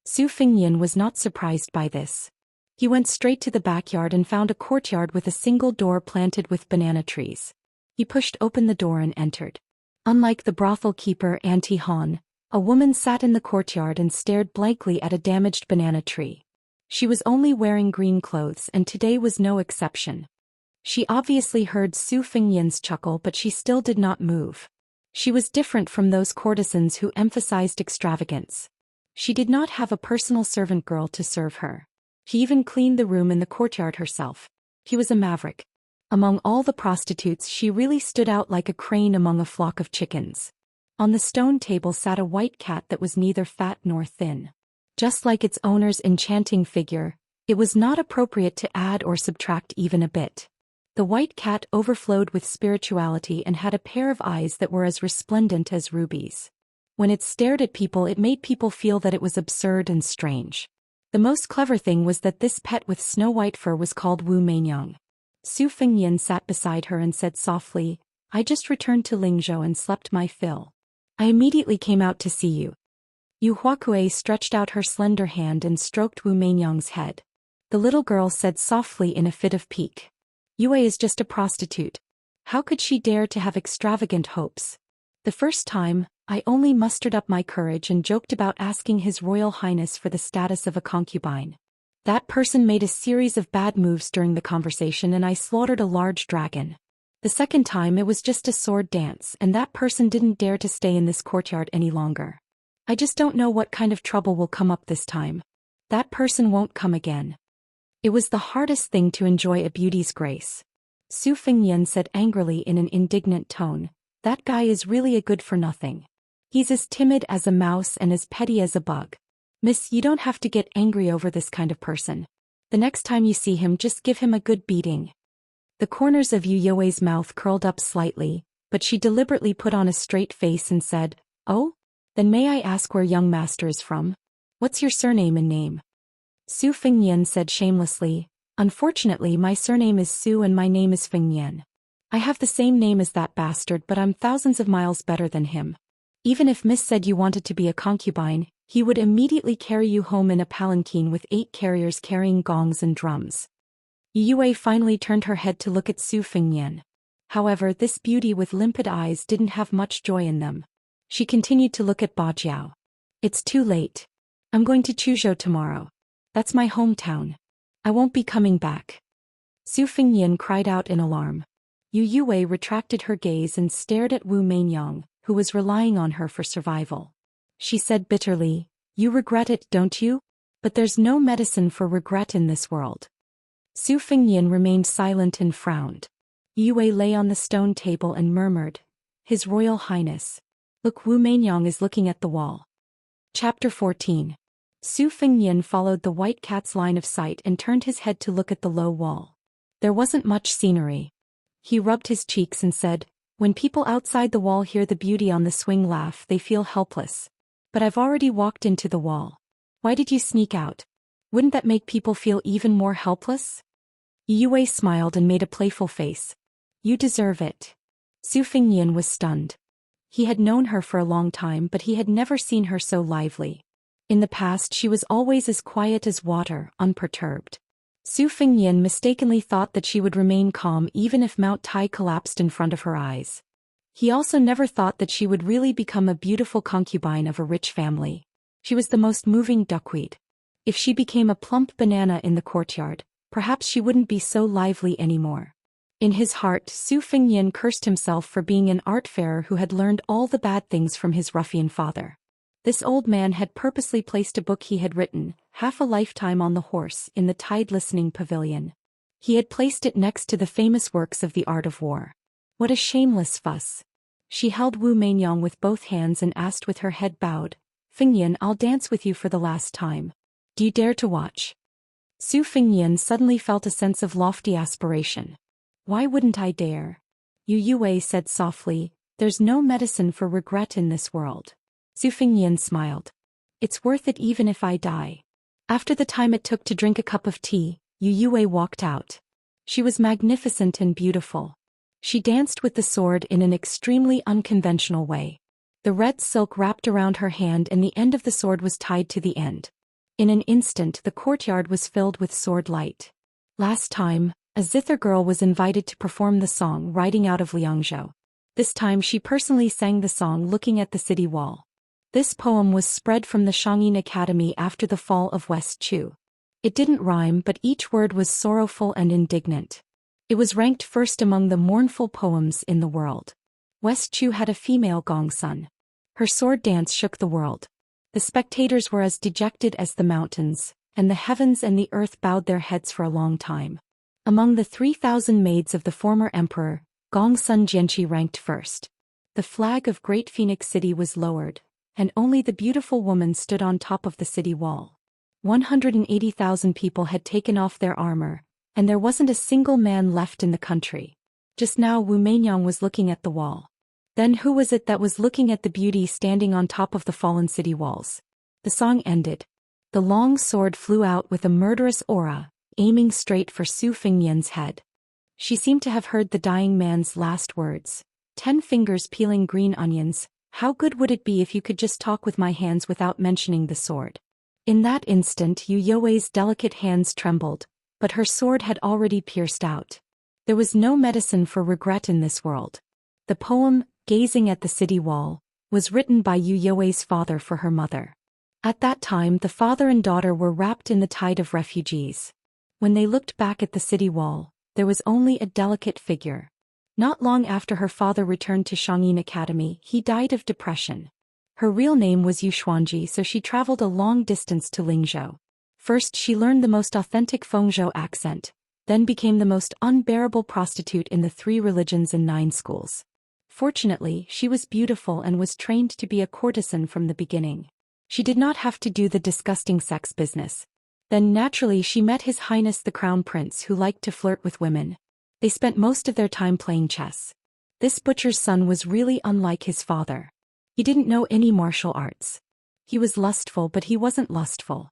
Su Fengyan was not surprised by this. He went straight to the backyard and found a courtyard with a single door planted with banana trees. He pushed open the door and entered. Unlike the brothel keeper Auntie Han, a woman sat in the courtyard and stared blankly at a damaged banana tree. She was only wearing green clothes and today was no exception. She obviously heard Su Fengyan's chuckle but she still did not move. She was different from those courtesans who emphasized extravagance. She did not have a personal servant girl to serve her. She even cleaned the room in the courtyard herself. He was a maverick. Among all the prostitutes she really stood out like a crane among a flock of chickens. On the stone table sat a white cat that was neither fat nor thin. Just like its owner's enchanting figure, it was not appropriate to add or subtract even a bit. The white cat overflowed with spirituality and had a pair of eyes that were as resplendent as rubies. When it stared at people it made people feel that it was absurd and strange. The most clever thing was that this pet with snow-white fur was called Wu Mainyang. Su Fengyan sat beside her and said softly, "I just returned to Lingzhou and slept my fill. I immediately came out to see you." Yu Huakue stretched out her slender hand and stroked Wu Mainyang's head. The little girl said softly in a fit of pique, "Yue is just a prostitute. How could she dare to have extravagant hopes? The first time, I only mustered up my courage and joked about asking His Royal Highness for the status of a concubine. That person made a series of bad moves during the conversation and I slaughtered a large dragon. The second time it was just a sword dance and that person didn't dare to stay in this courtyard any longer. I just don't know what kind of trouble will come up this time. That person won't come again." It was the hardest thing to enjoy a beauty's grace. Su Fengyan said angrily in an indignant tone, "That guy is really a good-for-nothing. He's as timid as a mouse and as petty as a bug. Miss, you don't have to get angry over this kind of person. The next time you see him just give him a good beating." The corners of Yu Yue's mouth curled up slightly, but she deliberately put on a straight face and said, "Oh? Then may I ask where young master is from? What's your surname and name?" Su Fengyan said shamelessly, "Unfortunately my surname is Su and my name is Fengyan. I have the same name as that bastard but I'm thousands of miles better than him. Even if Miss said you wanted to be a concubine, he would immediately carry you home in a palanquin with 8 carriers carrying gongs and drums." Yue finally turned her head to look at Su Fengyan. However, this beauty with limpid eyes didn't have much joy in them. She continued to look at Bajiao. "It's too late. I'm going to Chuzhou tomorrow. That's my hometown. I won't be coming back." Su Fengyan cried out in alarm. Yue retracted her gaze and stared at Wu Mainyang, who was relying on her for survival. She said bitterly, "You regret it, don't you? But there's no medicine for regret in this world." Su Fengyan remained silent and frowned. Yue lay on the stone table and murmured, "His Royal Highness. Look, Wu Mainyang is looking at the wall." Chapter 14. Su Fengyan followed the white cat's line of sight and turned his head to look at the low wall. There wasn't much scenery. He rubbed his cheeks and said, "When people outside the wall hear the beauty on the swing laugh they feel helpless. But I've already walked into the wall. Why did you sneak out? Wouldn't that make people feel even more helpless?" Yue smiled and made a playful face. "You deserve it." Su Fengyan was stunned. He had known her for a long time but he had never seen her so lively. In the past she was always as quiet as water, unperturbed. Su Fengyan mistakenly thought that she would remain calm even if Mount Tai collapsed in front of her eyes. He also never thought that she would really become a beautiful concubine of a rich family. She was the most moving duckweed. If she became a plump banana in the courtyard, perhaps she wouldn't be so lively anymore. In his heart, Su Fengyan cursed himself for being an art-farer who had learned all the bad things from his ruffian father. This old man had purposely placed a book he had written, Half a Lifetime on the Horse, in the tide-listening pavilion. He had placed it next to the famous works of the art of war. What a shameless fuss. She held Wu Mainyang with both hands and asked with her head bowed, "Fengyan, I'll dance with you for the last time. Do you dare to watch?" Su Fengyan suddenly felt a sense of lofty aspiration. "Why wouldn't I dare?" Yue said softly, "There's no medicine for regret in this world." Su Fengyan smiled. "It's worth it even if I die." After the time it took to drink a cup of tea, Yue walked out. She was magnificent and beautiful. She danced with the sword in an extremely unconventional way. The red silk wrapped around her hand and the end of the sword was tied to the end. In an instant the courtyard was filled with sword light. Last time, a zither girl was invited to perform the song riding out of Liangzhou. This time she personally sang the song looking at the city wall. This poem was spread from the Xianxia Academy after the fall of West Chu. It didn't rhyme, but each word was sorrowful and indignant. It was ranked first among the mournful poems in the world. West Chu had a female gongsun. Her sword dance shook the world. The spectators were as dejected as the mountains, and the heavens and the earth bowed their heads for a long time. Among the 3,000 maids of the former emperor, Gongsun Jianqi ranked first. The flag of Great Phoenix City was lowered, and only the beautiful woman stood on top of the city wall. 180,000 people had taken off their armor, and there wasn't a single man left in the country. Just now Wu Meinyang was looking at the wall. Then who was it that was looking at the beauty standing on top of the fallen city walls? The song ended. The long sword flew out with a murderous aura, aiming straight for Su Fengnian's head. She seemed to have heard the dying man's last words. 10 fingers peeling green onions, how good would it be if you could just talk with my hands without mentioning the sword? In that instant Yu Youwei's delicate hands trembled, but her sword had already pierced out. There was no medicine for regret in this world. The poem, Gazing at the City Wall, was written by Yu Youwei's father for her mother. At that time the father and daughter were wrapped in the tide of refugees. When they looked back at the city wall, there was only a delicate figure. Not long after her father returned to Xianxia Academy, he died of depression. Her real name was Yu Xuanji, so she traveled a long distance to Lingzhou. First she learned the most authentic Fengzhou accent, then became the most unbearable prostitute in the 3 religions and 9 schools. Fortunately, she was beautiful and was trained to be a courtesan from the beginning. She did not have to do the disgusting sex business. Then naturally she met His Highness the Crown Prince, who liked to flirt with women. They spent most of their time playing chess. This butcher's son was really unlike his father. He didn't know any martial arts. He was lustful, but he wasn't lustful.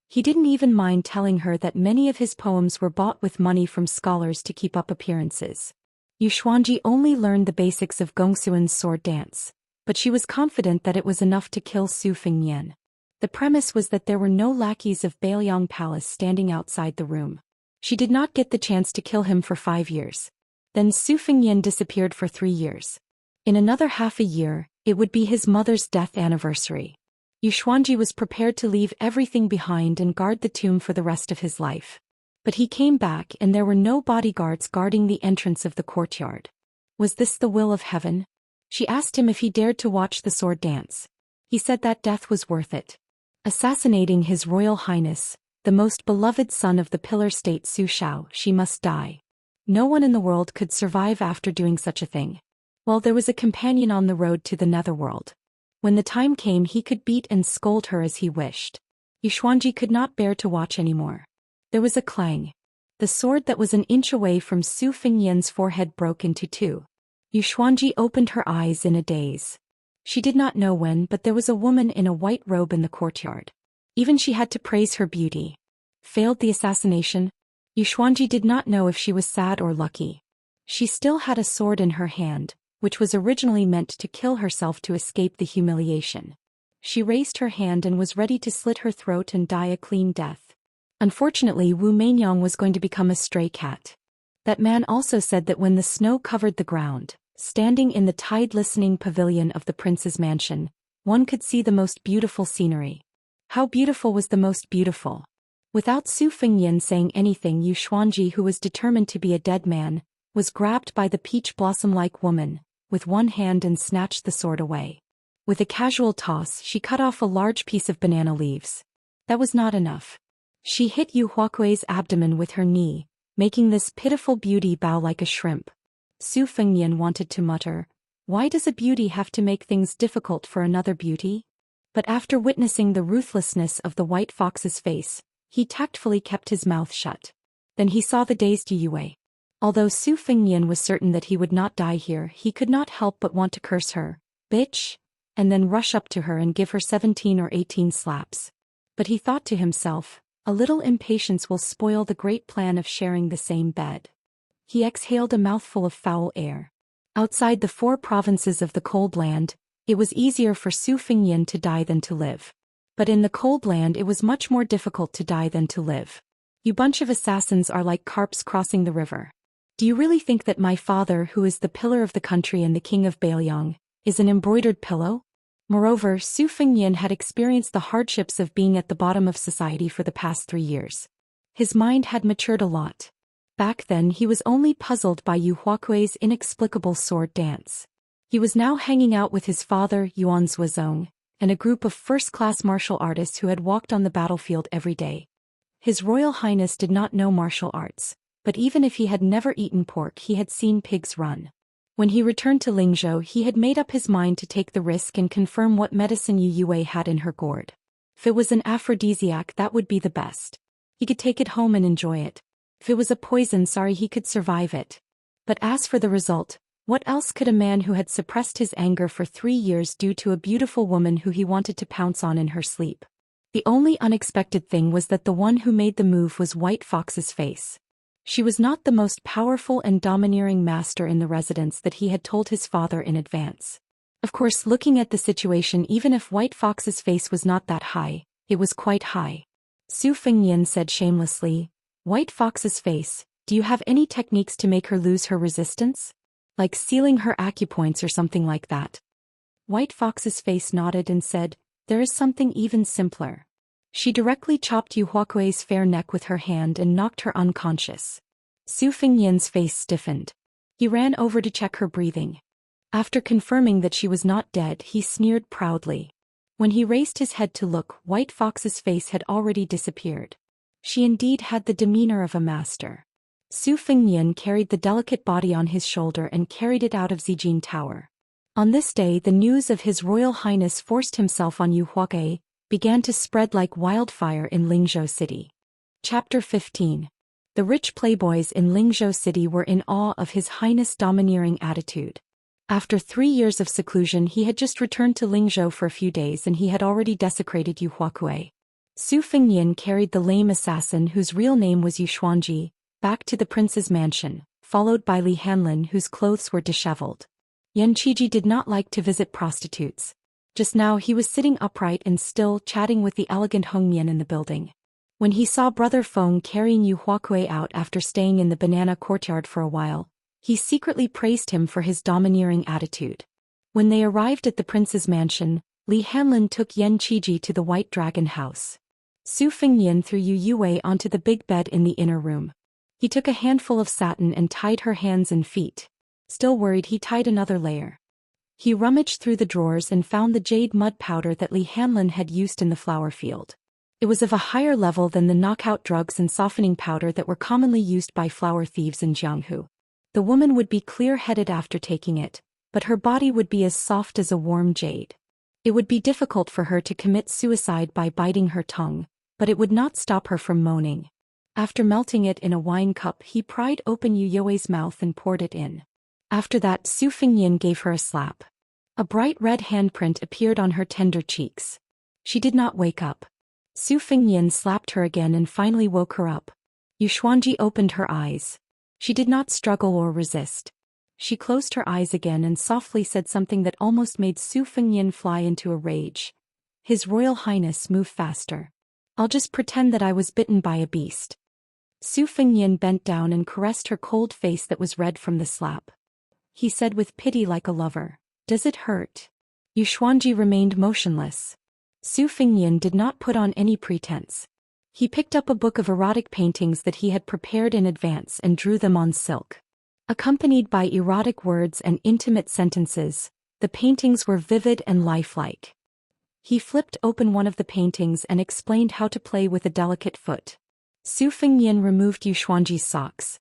He didn't even mind telling her that many of his poems were bought with money from scholars to keep up appearances. Yu Xuanji only learned the basics of Gongsuan's sword dance, but she was confident that it was enough to kill Su Fengnian. The premise was that there were no lackeys of Bailiang Palace standing outside the room. She did not get the chance to kill him for 5 years. Then Su Fengnian disappeared for 3 years. In another half a year, it would be his mother's death anniversary. Yu Xuanji was prepared to leave everything behind and guard the tomb for the rest of his life. But he came back and there were no bodyguards guarding the entrance of the courtyard. Was this the will of heaven? She asked him if he dared to watch the sword dance. He said that death was worth it. Assassinating His Royal Highness, the most beloved son of the pillar state Su Shao, she must die. No one in the world could survive after doing such a thing. Well, there was a companion on the road to the netherworld. When the time came he could beat and scold her as he wished. Yu Xuanji could not bear to watch anymore. There was a clang. The sword that was an inch away from Su Fengnian's forehead broke into 2. Yu Xuanji opened her eyes in a daze. She did not know when, but there was a woman in a white robe in the courtyard. Even she had to praise her beauty. Failed the assassination? Yu Xuanji did not know if she was sad or lucky. She still had a sword in her hand, which was originally meant to kill herself to escape the humiliation. She raised her hand and was ready to slit her throat and die a clean death. Unfortunately, Wu Meinyang was going to become a stray cat. That man also said that when the snow covered the ground, standing in the tide-listening pavilion of the prince's mansion, one could see the most beautiful scenery. How beautiful was the most beautiful? Without Su Fengnian saying anything, Yu Xuanji, who was determined to be a dead man, was grabbed by the peach blossom-like woman, with one hand, and snatched the sword away. With a casual toss, she cut off a large piece of banana leaves. That was not enough. She hit Yu Huakui's abdomen with her knee, making this pitiful beauty bow like a shrimp. Su Fengnian wanted to mutter, "Why does a beauty have to make things difficult for another beauty?" But after witnessing the ruthlessness of the white fox's face, he tactfully kept his mouth shut. Then he saw the dazed Yu Yue. Although Su Fengnian was certain that he would not die here, he could not help but want to curse her, "Bitch!" and then rush up to her and give her 17 or 18 slaps. But he thought to himself, a little impatience will spoil the great plan of sharing the same bed. He exhaled a mouthful of foul air. Outside the 4 provinces of the cold land, it was easier for Su Fengnian to die than to live. But in the cold land it was much more difficult to die than to live. You bunch of assassins are like carps crossing the river. Do you really think that my father, who is the pillar of the country and the king of Bailiang, is an embroidered pillow? Moreover, Su Fengnian had experienced the hardships of being at the bottom of society for the past 3 years. His mind had matured a lot. Back then he was only puzzled by Yu Huakui's inexplicable sword dance. He was now hanging out with his father, Yuan Zuozong, and a group of first-class martial artists who had walked on the battlefield every day. His Royal Highness did not know martial arts, but even if he had never eaten pork he had seen pigs run. When he returned to Lingzhou he had made up his mind to take the risk and confirm what medicine Yu Yue had in her gourd. If it was an aphrodisiac that would be the best. He could take it home and enjoy it. If it was a poison, he could survive it. But as for the result, what else could a man who had suppressed his anger for 3 years do to a beautiful woman who he wanted to pounce on in her sleep? The only unexpected thing was that the one who made the move was White Fox's face. She was not the most powerful and domineering master in the residence that he had told his father in advance. Of course, looking at the situation, even if White Fox's face was not that high, it was quite high. Su Fengnian said shamelessly, "White Fox's face, do you have any techniques to make her lose her resistance? Like sealing her acupoints or something like that?" White Fox's face nodded and said, "There is something even simpler." She directly chopped Yu Huakui's fair neck with her hand and knocked her unconscious. Su Fengnian's face stiffened. He ran over to check her breathing. After confirming that she was not dead, he sneered proudly. When he raised his head to look, White Fox's face had already disappeared. She indeed had the demeanor of a master. Su Fengnian carried the delicate body on his shoulder and carried it out of Zijin Tower. On this day the news of His Royal Highness forced himself on Yu Huakui began to spread like wildfire in Lingzhou City. Chapter 15. The rich playboys in Lingzhou City were in awe of His Highness' domineering attitude. After 3 years of seclusion he had just returned to Lingzhou for a few days and he had already desecrated Yu Huakui. Su Fengnian carried the lame assassin whose real name was Yu Xuanji back to the prince's mansion, followed by Li Hanlin whose clothes were disheveled. Yan Qiji did not like to visit prostitutes. Just now he was sitting upright and still, chatting with the elegant Hong Mian in the building. When he saw Brother Feng carrying Yu Huakui out after staying in the banana courtyard for a while, he secretly praised him for his domineering attitude. When they arrived at the prince's mansion, Li Hanlin took Yan Qiji to the White Dragon house. Su Fengnian threw Yu Yue onto the big bed in the inner room. He took a handful of satin and tied her hands and feet. Still worried, he tied another layer. He rummaged through the drawers and found the jade mud powder that Li Hanlin had used in the flower field. It was of a higher level than the knockout drugs and softening powder that were commonly used by flower thieves in Jianghu. The woman would be clear-headed after taking it, but her body would be as soft as a warm jade. It would be difficult for her to commit suicide by biting her tongue, but it would not stop her from moaning. After melting it in a wine cup, he pried open Yu Yue's mouth and poured it in. After that, Su Fengnian gave her a slap. A bright red handprint appeared on her tender cheeks. She did not wake up. Su Fengnian slapped her again and finally woke her up. Yu Xuanji opened her eyes. She did not struggle or resist. She closed her eyes again and softly said something that almost made Su Fengnian fly into a rage. "His Royal Highness, move faster. I'll just pretend that I was bitten by a beast." Su Fengnian bent down and caressed her cold face that was red from the slap. He said with pity like a lover, "Does it hurt?" Yu Xuanji remained motionless. Su Fengnian did not put on any pretense. He picked up a book of erotic paintings that he had prepared in advance and drew them on silk. Accompanied by erotic words and intimate sentences, the paintings were vivid and lifelike. He flipped open one of the paintings and explained how to play with a delicate foot. Su Fengnian removed Yu Xuanji's socks.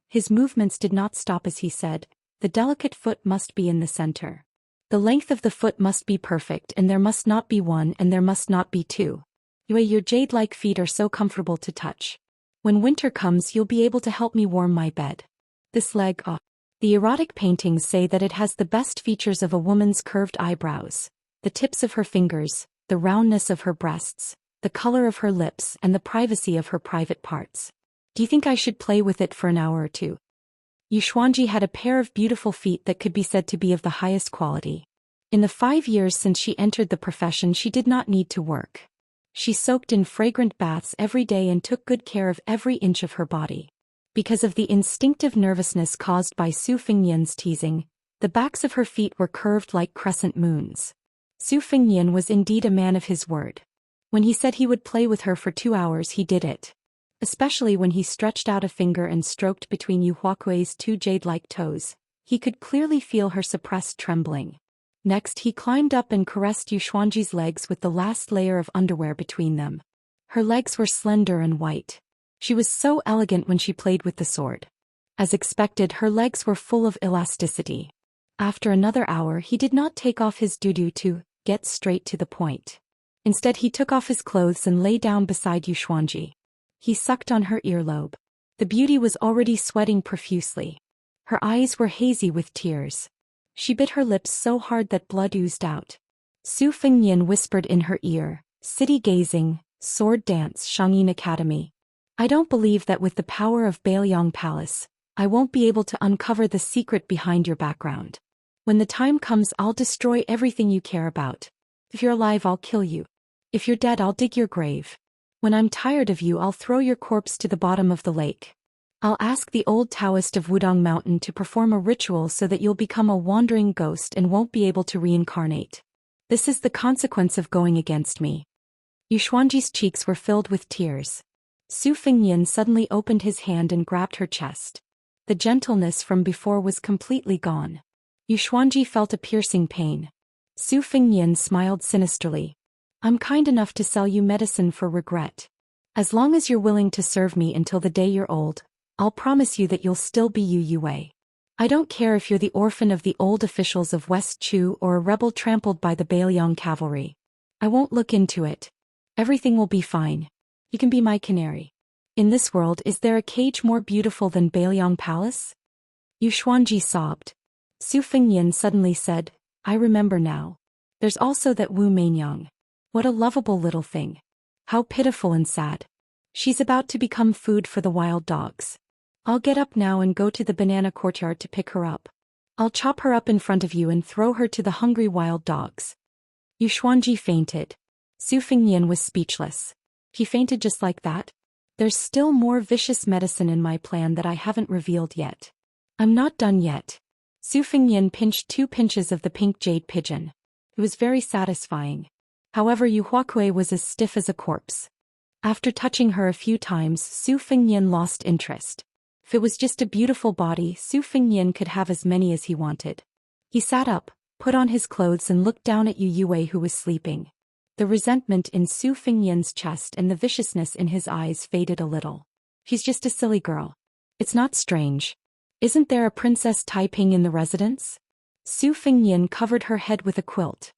His movements did not stop as he said, "The delicate foot must be in the center. The length of the foot must be perfect and there must not be one and there must not be two. Yue, your jade-like feet are so comfortable to touch. When winter comes you'll be able to help me warm my bed. This leg, The erotic paintings say that it has the best features of a woman's curved eyebrows, the tips of her fingers, the roundness of her breasts, the color of her lips and the privacy of her private parts. Do you think I should play with it for an hour or two?" Yu Xuanji had a pair of beautiful feet that could be said to be of the highest quality. In the 5 years since she entered the profession, she did not need to work. She soaked in fragrant baths every day and took good care of every inch of her body. Because of the instinctive nervousness caused by Su Fengnian's teasing, the backs of her feet were curved like crescent moons. Su Fengnian was indeed a man of his word. When he said he would play with her for 2 hours, he did it. Especially when he stretched out a finger and stroked between Yu Huakui's 2 jade-like toes, he could clearly feel her suppressed trembling. Next he climbed up and caressed Yu Xuanji's legs with the last layer of underwear between them. Her legs were slender and white. She was so elegant when she played with the sword. As expected, her legs were full of elasticity. After another hour, he did not take off his doo-doo to get straight to the point. Instead, he took off his clothes and lay down beside Yu Xuanji. He sucked on her earlobe. The beauty was already sweating profusely. Her eyes were hazy with tears. She bit her lips so hard that blood oozed out. Su Fengnian whispered in her ear, "City gazing, sword dance, Shangyin Academy. I don't believe that with the power of Bailiang Palace, I won't be able to uncover the secret behind your background. When the time comes, I'll destroy everything you care about. If you're alive, I'll kill you. If you're dead, I'll dig your grave. When I'm tired of you, I'll throw your corpse to the bottom of the lake. I'll ask the old Daoist of Wudong Mountain to perform a ritual so that you'll become a wandering ghost and won't be able to reincarnate. This is the consequence of going against me." Yu Xuanji's cheeks were filled with tears. Su Fengnian suddenly opened his hand and grabbed her chest. The gentleness from before was completely gone. Yu Xuanji felt a piercing pain. Su Fengnian smiled sinisterly. "I'm kind enough to sell you medicine for regret. As long as you're willing to serve me until the day you're old, I'll promise you that you'll still be Yu Yue. I don't care if you're the orphan of the old officials of West Chu or a rebel trampled by the Bailiang cavalry. I won't look into it. Everything will be fine. You can be my canary. In this world, is there a cage more beautiful than Bailiang Palace?" Yu Xuanji sobbed. Su Fengnian suddenly said, "I remember now. There's also that Wu Mainyang. What a lovable little thing. How pitiful and sad. She's about to become food for the wild dogs. I'll get up now and go to the banana courtyard to pick her up. I'll chop her up in front of you and throw her to the hungry wild dogs." Yu Xuanji fainted. Su Fengnian was speechless. He fainted just like that? There's still more vicious medicine in my plan that I haven't revealed yet. I'm not done yet. Su Fengnian pinched 2 pinches of the pink jade pigeon. It was very satisfying. However, Yu Huakui was as stiff as a corpse. After touching her a few times, Su Fengnian lost interest. If it was just a beautiful body, Su Fengnian could have as many as he wanted. He sat up, put on his clothes and looked down at Yu Yue, who was sleeping. The resentment in Su Fengnian's chest and the viciousness in his eyes faded a little. "She's just a silly girl. It's not strange. Isn't there a Princess Taiping in the residence?" Su Fengnian covered her head with a quilt.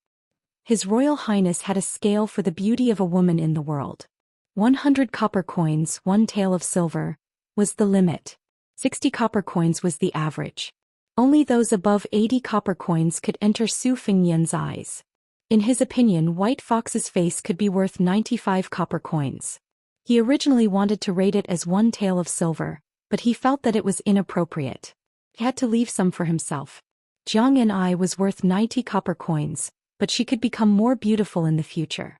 His Royal Highness had a scale for the beauty of a woman in the world. 100 copper coins, 1 tael of silver, was the limit. 60 copper coins was the average. Only those above 80 copper coins could enter Su Fengnian's eyes. In his opinion, White Fox's face could be worth 95 copper coins. He originally wanted to rate it as 1 tael of silver, but he felt that it was inappropriate. He had to leave some for himself. Jiang and I was worth 90 copper coins, but she could become more beautiful in the future.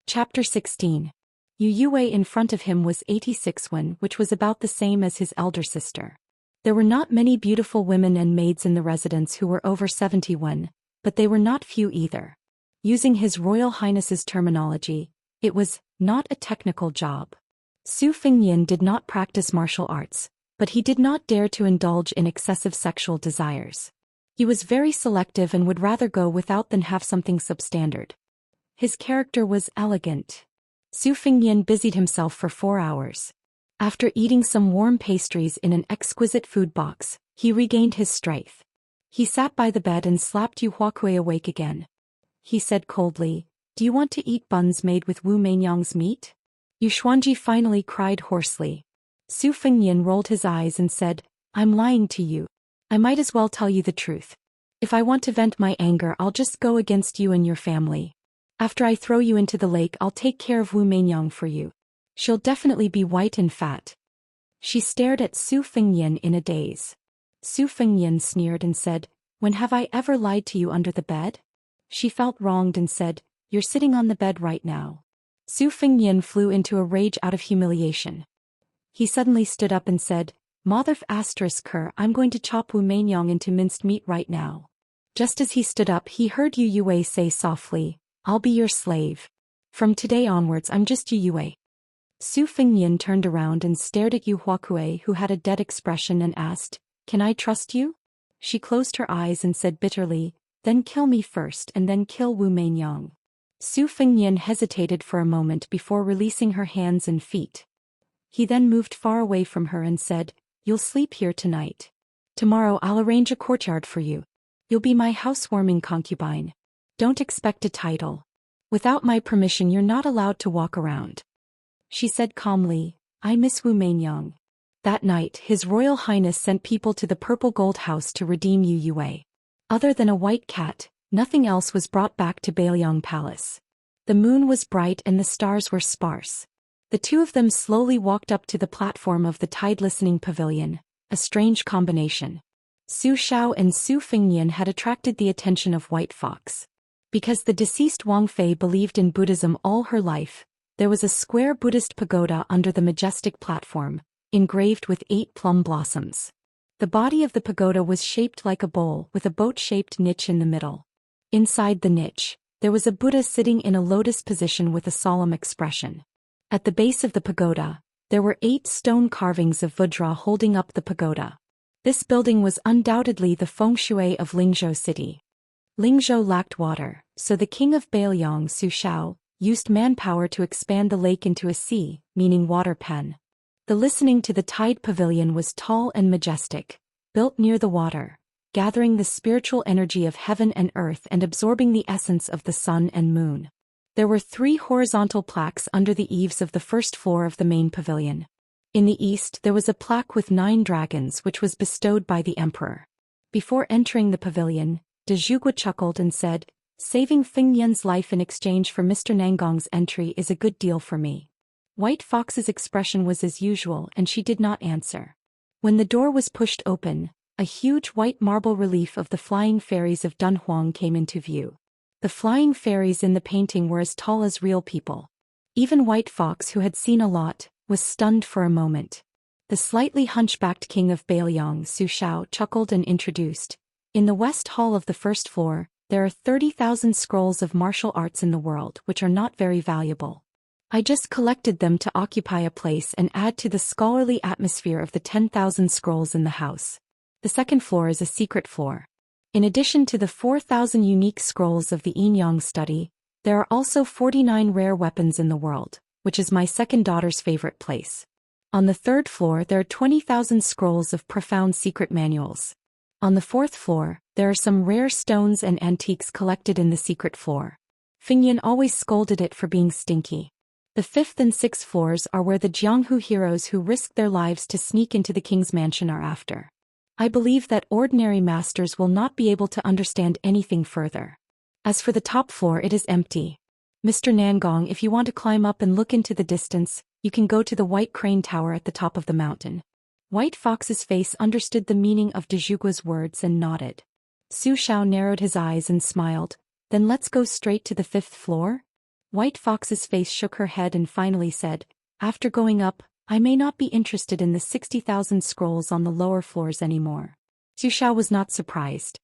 Chapter 16. Yu Yue in front of him was 86 won, which was about the same as his elder sister. There were not many beautiful women and maids in the residence who were over 70 won, but they were not few either. Using His Royal Highness's terminology, it was not a technical job. Su Fengnian did not practice martial arts, but he did not dare to indulge in excessive sexual desires. He was very selective and would rather go without than have something substandard. His character was elegant. Su Fengnian busied himself for 4 hours. After eating some warm pastries in an exquisite food box, he regained his strength. He sat by the bed and slapped Yu Huakui awake again. He said coldly, "Do you want to eat buns made with Wu Mainyang's meat?" Yu Xuanji finally cried hoarsely. Su Fengnian rolled his eyes and said, "I'm lying to you. I might as well tell you the truth. If I want to vent my anger, I'll just go against you and your family. After I throw you into the lake, I'll take care of Wu Mainyang for you. She'll definitely be white and fat." She stared at Su Fengnian in a daze. Su Fengnian sneered and said, "When have I ever lied to you under the bed?" She felt wronged and said, "You're sitting on the bed right now." Su Fengnian flew into a rage out of humiliation. He suddenly stood up and said, "Mother asterisk her, I'm going to chop Wu Mainyong into minced meat right now." Just as he stood up, he heard Yu Yue say softly, "I'll be your slave. From today onwards I'm just Yu Yue." Su Fengnian turned around and stared at Yu Huakue, who had a dead expression, and asked, "Can I trust you?" She closed her eyes and said bitterly, "Then kill me first and then kill Wu Mainyong." Su Fengnian hesitated for a moment before releasing her hands and feet. He then moved far away from her and said, "You'll sleep here tonight. Tomorrow I'll arrange a courtyard for you. You'll be my housewarming concubine. Don't expect a title. Without my permission you're not allowed to walk around." She said calmly, "I miss Wu Mainyong." That night, His Royal Highness sent people to the Purple Gold House to redeem Yu Yue. Other than a white cat, nothing else was brought back to Bailiang Palace. The moon was bright and the stars were sparse. The two of them slowly walked up to the platform of the Tide Listening Pavilion, a strange combination. Su Xiao and Su Fengnian had attracted the attention of White Fox. Because the deceased Wang Fei believed in Buddhism all her life, there was a square Buddhist pagoda under the majestic platform, engraved with 8 plum blossoms. The body of the pagoda was shaped like a bowl with a boat-shaped niche in the middle. Inside the niche, there was a Buddha sitting in a lotus position with a solemn expression. At the base of the pagoda, there were 8 stone carvings of Vajra holding up the pagoda. This building was undoubtedly the feng shui of Lingzhou city. Lingzhou lacked water, so the king of Bailiang, Su Xiao, used manpower to expand the lake into a sea, meaning water pen. The listening to the Tide Pavilion was tall and majestic, built near the water, gathering the spiritual energy of heaven and earth and absorbing the essence of the sun and moon. There were 3 horizontal plaques under the eaves of the first floor of the main pavilion. In the east there was a plaque with 9 dragons which was bestowed by the emperor. Before entering the pavilion, De Zhugua chuckled and said, "Saving Fengnian's life in exchange for Mr. Nangong's entry is a good deal for me." White Fox's expression was as usual and she did not answer. When the door was pushed open, a huge white marble relief of the flying fairies of Dunhuang came into view. The flying fairies in the painting were as tall as real people. Even White Fox, who had seen a lot, was stunned for a moment. The slightly hunchbacked king of Bailiang, Su Xiao, chuckled and introduced, "In the west hall of the first floor, there are 30,000 scrolls of martial arts in the world which are not very valuable. I just collected them to occupy a place and add to the scholarly atmosphere of the 10,000 scrolls in the house. The second floor is a secret floor. In addition to the 4,000 unique scrolls of the Yin-Yang study, there are also 49 rare weapons in the world, which is my second daughter's favorite place. On the third floor there are 20,000 scrolls of profound secret manuals. On the fourth floor, there are some rare stones and antiques collected in the secret floor." Fengnian always scolded it for being stinky. The 5th and 6th floors are where the Jianghu heroes who risked their lives to sneak into the king's mansion are after. I believe that ordinary masters will not be able to understand anything further. As for the top floor, it is empty. Mr. Nangong, if you want to climb up and look into the distance, you can go to the White Crane Tower at the top of the mountain." White Fox's face understood the meaning of De Zhugua's words and nodded. Su Xiao narrowed his eyes and smiled, "Then let's go straight to the 5th floor?" White Fox's face shook her head and finally said, "After going up, I may not be interested in the 60,000 scrolls on the lower floors anymore." Su Xiao was not surprised.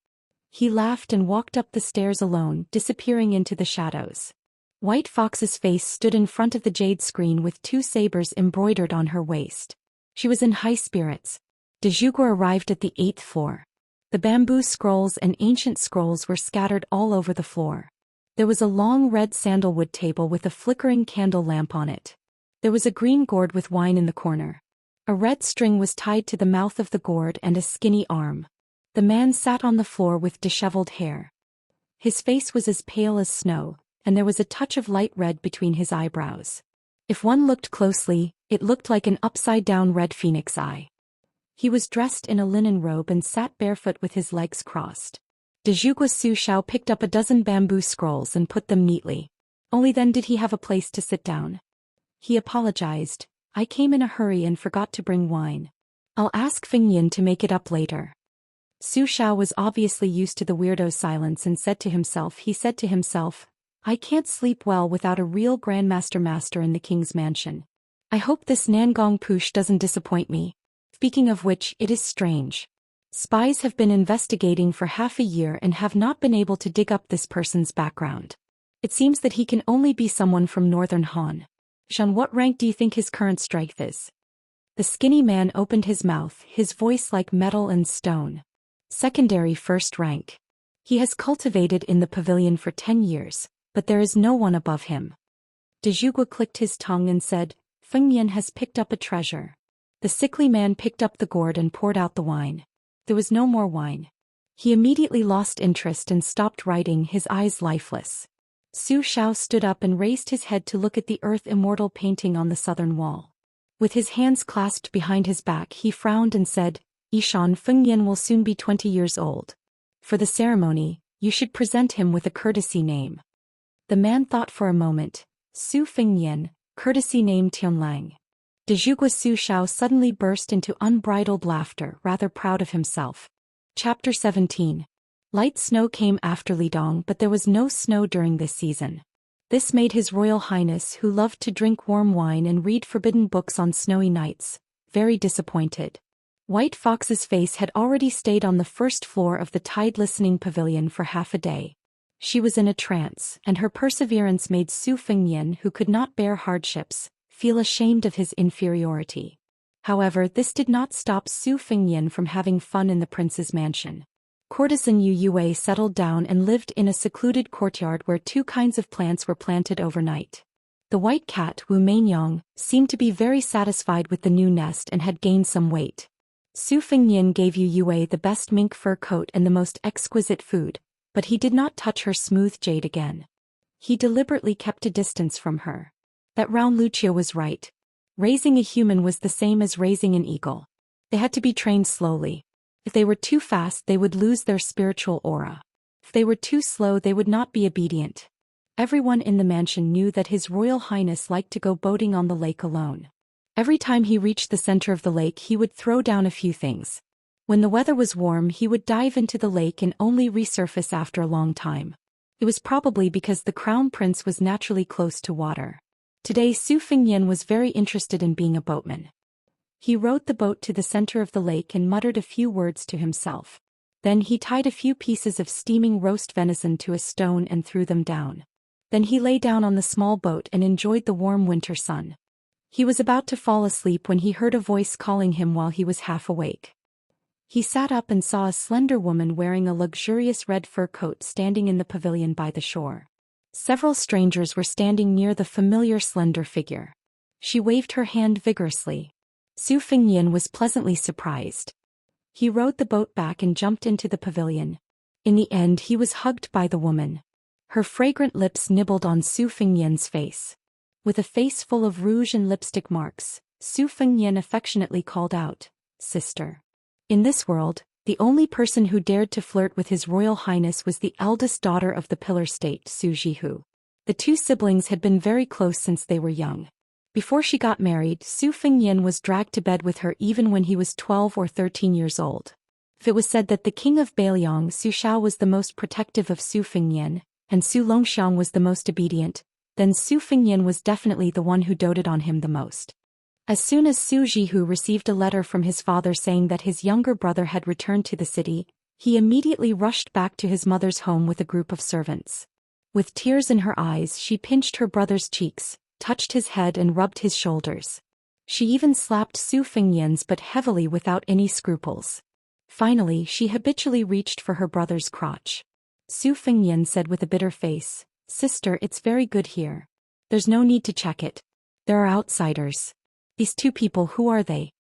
He laughed and walked up the stairs alone, disappearing into the shadows. White Fox's face stood in front of the jade screen with 2 sabers embroidered on her waist. She was in high spirits. De Zhugua arrived at the 8th floor. The bamboo scrolls and ancient scrolls were scattered all over the floor. There was a long red sandalwood table with a flickering candle lamp on it. There was a green gourd with wine in the corner. A red string was tied to the mouth of the gourd and a skinny arm. The man sat on the floor with disheveled hair. His face was as pale as snow, and there was a touch of light red between his eyebrows. If one looked closely, it looked like an upside-down red phoenix eye. He was dressed in a linen robe and sat barefoot with his legs crossed. De Zhugua Su Xiao picked up a dozen bamboo scrolls and put them neatly. Only then did he have a place to sit down. He apologized, "I came in a hurry and forgot to bring wine. I'll ask Fengnian to make it up later." Su Xiao was obviously used to the weirdo's silence and said to himself, I can't sleep well without a real master in the king's mansion. I hope this Nangong Push doesn't disappoint me. Speaking of which, it is strange. Spies have been investigating for half a year and have not been able to dig up this person's background. It seems that he can only be someone from northern Han. Shan, what rank do you think his current strength is? The skinny man opened his mouth, his voice like metal and stone. Secondary first rank. He has cultivated in the pavilion for 10 years, but there is no one above him. De Zhugua clicked his tongue and said, Feng Yan has picked up a treasure. The sickly man picked up the gourd and poured out the wine. There was no more wine. He immediately lost interest and stopped writing, his eyes lifeless. Su Xiao stood up and raised his head to look at the Earth Immortal painting on the southern wall. With his hands clasped behind his back, he frowned and said, Ishan, Feng Yan will soon be 20 years old. For the ceremony, you should present him with a courtesy name. The man thought for a moment. Su Feng Yan, courtesy name Tianlang. De Zhugua Su Xiao suddenly burst into unbridled laughter, rather proud of himself. Chapter 17. Light snow came after Lidong, but there was no snow during this season. This made His Royal Highness, who loved to drink warm wine and read forbidden books on snowy nights, very disappointed. White Fox's face had already stayed on the first floor of the tide-listening pavilion for half a day. She was in a trance, and her perseverance made Su Fengyan, who could not bear hardships, feel ashamed of his inferiority. However, this did not stop Su Fengyan from having fun in the prince's mansion. Courtesan Yu Yue settled down and lived in a secluded courtyard where 2 kinds of plants were planted overnight. The white cat, Wu Mainyong, seemed to be very satisfied with the new nest and had gained some weight. Su Fengyan gave Yu Yue the best mink fur coat and the most exquisite food, but he did not touch her smooth jade again. He deliberately kept a distance from her. That round Lucia was right. Raising a human was the same as raising an eagle. They had to be trained slowly. If they were too fast, they would lose their spiritual aura. If they were too slow, they would not be obedient. Everyone in the mansion knew that His Royal Highness liked to go boating on the lake alone. Every time he reached the center of the lake, he would throw down a few things. When the weather was warm, he would dive into the lake and only resurface after a long time. It was probably because the crown prince was naturally close to water. Today Su Fengyan was very interested in being a boatman. He rowed the boat to the center of the lake and muttered a few words to himself. Then he tied a few pieces of steaming roast venison to a stone and threw them down. Then he lay down on the small boat and enjoyed the warm winter sun. He was about to fall asleep when he heard a voice calling him while he was half awake. He sat up and saw a slender woman wearing a luxurious red fur coat standing in the pavilion by the shore. Several strangers were standing near the familiar slender figure. She waved her hand vigorously. Su Fengyan was pleasantly surprised. He rowed the boat back and jumped into the pavilion. In the end, he was hugged by the woman. Her fragrant lips nibbled on Su Fengyan's face. With a face full of rouge and lipstick marks, Su Fengyan affectionately called out, "Sister." In this world, the only person who dared to flirt with His Royal Highness was the eldest daughter of the Pillar State, Su Jihu. The 2 siblings had been very close since they were young. Before she got married, Su Fengyan was dragged to bed with her even when he was 12 or 13 years old. If it was said that the king of Bailiang, Su Xiao, was the most protective of Su Fengyan, and Su Longxiang was the most obedient, then Su Fengyan was definitely the one who doted on him the most. As soon as Su Jihu received a letter from his father saying that his younger brother had returned to the city, he immediately rushed back to his mother's home with a group of servants. With tears in her eyes, she pinched her brother's cheeks, touched his head and rubbed his shoulders. She even slapped Su Fengyan's but heavily without any scruples. Finally, she habitually reached for her brother's crotch. Su Fengyan said with a bitter face, "Sister, it's very good here. There's no need to check it. There are outsiders. These 2 people, who are they?"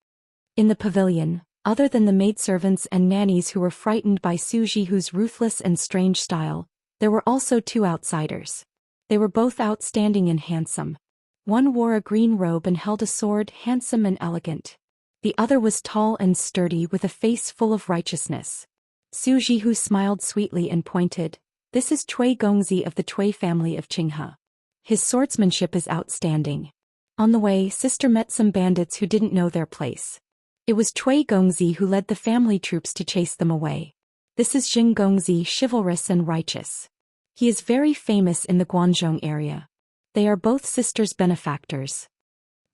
In the pavilion, other than the maidservants and nannies who were frightened by Su Jihu's ruthless and strange style, there were also 2 outsiders. They were both outstanding and handsome. One wore a green robe and held a sword, handsome and elegant. The other was tall and sturdy with a face full of righteousness. Su Jihu smiled sweetly and pointed, "This is Cui Gongzi of the Cui family of Qinghe. His swordsmanship is outstanding." On the way, sister met some bandits who didn't know their place. It was Cui Gongzi who led the family troops to chase them away. This is Jing Gongzi, chivalrous and righteous. He is very famous in the Guangzhou area. They are both sisters' benefactors.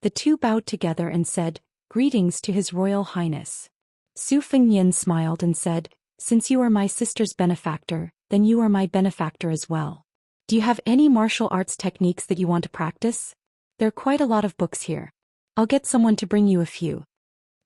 The two bowed together and said, "Greetings to His Royal Highness." Su Fengnian smiled and said, "Since you are my sister's benefactor, then you are my benefactor as well. Do you have any martial arts techniques that you want to practice? There are quite a lot of books here. I'll get someone to bring you a few."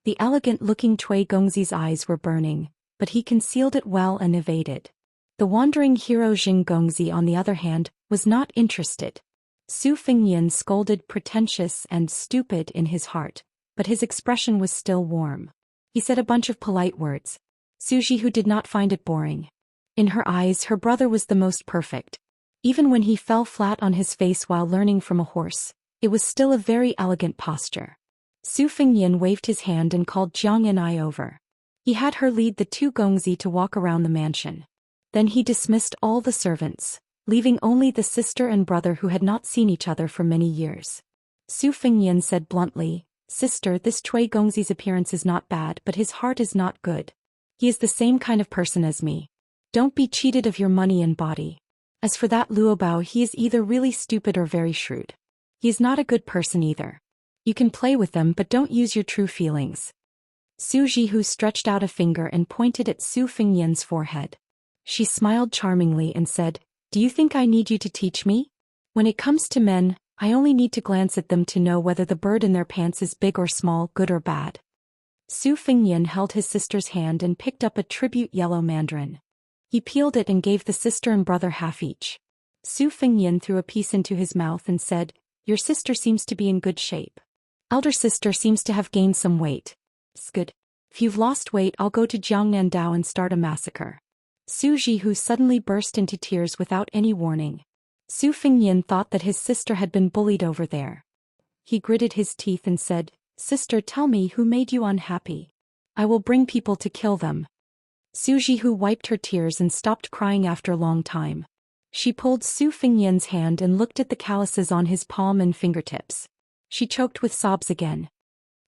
The elegant-looking Cui Gongzi's eyes were burning, but he concealed it well and evaded. The wandering hero Jing Gongzi, on the other hand, was not interested. Su Fengnian scolded pretentious and stupid in his heart, but his expression was still warm. He said a bunch of polite words. Su Jihu did not find it boring. In her eyes, her brother was the most perfect. Even when he fell flat on his face while learning from a horse, it was still a very elegant posture. Su Fengnian waved his hand and called Jiang and I over. He had her lead the two Gongzi to walk around the mansion. Then he dismissed all the servants, leaving only the sister and brother who had not seen each other for many years. Su Fengnian said bluntly, "Sister, this Cui Gongzi's appearance is not bad, but his heart is not good. He is the same kind of person as me. Don't be cheated of your money and body. As for that Luobao, he is either really stupid or very shrewd. He is not a good person either. You can play with them, but don't use your true feelings." Su Jihu stretched out a finger and pointed at Su Fengnian's forehead. She smiled charmingly and said, "Do you think I need you to teach me? When it comes to men, I only need to glance at them to know whether the bird in their pants is big or small, good or bad." Su Fengnian held his sister's hand and picked up a tribute yellow mandarin. He peeled it and gave the sister and brother half each. Su Fengnian threw a piece into his mouth and said, "Your sister seems to be in good shape. Elder sister seems to have gained some weight. It's good. If you've lost weight, I'll go to Jiangnandao and start a massacre." Su Jihu suddenly burst into tears without any warning. Su Fengnian thought that his sister had been bullied over there. He gritted his teeth and said, "Sister, tell me who made you unhappy. I will bring people to kill them." Su Jihu wiped her tears and stopped crying after a long time. She pulled Su Fengnian's hand and looked at the calluses on his palm and fingertips. She choked with sobs again.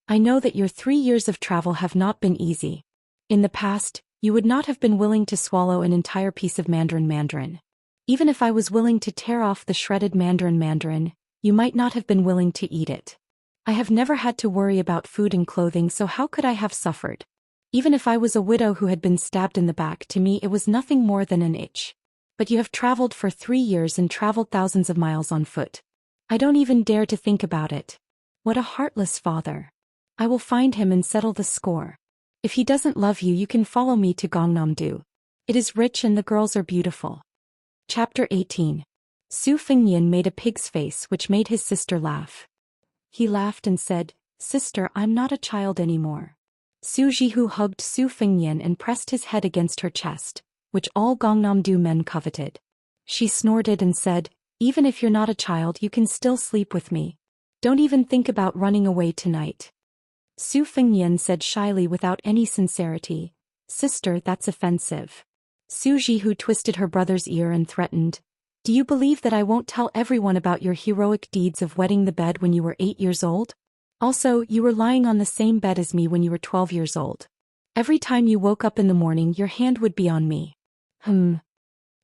"I know that your 3 years of travel have not been easy. In the past, you would not have been willing to swallow an entire piece of mandarin. Even if I was willing to tear off the shredded mandarin, you might not have been willing to eat it. I have never had to worry about food and clothing, so how could I have suffered? Even if I was a widow who had been stabbed in the back, to me it was nothing more than an itch. But you have traveled for 3 years and traveled thousands of miles on foot. I don't even dare to think about it. What a heartless father. I will find him and settle the score. If he doesn't love you, you can follow me to Gangnam-do. It is rich and the girls are beautiful." Chapter 18. Su Fengnian made a pig's face, which made his sister laugh. He laughed and said, "Sister, I'm not a child anymore." Su Jihu hugged Su Fengnian and pressed his head against her chest, which all Gangnam-do men coveted. She snorted and said, "Even if you're not a child, you can still sleep with me. Don't even think about running away tonight." Su Fengnian said shyly without any sincerity, "Sister, that's offensive." Su Jihu twisted her brother's ear and threatened, "Do you believe that I won't tell everyone about your heroic deeds of wetting the bed when you were 8 years old? Also, you were lying on the same bed as me when you were 12 years old. Every time you woke up in the morning, your hand would be on me."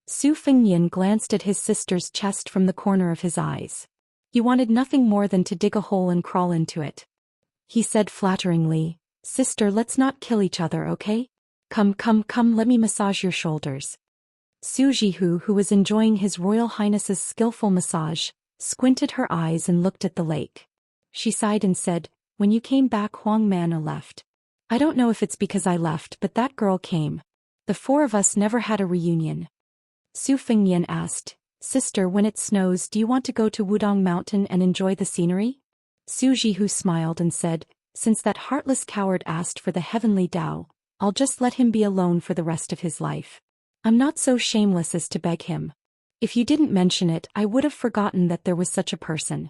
Su Fengnian glanced at his sister's chest from the corner of his eyes. He wanted nothing more than to dig a hole and crawl into it. He said flatteringly, "Sister, let's not kill each other, okay? Come, let me massage your shoulders." Su Jihu, who was enjoying His Royal Highness's skillful massage, squinted her eyes and looked at the lake. She sighed and said, "When you came back, Huang Mana left. I don't know if it's because I left, but that girl came. The 4 of us never had a reunion." Su Fengnian asked, "Sister, when it snows, do you want to go to Wudong Mountain and enjoy the scenery?" Su Jihu smiled and said, "Since that heartless coward asked for the heavenly Tao, I'll just let him be alone for the rest of his life. I'm not so shameless as to beg him. If you didn't mention it, I would have forgotten that there was such a person."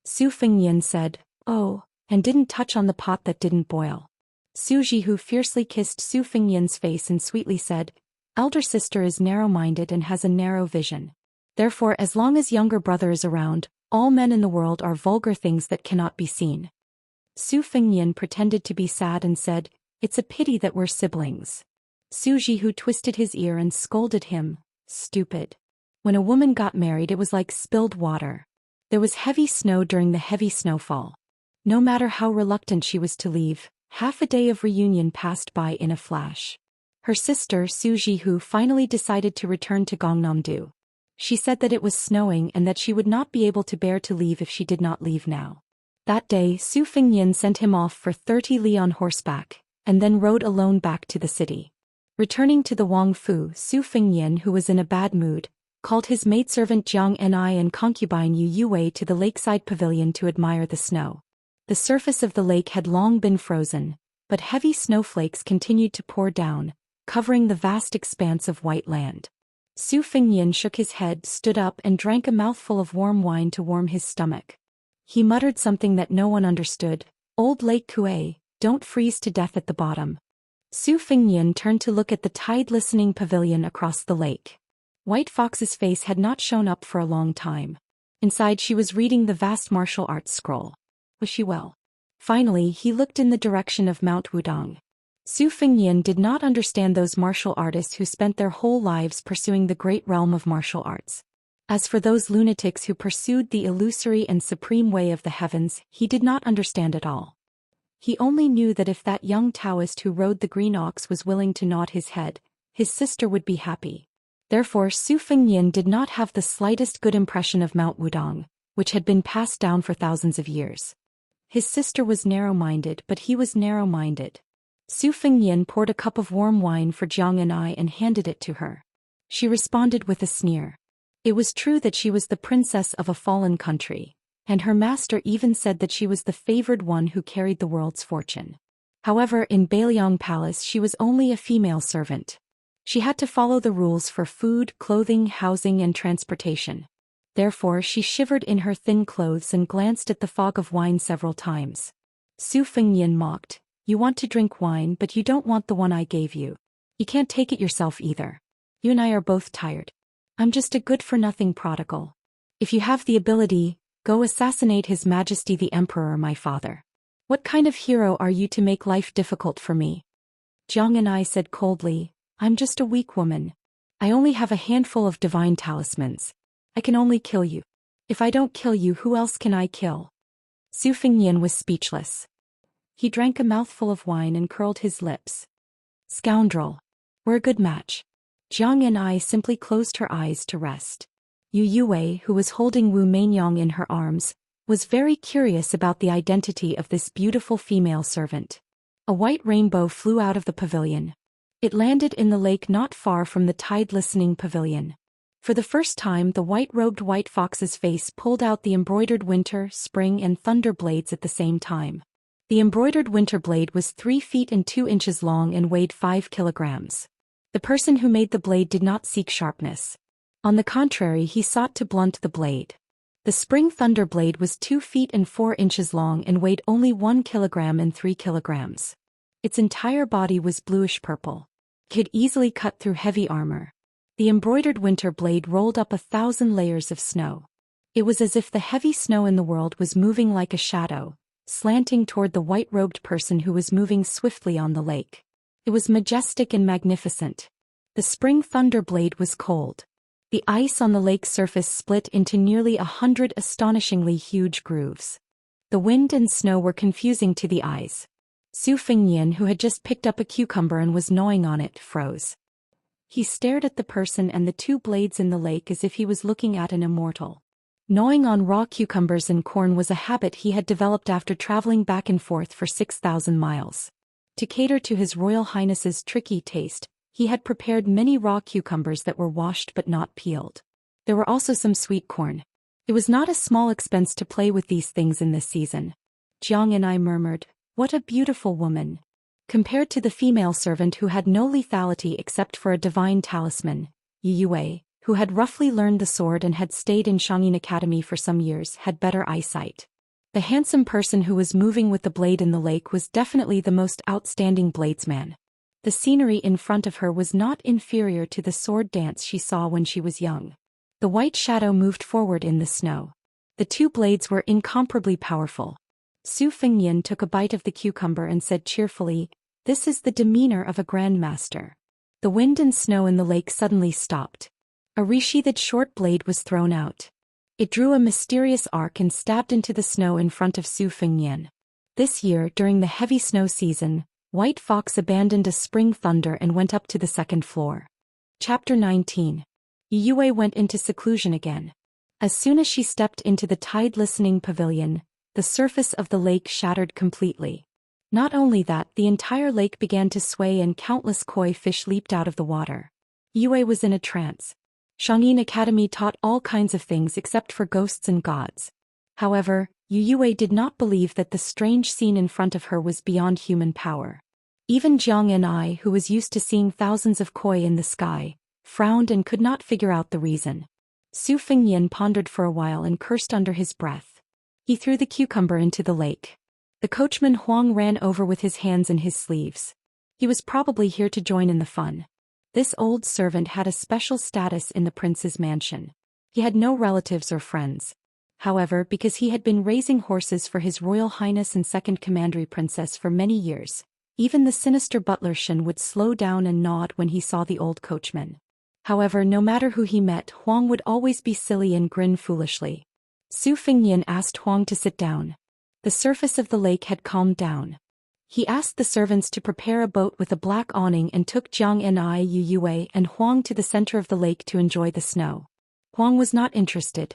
Su Fengnian said, "Oh," and didn't touch on the pot that didn't boil. Su Jihu fiercely kissed Su Fengnian's face and sweetly said, "Elder sister is narrow-minded and has a narrow vision. Therefore, as long as younger brother is around, all men in the world are vulgar things that cannot be seen." Su Fengnian pretended to be sad and said, "It's a pity that we're siblings." Su Jihu twisted his ear and scolded him. Stupid. When a woman got married, it was like spilled water. There was heavy snow during the heavy snowfall. No matter how reluctant she was to leave, half a day of reunion passed by in a flash. Her sister, Su Jihu, finally decided to return to Gangnam-do. She said that it was snowing and that she would not be able to bear to leave if she did not leave now. That day, Su Fengnian sent him off for 30 li on horseback, and then rode alone back to the city. Returning to the Wang Fu, Su Fengnian, who was in a bad mood, called his maidservant Jiang Ni and concubine Yu Yue to the lakeside pavilion to admire the snow. The surface of the lake had long been frozen, but heavy snowflakes continued to pour down, covering the vast expanse of white land. Su Fengnian shook his head, stood up and drank a mouthful of warm wine to warm his stomach. He muttered something that no one understood. Old Lake Kue, don't freeze to death at the bottom. Su Fengnian turned to look at the tide-listening pavilion across the lake. White Fox's face had not shown up for a long time. Inside she was reading the vast martial arts scroll. Was she well? Finally he looked in the direction of Mount Wudong. Su Fengnian did not understand those martial artists who spent their whole lives pursuing the great realm of martial arts. As for those lunatics who pursued the illusory and supreme way of the heavens, he did not understand at all. He only knew that if that young Taoist who rode the green ox was willing to nod his head, his sister would be happy. Therefore Su Fengnian did not have the slightest good impression of Mount Wudong, which had been passed down for thousands of years. His sister was narrow-minded, but he was narrow-minded. Su Fengnian poured a cup of warm wine for Jiang Ni and handed it to her. She responded with a sneer. It was true that she was the princess of a fallen country, and her master even said that she was the favored one who carried the world's fortune. However, in Bailiang Palace she was only a female servant. She had to follow the rules for food, clothing, housing and transportation. Therefore she shivered in her thin clothes and glanced at the fog of wine several times. Su Fengnian mocked. You want to drink wine, but you don't want the one I gave you. You can't take it yourself either. You and I are both tired. I'm just a good-for-nothing prodigal. If you have the ability, go assassinate His Majesty the Emperor, my father. What kind of hero are you to make life difficult for me? Jiang Ni said coldly, I'm just a weak woman. I only have a handful of divine talismans. I can only kill you. If I don't kill you, who else can I kill? Su Fengnian was speechless. He drank a mouthful of wine and curled his lips. Scoundrel. We're a good match. Jiang Ni simply closed her eyes to rest. Yu Yue, who was holding Wu Mainyang in her arms, was very curious about the identity of this beautiful female servant. A white rainbow flew out of the pavilion. It landed in the lake not far from the tide-listening pavilion. For the first time the white-robed White Fox's face pulled out the embroidered winter, spring and thunder blades at the same time. The embroidered winter blade was 3 feet and 2 inches long and weighed 5 kilograms. The person who made the blade did not seek sharpness. On the contrary, he sought to blunt the blade. The spring thunder blade was 2 feet and 4 inches long and weighed only 1 kilogram and 3 kilograms. Its entire body was bluish-purple. It could easily cut through heavy armor. The embroidered winter blade rolled up 1,000 layers of snow. It was as if the heavy snow in the world was moving like a shadow, slanting toward the white-robed person who was moving swiftly on the lake. It was majestic and magnificent. The spring thunder blade was cold. The ice on the lake's surface split into nearly 100 astonishingly huge grooves. The wind and snow were confusing to the eyes. Su Fengnian, who had just picked up a cucumber and was gnawing on it, froze. He stared at the person and the 2 blades in the lake as if he was looking at an immortal. Gnawing on raw cucumbers and corn was a habit he had developed after traveling back and forth for 6,000 miles. To cater to His Royal Highness's tricky taste, he had prepared many raw cucumbers that were washed but not peeled. There were also some sweet corn. It was not a small expense to play with these things in this season. Jiang Ni murmured, "What a beautiful woman." Compared to the female servant who had no lethality except for a divine talisman, Yu Yue, who had roughly learned the sword and had stayed in Shangyin Academy for some years, had better eyesight. The handsome person who was moving with the blade in the lake was definitely the most outstanding bladesman. The scenery in front of her was not inferior to the sword dance she saw when she was young. The white shadow moved forward in the snow. The 2 blades were incomparably powerful. Su Fengnian took a bite of the cucumber and said cheerfully, "This is the demeanor of a grandmaster." The wind and snow in the lake suddenly stopped. A resheathed short blade was thrown out. It drew a mysterious arc and stabbed into the snow in front of Su Fengyan. This year, during the heavy snow season, White Fox abandoned a spring thunder and went up to the second floor. Chapter 19. Yue went into seclusion again. As soon as she stepped into the tide-listening pavilion, the surface of the lake shattered completely. Not only that, the entire lake began to sway and countless koi fish leaped out of the water. Yue was in a trance. Xianxia Academy taught all kinds of things except for ghosts and gods. However, Yue did not believe that the strange scene in front of her was beyond human power. Even Jiang and I, who was used to seeing thousands of koi in the sky, frowned and could not figure out the reason. Su Fengyan pondered for a while and cursed under his breath. He threw the cucumber into the lake. The coachman Huang ran over with his hands in his sleeves. He was probably here to join in the fun. This old servant had a special status in the prince's mansion. He had no relatives or friends. However, because he had been raising horses for His Royal Highness and Second Commandery Princess for many years, even the sinister butler Shen would slow down and nod when he saw the old coachman. However, no matter who he met, Huang would always be silly and grin foolishly. Su Fengyan asked Huang to sit down. The surface of the lake had calmed down. He asked the servants to prepare a boat with a black awning and took Jiang and Yue and Huang to the center of the lake to enjoy the snow. Huang was not interested.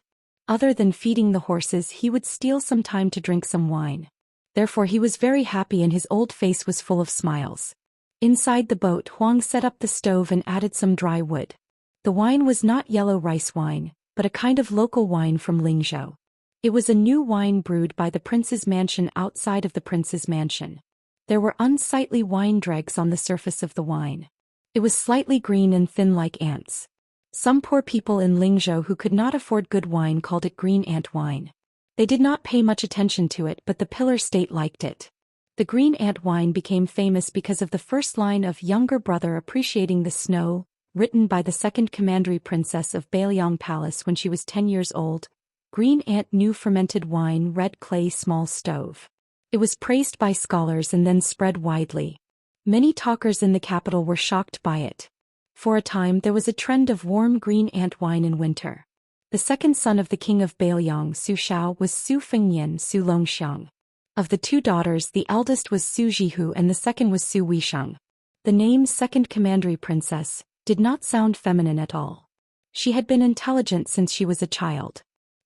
Other than feeding the horses, he would steal some time to drink some wine. Therefore he was very happy and his old face was full of smiles. Inside the boat, Huang set up the stove and added some dry wood. The wine was not yellow rice wine, but a kind of local wine from Lingzhou. It was a new wine brewed by the prince's mansion outside of the prince's mansion. There were unsightly wine dregs on the surface of the wine. It was slightly green and thin like ants. Some poor people in Lingzhou who could not afford good wine called it green ant wine. They did not pay much attention to it, but the pillar state liked it. The green ant wine became famous because of the first line of Younger Brother Appreciating the Snow, written by the second commandery princess of Bailiang Palace when she was 10 years old. Green ant new fermented wine, red clay small stove. It was praised by scholars and then spread widely. Many talkers in the capital were shocked by it. For a time there was a trend of warm green ant wine in winter. The second son of the king of Bailiang, Su Xiao, was Su Fengyan, Su Longxiang. Of the two daughters, the eldest was Su Jihu and the second was Su Weisheng. The name second commandery princess did not sound feminine at all. She had been intelligent since she was a child.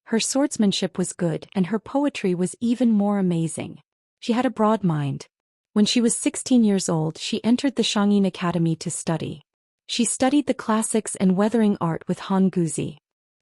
Her swordsmanship was good and her poetry was even more amazing. She had a broad mind. When she was 16 years old, she entered the Xianxia Academy to study. She studied the classics and weathering art with Han Guzi.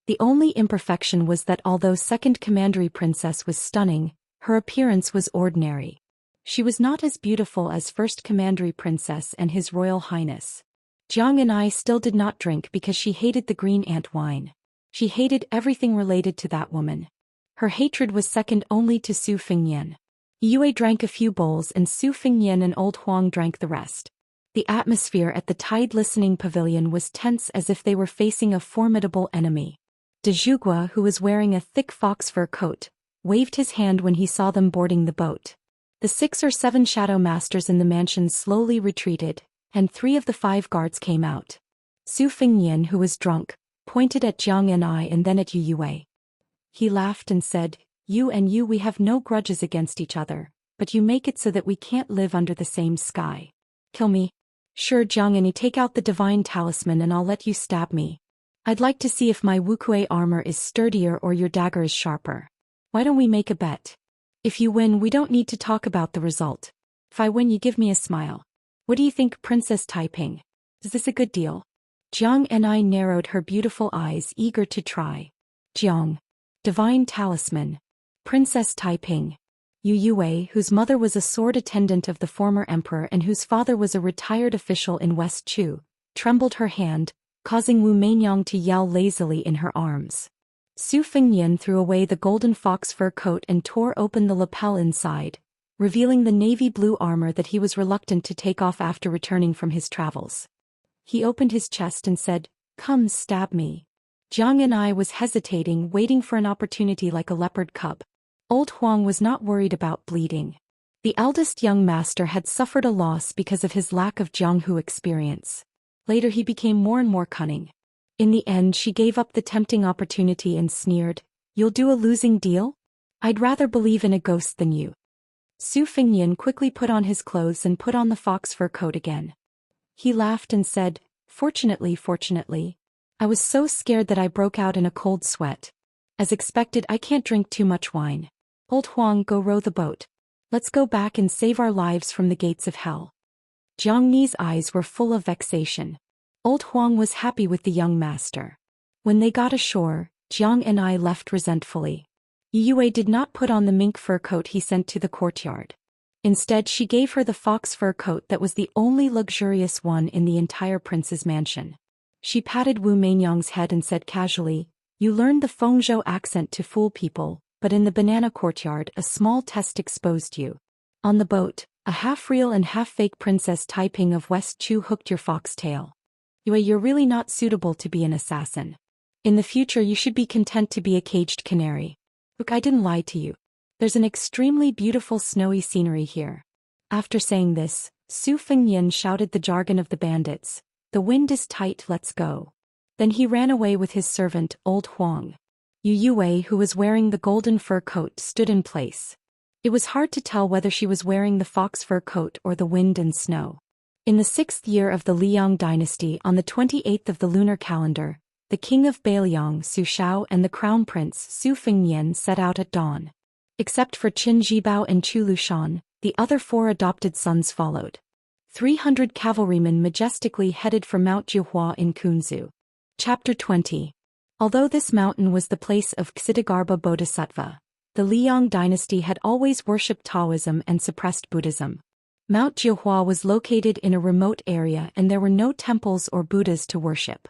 The only imperfection was that although second commandery princess was stunning, her appearance was ordinary. She was not as beautiful as first commandery princess and His Royal Highness. Jiang and I still did not drink because she hated the green ant wine. She hated everything related to that woman. Her hatred was second only to Su Fengyan. Yue drank a few bowls and Su Fengyan and old Huang drank the rest. The atmosphere at the tide-listening pavilion was tense as if they were facing a formidable enemy. De Zhugua, who was wearing a thick fox fur coat, waved his hand when he saw them boarding the boat. The 6 or 7 shadow masters in the mansion slowly retreated, and 3 of the 5 guards came out. Su Fengyan, who was drunk, pointed at Jiang and I and then at Yue. He laughed and said, "You and you, we have no grudges against each other, but you make it so that we can't live under the same sky. Kill me." "Sure, Jiang, and you take out the divine talisman and I'll let you stab me. I'd like to see if my Wuxia armor is sturdier or your dagger is sharper. Why don't we make a bet? If you win, we don't need to talk about the result. If I win, you give me a smile. What do you think, Princess Taiping? Is this a good deal?" Jiang and I narrowed her beautiful eyes, eager to try. Jiang. Divine talisman. Princess Taiping. Yue, whose mother was a sword attendant of the former emperor and whose father was a retired official in West Chu, trembled her hand, causing Wu Meinyang to yell lazily in her arms. Su Fengyan threw away the golden fox fur coat and tore open the lapel inside, revealing the navy blue armor that he was reluctant to take off after returning from his travels. He opened his chest and said, "Come, stab me." Jiang and I was hesitating, waiting for an opportunity like a leopard cub. Old Huang was not worried about bleeding. The eldest young master had suffered a loss because of his lack of Jianghu experience. Later he became more and more cunning. In the end she gave up the tempting opportunity and sneered, "You'll do a losing deal? I'd rather believe in a ghost than you." Su Fengnian quickly put on his clothes and put on the fox fur coat again. He laughed and said, Fortunately, I was so scared that I broke out in a cold sweat. As expected, I can't drink too much wine. Old Huang, go row the boat. Let's go back and save our lives from the gates of hell." Jiang Ni's eyes were full of vexation. Old Huang was happy with the young master. When they got ashore, Jiang and I left resentfully. Yue did not put on the mink fur coat he sent to the courtyard. Instead she gave her the fox fur coat that was the only luxurious one in the entire prince's mansion. She patted Wu Meinyang's head and said casually, "You learned the Fengzhou accent to fool people, but in the banana courtyard a small test exposed you. On the boat, a half-real and half-fake Princess Taiping of West Chu hooked your fox tail. Yue, you're really not suitable to be an assassin. In the future you should be content to be a caged canary. Look, I didn't lie to you. There's an extremely beautiful snowy scenery here." After saying this, Su Fengnian shouted the jargon of the bandits, "The wind is tight, let's go." Then he ran away with his servant, Old Huang. Yue, who was wearing the golden fur coat, stood in place. It was hard to tell whether she was wearing the fox fur coat or the wind and snow. In the 6th year of the Liang dynasty, on the 28th of the lunar calendar, the king of Bailiang Su Xiao and the crown prince Su Fengnian set out at dawn. Except for Qin Jibao and Chu Lushan, the other 4 adopted sons followed. 300 cavalrymen majestically headed for Mount Jiuhua in Kunzu. Chapter 20. Although this mountain was the place of Ksitigarbha Bodhisattva, the Liang dynasty had always worshipped Taoism and suppressed Buddhism. Mount Jiuhua was located in a remote area and there were no temples or Buddhas to worship.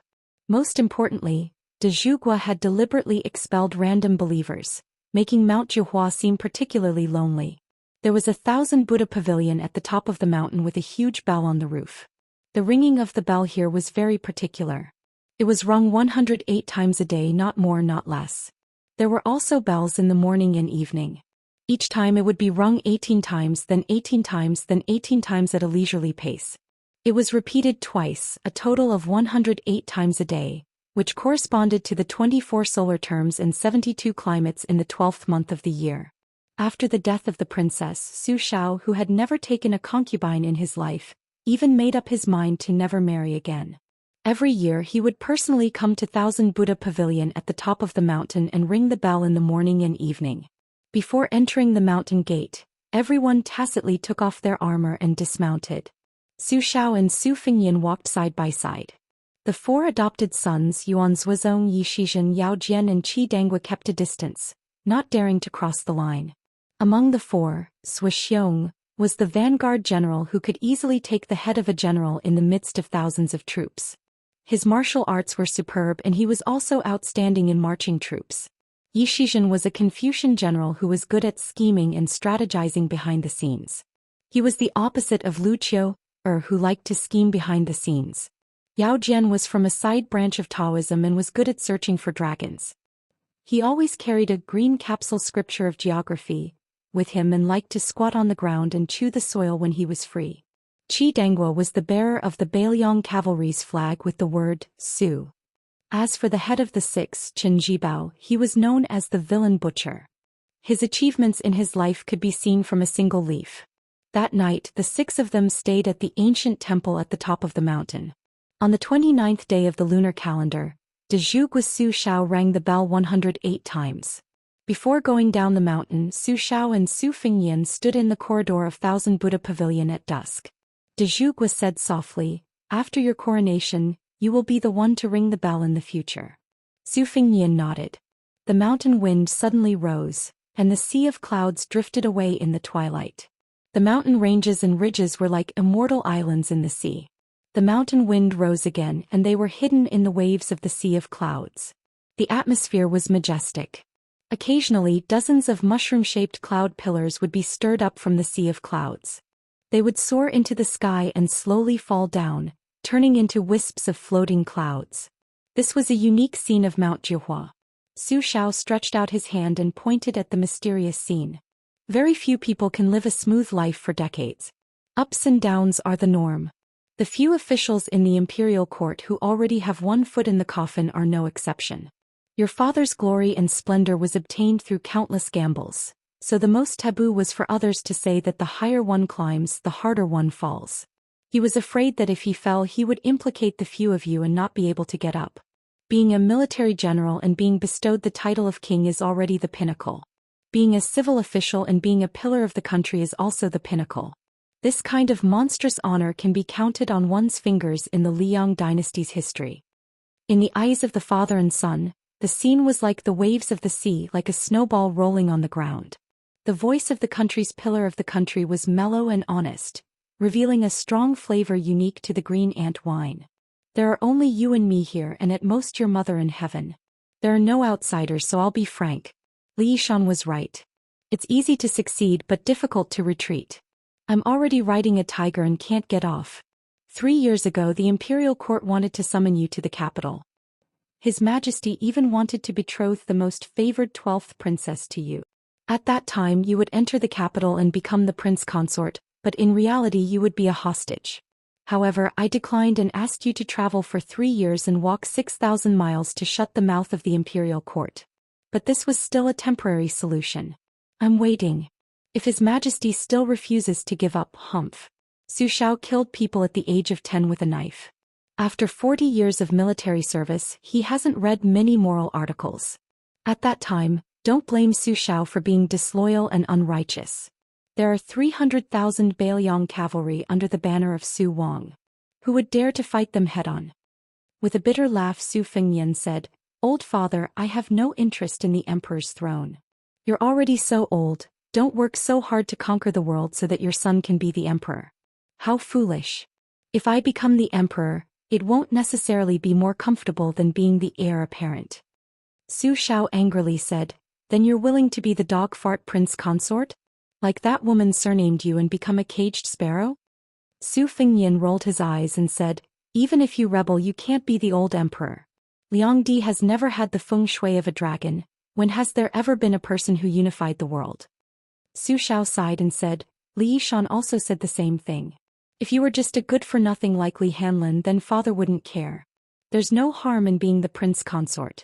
Most importantly, de Zhugua had deliberately expelled random believers, making Mount Jiuhua seem particularly lonely. There was a 1,000 Buddha pavilion at the top of the mountain with a huge bell on the roof. The ringing of the bell here was very particular. It was rung 108 times a day, not more, not less. There were also bells in the morning and evening. Each time it would be rung 18 times, then 18 times, then 18 times at a leisurely pace. It was repeated twice, a total of 108 times a day, which corresponded to the 24 solar terms and 72 climates in the 12th month of the year. After the death of the princess, Su Xiao, who had never taken a concubine in his life, even made up his mind to never marry again. Every year he would personally come to 1,000 Buddha Pavilion at the top of the mountain and ring the bell in the morning and evening. Before entering the mountain gate, everyone tacitly took off their armor and dismounted. Su Xiao and Su Fengnian walked side by side. The 4 adopted sons Yuan Zuozong, Yi Shizhen, Yao Jian and Qi Dangua kept a distance, not daring to cross the line. Among the 4, Zhou Xian was the vanguard general who could easily take the head of a general in the midst of thousands of troops. His martial arts were superb and he was also outstanding in marching troops. Yi Shizhen was a Confucian general who was good at scheming and strategizing behind the scenes. He was the opposite of Lu Qiu, who liked to scheme behind the scenes. Yao Jian was from a side branch of Taoism and was good at searching for dragons. He always carried a green capsule scripture of geography with him and liked to squat on the ground and chew the soil when he was free. Qi Dangua was the bearer of the Bailiang cavalry's flag with the word Su. As for the head of the 6, Qin Jibao, he was known as the villain butcher. His achievements in his life could be seen from a single leaf. That night the 6 of them stayed at the ancient temple at the top of the mountain. On the 29th day of the lunar calendar, de Zhugua Su Xiao rang the bell 108 times. Before going down the mountain, Su Xiao and Su Fengnian stood in the corridor of 1,000 Buddha Pavilion at dusk. De Zhugua said softly, "After your coronation, you will be the one to ring the bell in the future." Su Fengnian nodded. The mountain wind suddenly rose, and the sea of clouds drifted away in the twilight. The mountain ranges and ridges were like immortal islands in the sea. The mountain wind rose again and they were hidden in the waves of the sea of clouds. The atmosphere was majestic. Occasionally dozens of mushroom-shaped cloud pillars would be stirred up from the sea of clouds. They would soar into the sky and slowly fall down, turning into wisps of floating clouds. This was a unique scene of Mount Jiuhua. Su Xiao stretched out his hand and pointed at the mysterious scene. Very few people can live a smooth life for decades. Ups and downs are the norm. The few officials in the imperial court who already have one foot in the coffin are no exception. Your father's glory and splendor was obtained through countless gambles, so the most taboo was for others to say that the higher one climbs, the harder one falls. He was afraid that if he fell he would implicate the few of you and not be able to get up. Being a military general and being bestowed the title of king is already the pinnacle. Being a civil official and being a pillar of the country is also the pinnacle. This kind of monstrous honor can be counted on one's fingers in the Liang dynasty's history. In the eyes of the father and son, the scene was like the waves of the sea, like a snowball rolling on the ground. The voice of the country's pillar of the country was mellow and honest, revealing a strong flavor unique to the green ant wine. There are only you and me here and at most your mother in heaven. There are no outsiders, so I'll be frank. Li Shan was right. It's easy to succeed but difficult to retreat. I'm already riding a tiger and can't get off. 3 years ago the imperial court wanted to summon you to the capital. His Majesty even wanted to betroth the most favored 12th princess to you. At that time you would enter the capital and become the prince consort, but in reality you would be a hostage. However, I declined and asked you to travel for 3 years and walk 6,000 miles to shut the mouth of the imperial court. But this was still a temporary solution. I'm waiting. If His Majesty still refuses to give up, humph. Su Xiao killed people at the age of 10 with a knife. After 40 years of military service, he hasn't read many moral articles. At that time, don't blame Su Xiao for being disloyal and unrighteous. There are 300,000 Bailiang cavalry under the banner of Su Wang. Who would dare to fight them head-on? With a bitter laugh Su Fengyan said, Old father, I have no interest in the emperor's throne. You're already so old, don't work so hard to conquer the world so that your son can be the emperor. How foolish. If I become the emperor, it won't necessarily be more comfortable than being the heir apparent. Su Xiao angrily said, Then you're willing to be the dog fart prince consort? Like that woman surnamed you and become a caged sparrow? Su Fengyan rolled his eyes and said, Even if you rebel you can't be the old emperor. Liang Di has never had the feng shui of a dragon. When has there ever been a person who unified the world? Su Xiao sighed and said, Li Shan also said the same thing. If you were just a good-for-nothing like Li Hanlin then father wouldn't care. There's no harm in being the prince consort.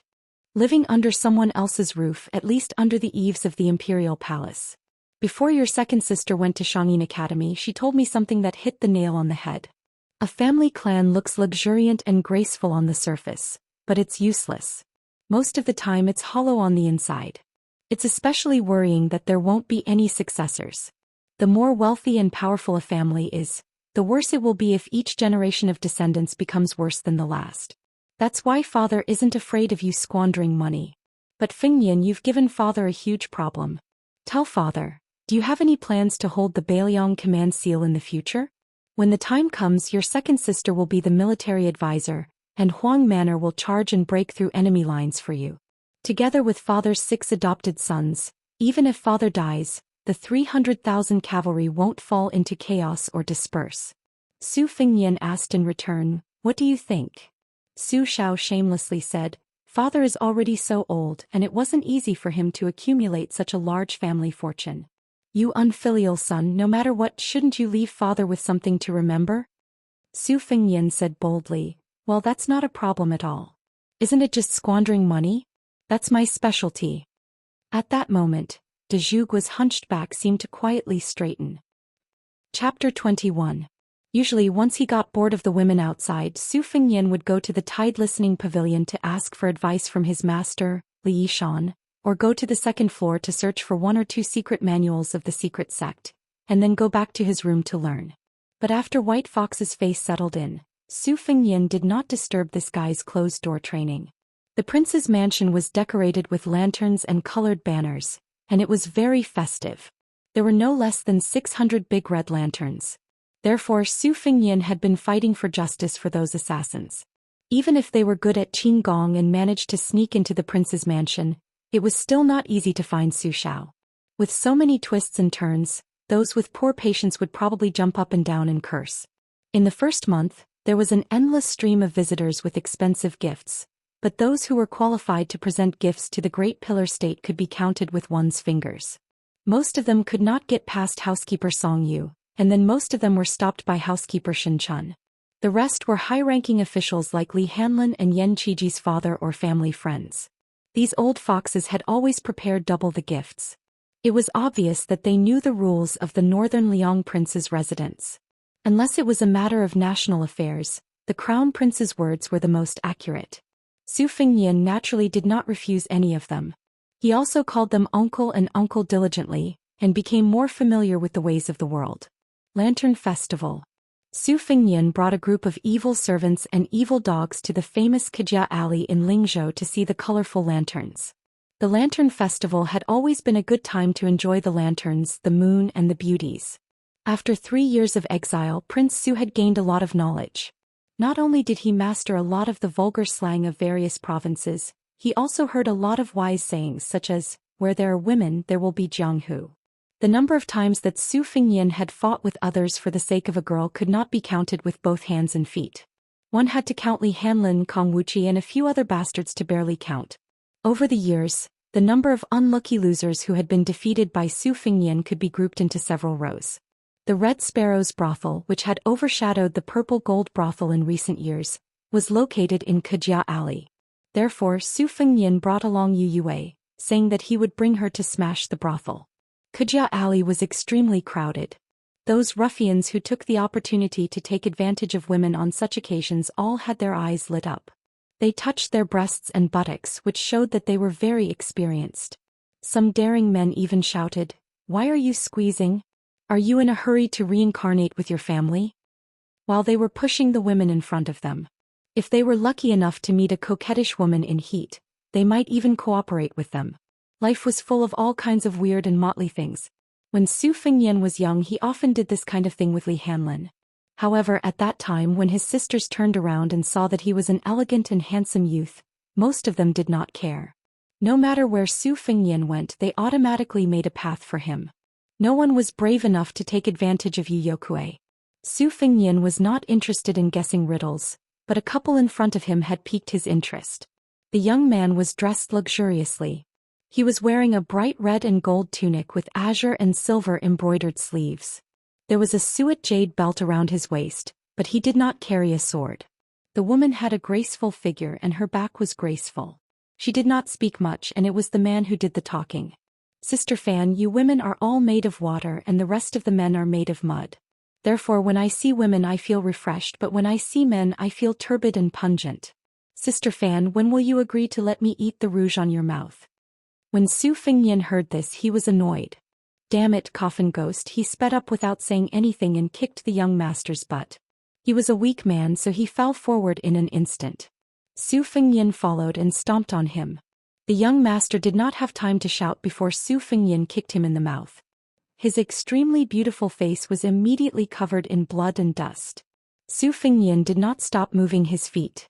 Living under someone else's roof, at least under the eaves of the imperial palace. Before your second sister went to Shangyin Academy she told me something that hit the nail on the head. A family clan looks luxuriant and graceful on the surface, but it's useless. Most of the time it's hollow on the inside. It's especially worrying that there won't be any successors. The more wealthy and powerful a family is, the worse it will be if each generation of descendants becomes worse than the last. That's why father isn't afraid of you squandering money. But Fengyan, you've given father a huge problem. Tell father, do you have any plans to hold the Bailiang command seal in the future? When the time comes your second sister will be the military advisor, and Huang Manor will charge and break through enemy lines for you. Together with father's 6 adopted sons, even if father dies, the 300,000 cavalry won't fall into chaos or disperse. Su Fengyan asked in return, What do you think? Su Xiao shamelessly said, Father is already so old and it wasn't easy for him to accumulate such a large family fortune. You unfilial son, no matter what, shouldn't you leave father with something to remember? Su Fengyan said boldly, Well, that's not a problem at all. Isn't it just squandering money? That's my specialty. At that moment, De Zhugu's hunched back seemed to quietly straighten. Chapter 21. Usually once he got bored of the women outside, Su Fengyan would go to the Tide Listening Pavilion to ask for advice from his master, Li Shan, or go to the second floor to search for 1 or 2 secret manuals of the secret sect, and then go back to his room to learn. But after White Fox's face settled in, Su Fengyan did not disturb this guy's closed-door training. The prince's mansion was decorated with lanterns and colored banners, and it was very festive. There were no less than 600 big red lanterns. Therefore Su Fengyan had been fighting for justice for those assassins. Even if they were good at Qinggong and managed to sneak into the prince's mansion, it was still not easy to find Su Xiao. With so many twists and turns, those with poor patience would probably jump up and down and curse. In the first month, there was an endless stream of visitors with expensive gifts, but those who were qualified to present gifts to the Great Pillar State could be counted with one's fingers. Most of them could not get past housekeeper Song Yu, and then most of them were stopped by housekeeper Shin Chun. The rest were high-ranking officials like Li Hanlin and Yan Qiji's father or family friends. These old foxes had always prepared double the gifts. It was obvious that they knew the rules of the northern Liang prince's residence. Unless it was a matter of national affairs, the crown prince's words were the most accurate. Su Fengnian naturally did not refuse any of them. He also called them uncle and uncle diligently, and became more familiar with the ways of the world. Lantern Festival. Su Fengnian brought a group of evil servants and evil dogs to the famous Kejia Alley in Lingzhou to see the colorful lanterns. The Lantern Festival had always been a good time to enjoy the lanterns, the moon and the beauties. After 3 years of exile, Prince Su had gained a lot of knowledge. Not only did he master a lot of the vulgar slang of various provinces, he also heard a lot of wise sayings such as, "Where there are women, there will be Jianghu." The number of times that Su Fengnian had fought with others for the sake of a girl could not be counted with both hands and feet. One had to count Li Hanlin, Kong Wuxia and a few other bastards to barely count. Over the years, the number of unlucky losers who had been defeated by Su Fengnian could be grouped into several rows. The Red Sparrow's brothel, which had overshadowed the Purple Gold brothel in recent years, was located in Kejia Alley. Therefore, Su Fengnian brought along Yu Yue, saying that he would bring her to smash the brothel. Kejia Alley was extremely crowded. Those ruffians who took the opportunity to take advantage of women on such occasions all had their eyes lit up. They touched their breasts and buttocks, which showed that they were very experienced. Some daring men even shouted, "Why are you squeezing? Are you in a hurry to reincarnate with your family?" While they were pushing the women in front of them. If they were lucky enough to meet a coquettish woman in heat, they might even cooperate with them. Life was full of all kinds of weird and motley things. When Su Fengnian was young, he often did this kind of thing with Li Hanlin. However, at that time when his sisters turned around and saw that he was an elegant and handsome youth, most of them did not care. No matter where Su Fengnian went, they automatically made a path for him. No one was brave enough to take advantage of Yu Yokue. Su Fengnian was not interested in guessing riddles, but a couple in front of him had piqued his interest. The young man was dressed luxuriously. He was wearing a bright red and gold tunic with azure and silver embroidered sleeves. There was a suet jade belt around his waist, but he did not carry a sword. The woman had a graceful figure and her back was graceful. She did not speak much, and it was the man who did the talking. "Sister Fan, you women are all made of water and the rest of the men are made of mud. Therefore when I see women I feel refreshed, but when I see men I feel turbid and pungent. Sister Fan, when will you agree to let me eat the rouge on your mouth?" When Su Fengnian heard this, he was annoyed. "Damn it, coffin ghost," he sped up without saying anything and kicked the young master's butt. He was a weak man, so he fell forward in an instant. Su Fengnian followed and stomped on him. The young master did not have time to shout before Su Fengnian kicked him in the mouth. His extremely beautiful face was immediately covered in blood and dust. Su Fengnian did not stop moving his feet.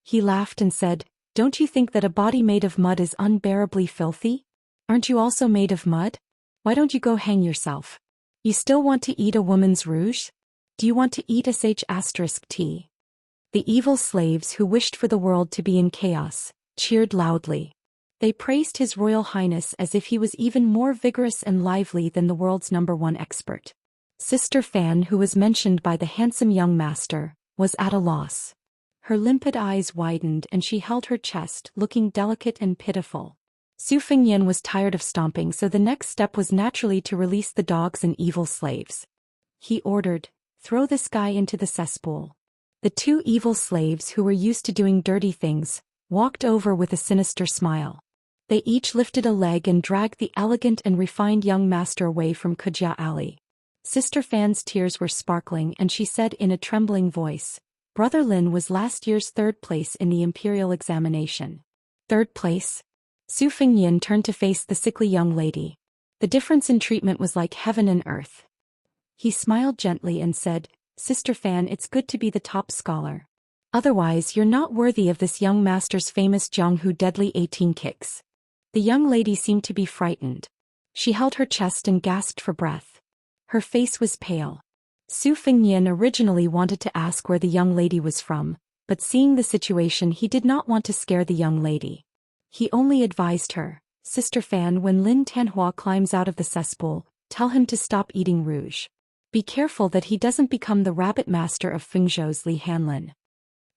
He laughed and said, "Don't you think that a body made of mud is unbearably filthy? Aren't you also made of mud? Why don't you go hang yourself? You still want to eat a woman's rouge? Do you want to eat sh*t?" The evil slaves who wished for the world to be in chaos cheered loudly. They praised His Royal Highness as if he was even more vigorous and lively than the world's #1 expert. Sister Fan, who was mentioned by the handsome young master, was at a loss. Her limpid eyes widened and she held her chest, looking delicate and pitiful. Su Fengnian was tired of stomping, so the next step was naturally to release the dogs and evil slaves. He ordered, "Throw this guy into the cesspool." The 2 evil slaves, who were used to doing dirty things, walked over with a sinister smile. They each lifted a leg and dragged the elegant and refined young master away from Kejia Alley. Sister Fan's tears were sparkling and she said in a trembling voice, "Brother Lin was last year's 3rd place in the imperial examination." 3rd place? Su Fengnian turned to face the sickly young lady. The difference in treatment was like heaven and earth. He smiled gently and said, "Sister Fan, it's good to be the top scholar. Otherwise you're not worthy of this young master's famous Jianghu deadly 18 kicks." The young lady seemed to be frightened. She held her chest and gasped for breath. Her face was pale. Su Fengnian originally wanted to ask where the young lady was from, but seeing the situation he did not want to scare the young lady. He only advised her, "Sister Fan, when Lin Tanhua climbs out of the cesspool, tell him to stop eating rouge." Be careful that he doesn't become the rabbit master of Fengzhou's Li Hanlin.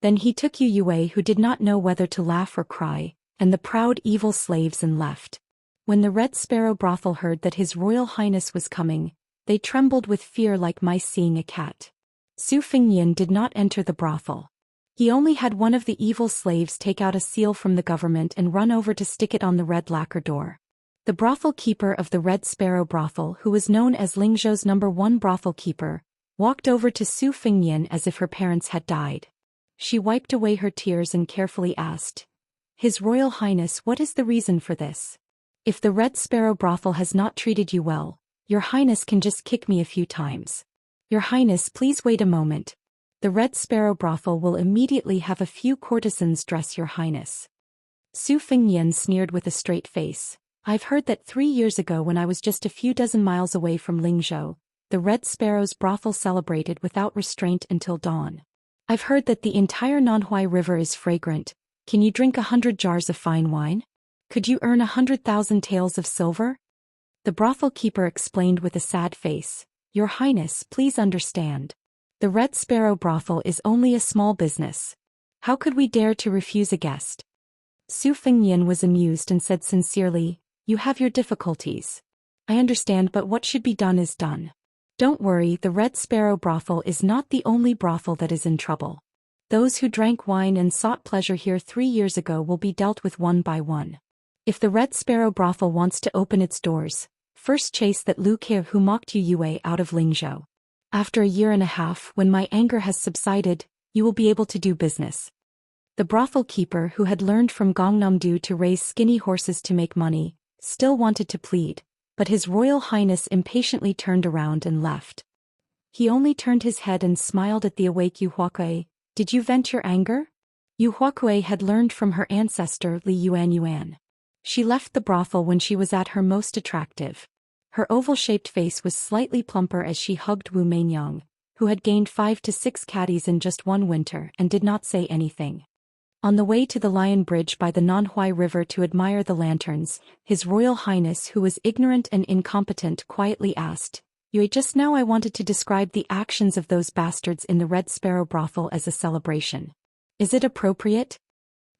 Then he took Yu Yue, who did not know whether to laugh or cry, and the proud evil slaves, and left. When the Red Sparrow brothel heard that His Royal Highness was coming, they trembled with fear like mice seeing a cat. Su Fengnian did not enter the brothel. He only had one of the evil slaves take out a seal from the government and run over to stick it on the red lacquer door. The brothel keeper of the Red Sparrow brothel, who was known as Lingzhou's #1 brothel keeper, walked over to Su Fengnian as if her parents had died. She wiped away her tears and carefully asked, "His Royal Highness, what is the reason for this? If the Red Sparrow brothel has not treated you well, Your Highness can just kick me a few times." "Your Highness, please wait a moment. The Red Sparrow brothel will immediately have a few courtesans dress Your Highness." Su Fengnian sneered with a straight face. "I've heard that 3 years ago, when I was just a few dozen miles away from Lingzhou, the Red Sparrow's brothel celebrated without restraint until dawn. I've heard that the entire Nanhuai River is fragrant. Can you drink 100 jars of fine wine? Could you earn 100,000 taels of silver?" The brothel keeper explained with a sad face, "Your Highness, please understand. The Red Sparrow brothel is only a small business. How could we dare to refuse a guest?" Su Fengnian was amused and said sincerely, "You have your difficulties. I understand, but what should be done is done. Don't worry, the Red Sparrow brothel is not the only brothel that is in trouble. Those who drank wine and sought pleasure here 3 years ago will be dealt with one by one. If the Red Sparrow brothel wants to open its doors, first chase that Lu Ke who mocked Yu Yue out of Lingzhou. After a year and a half, when my anger has subsided, you will be able to do business." The brothel keeper, who had learned from Gongnamdu to raise skinny horses to make money, still wanted to plead, but His Royal Highness impatiently turned around and left. He only turned his head and smiled at the awake Yu Huakui. "Did you vent your anger?" Yu Huakui had learned from her ancestor Li Yuan. She left the brothel when she was at her most attractive. Her oval-shaped face was slightly plumper as she hugged Wu Meinyang, who had gained 5 to 6 caddies in just one winter, and did not say anything. On the way to the Lion Bridge by the Nanhuai River to admire the lanterns, His Royal Highness, who was ignorant and incompetent, quietly asked, "Yue, just now I wanted to describe the actions of those bastards in the Red Sparrow brothel as a celebration. Is it appropriate?"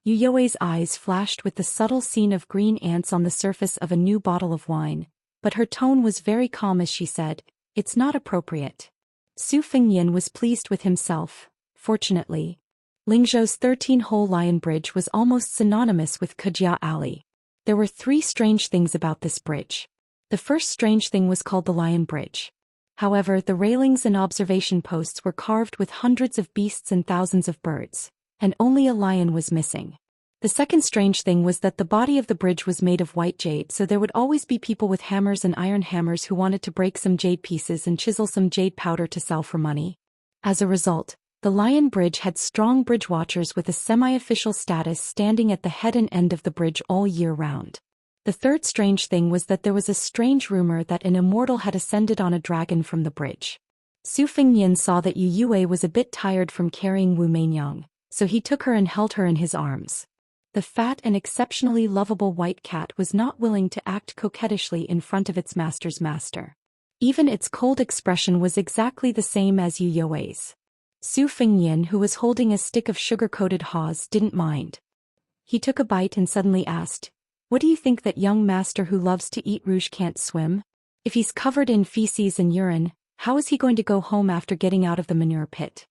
Yu Yue's eyes flashed with the subtle scene of green ants on the surface of a new bottle of wine, but her tone was very calm as she said, "It's not appropriate." Su Fengnian was pleased with himself. Fortunately, Lingzhou's 13-hole Lion Bridge was almost synonymous with Kujia Alley. There were 3 strange things about this bridge. The first strange thing was called the Lion Bridge. However, the railings and observation posts were carved with hundreds of beasts and thousands of birds, and only a lion was missing. The second strange thing was that the body of the bridge was made of white jade, so there would always be people with hammers and iron hammers who wanted to break some jade pieces and chisel some jade powder to sell for money. As a result, the Lion Bridge had strong bridge watchers with a semi-official status standing at the head and end of the bridge all year round. The third strange thing was that there was a strange rumor that an immortal had ascended on a dragon from the bridge. Su Fengnian saw that Yu Yue was a bit tired from carrying Wu Meinyang, so he took her and held her in his arms. The fat and exceptionally lovable white cat was not willing to act coquettishly in front of its master's master. Even its cold expression was exactly the same as Yu Yue's. Su Fengnian, who was holding a stick of sugar-coated haws, didn't mind. He took a bite and suddenly asked, "What do you think that young master who loves to eat rouge can't swim? If he's covered in feces and urine, how is he going to go home after getting out of the manure pit?"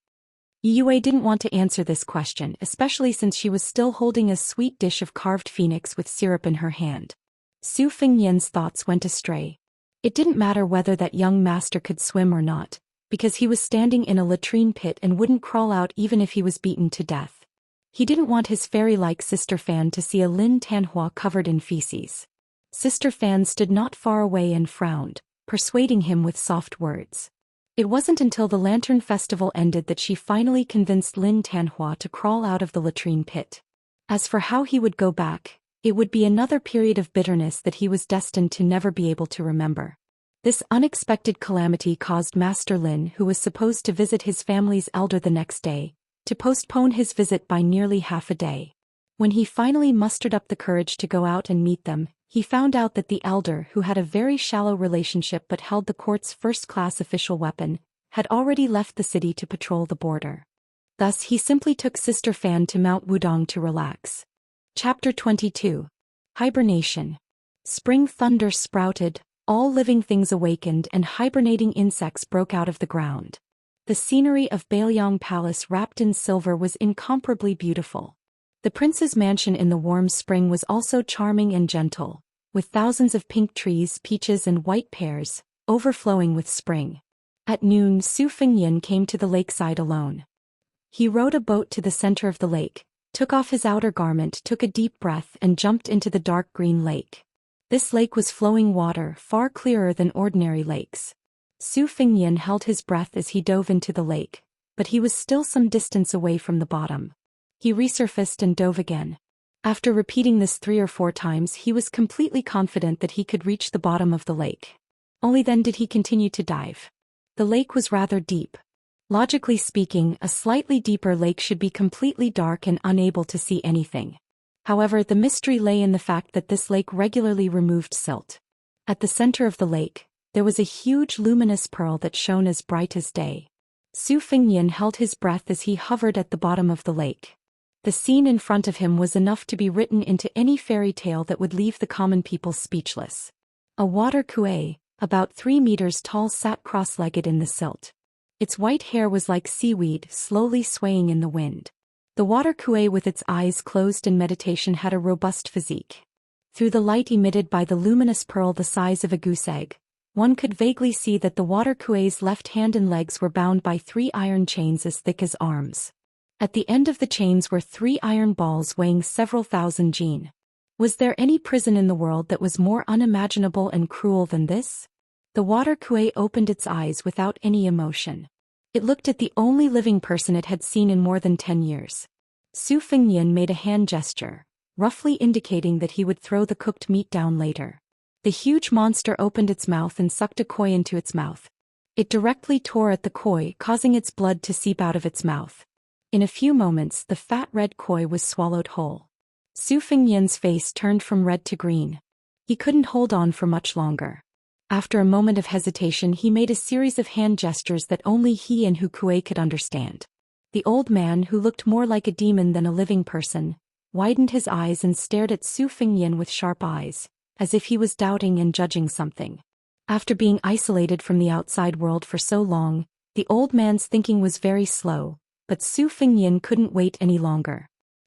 Yu Yue didn't want to answer this question, especially since she was still holding a sweet dish of carved phoenix with syrup in her hand. Su Fengnian's thoughts went astray. It didn't matter whether that young master could swim or not, because he was standing in a latrine pit and wouldn't crawl out even if he was beaten to death. He didn't want his fairy-like Sister Fan to see a Lin Tanhua covered in feces. Sister Fan stood not far away and frowned, persuading him with soft words. It wasn't until the Lantern Festival ended that she finally convinced Lin Tanhua to crawl out of the latrine pit. As for how he would go back, it would be another period of bitterness that he was destined to never be able to remember. This unexpected calamity caused Master Lin, who was supposed to visit his family's elder the next day, to postpone his visit by nearly half a day. When he finally mustered up the courage to go out and meet them, He found out that the elder, who had a very shallow relationship but held the court's first-class official weapon, had already left the city to patrol the border. Thus he simply took Sister Fan to Mount Wudong to relax. Chapter 22. Hibernation. Spring thunder sprouted, all living things awakened and hibernating insects broke out of the ground. The scenery of Bailiang Palace wrapped in silver was incomparably beautiful. The prince's mansion in the warm spring was also charming and gentle, with thousands of pink trees, peaches and white pears, overflowing with spring. At noon Su Fengyan came to the lakeside alone. He rowed a boat to the center of the lake, took off his outer garment, took a deep breath and jumped into the dark green lake. This lake was flowing water, far clearer than ordinary lakes. Su Fengyan held his breath as he dove into the lake, but he was still some distance away from the bottom. He resurfaced and dove again. After repeating this 3 or 4 times, he was completely confident that he could reach the bottom of the lake. Only then did he continue to dive. The lake was rather deep. Logically speaking, a slightly deeper lake should be completely dark and unable to see anything. However, the mystery lay in the fact that this lake regularly removed silt. At the center of the lake, there was a huge luminous pearl that shone as bright as day. Su Fengyan held his breath as he hovered at the bottom of the lake. The scene in front of him was enough to be written into any fairy tale that would leave the common people speechless. A water kuei, about 3 meters tall, sat cross-legged in the silt. Its white hair was like seaweed, slowly swaying in the wind. The water kuei with its eyes closed in meditation had a robust physique. Through the light emitted by the luminous pearl the size of a goose egg, one could vaguely see that the water kuei's left hand and legs were bound by 3 iron chains as thick as arms. At the end of the chains were 3 iron balls weighing several thousand jin. Was there any prison in the world that was more unimaginable and cruel than this? The water kuei opened its eyes without any emotion. It looked at the only living person it had seen in more than 10 years. Su Fengyan made a hand gesture, roughly indicating that he would throw the cooked meat down later. The huge monster opened its mouth and sucked a koi into its mouth. It directly tore at the koi, causing its blood to seep out of its mouth. In a few moments, the fat red koi was swallowed whole. Su Fengyan's face turned from red to green. He couldn't hold on for much longer. After a moment of hesitation, he made a series of hand gestures that only he and Hu Kuei could understand. The old man, who looked more like a demon than a living person, widened his eyes and stared at Su Fengyan with sharp eyes, as if he was doubting and judging something. After being isolated from the outside world for so long, the old man's thinking was very slow, but Su Fengyan couldn't wait any longer.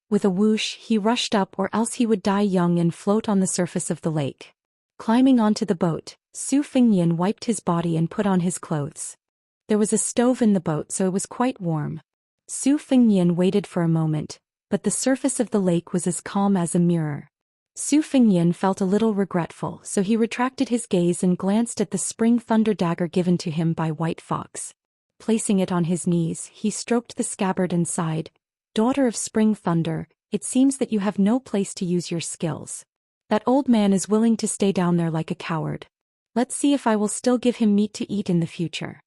With a whoosh, he rushed up, or else he would die young and float on the surface of the lake. Climbing onto the boat, Su Fengyan wiped his body and put on his clothes. There was a stove in the boat, so it was quite warm. Su Fengyan waited for a moment, but the surface of the lake was as calm as a mirror. Su Fengyan felt a little regretful, so he retracted his gaze and glanced at the spring thunder dagger given to him by White Fox. Placing it on his knees, he stroked the scabbard and sighed, "Daughter of Spring Thunder, it seems that you have no place to use your skills. That old man is willing to stay down there like a coward. Let's see if I will still give him meat to eat in the future."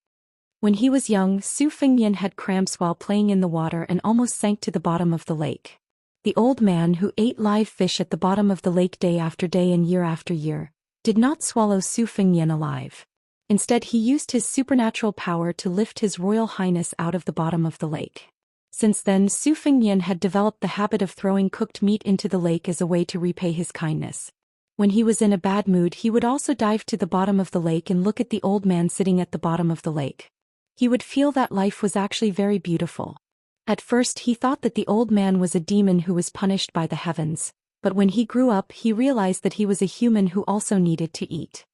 When he was young, Su Fengyan had cramps while playing in the water and almost sank to the bottom of the lake. The old man, who ate live fish at the bottom of the lake day after day and year after year, did not swallow Su Fengyan alive. Instead, he used his supernatural power to lift His Royal Highness out of the bottom of the lake. Since then, Su Fengyan had developed the habit of throwing cooked meat into the lake as a way to repay his kindness. When he was in a bad mood, he would also dive to the bottom of the lake and look at the old man sitting at the bottom of the lake. He would feel that life was actually very beautiful. At first he thought that the old man was a demon who was punished by the heavens, but when he grew up he realized that he was a human who also needed to eat.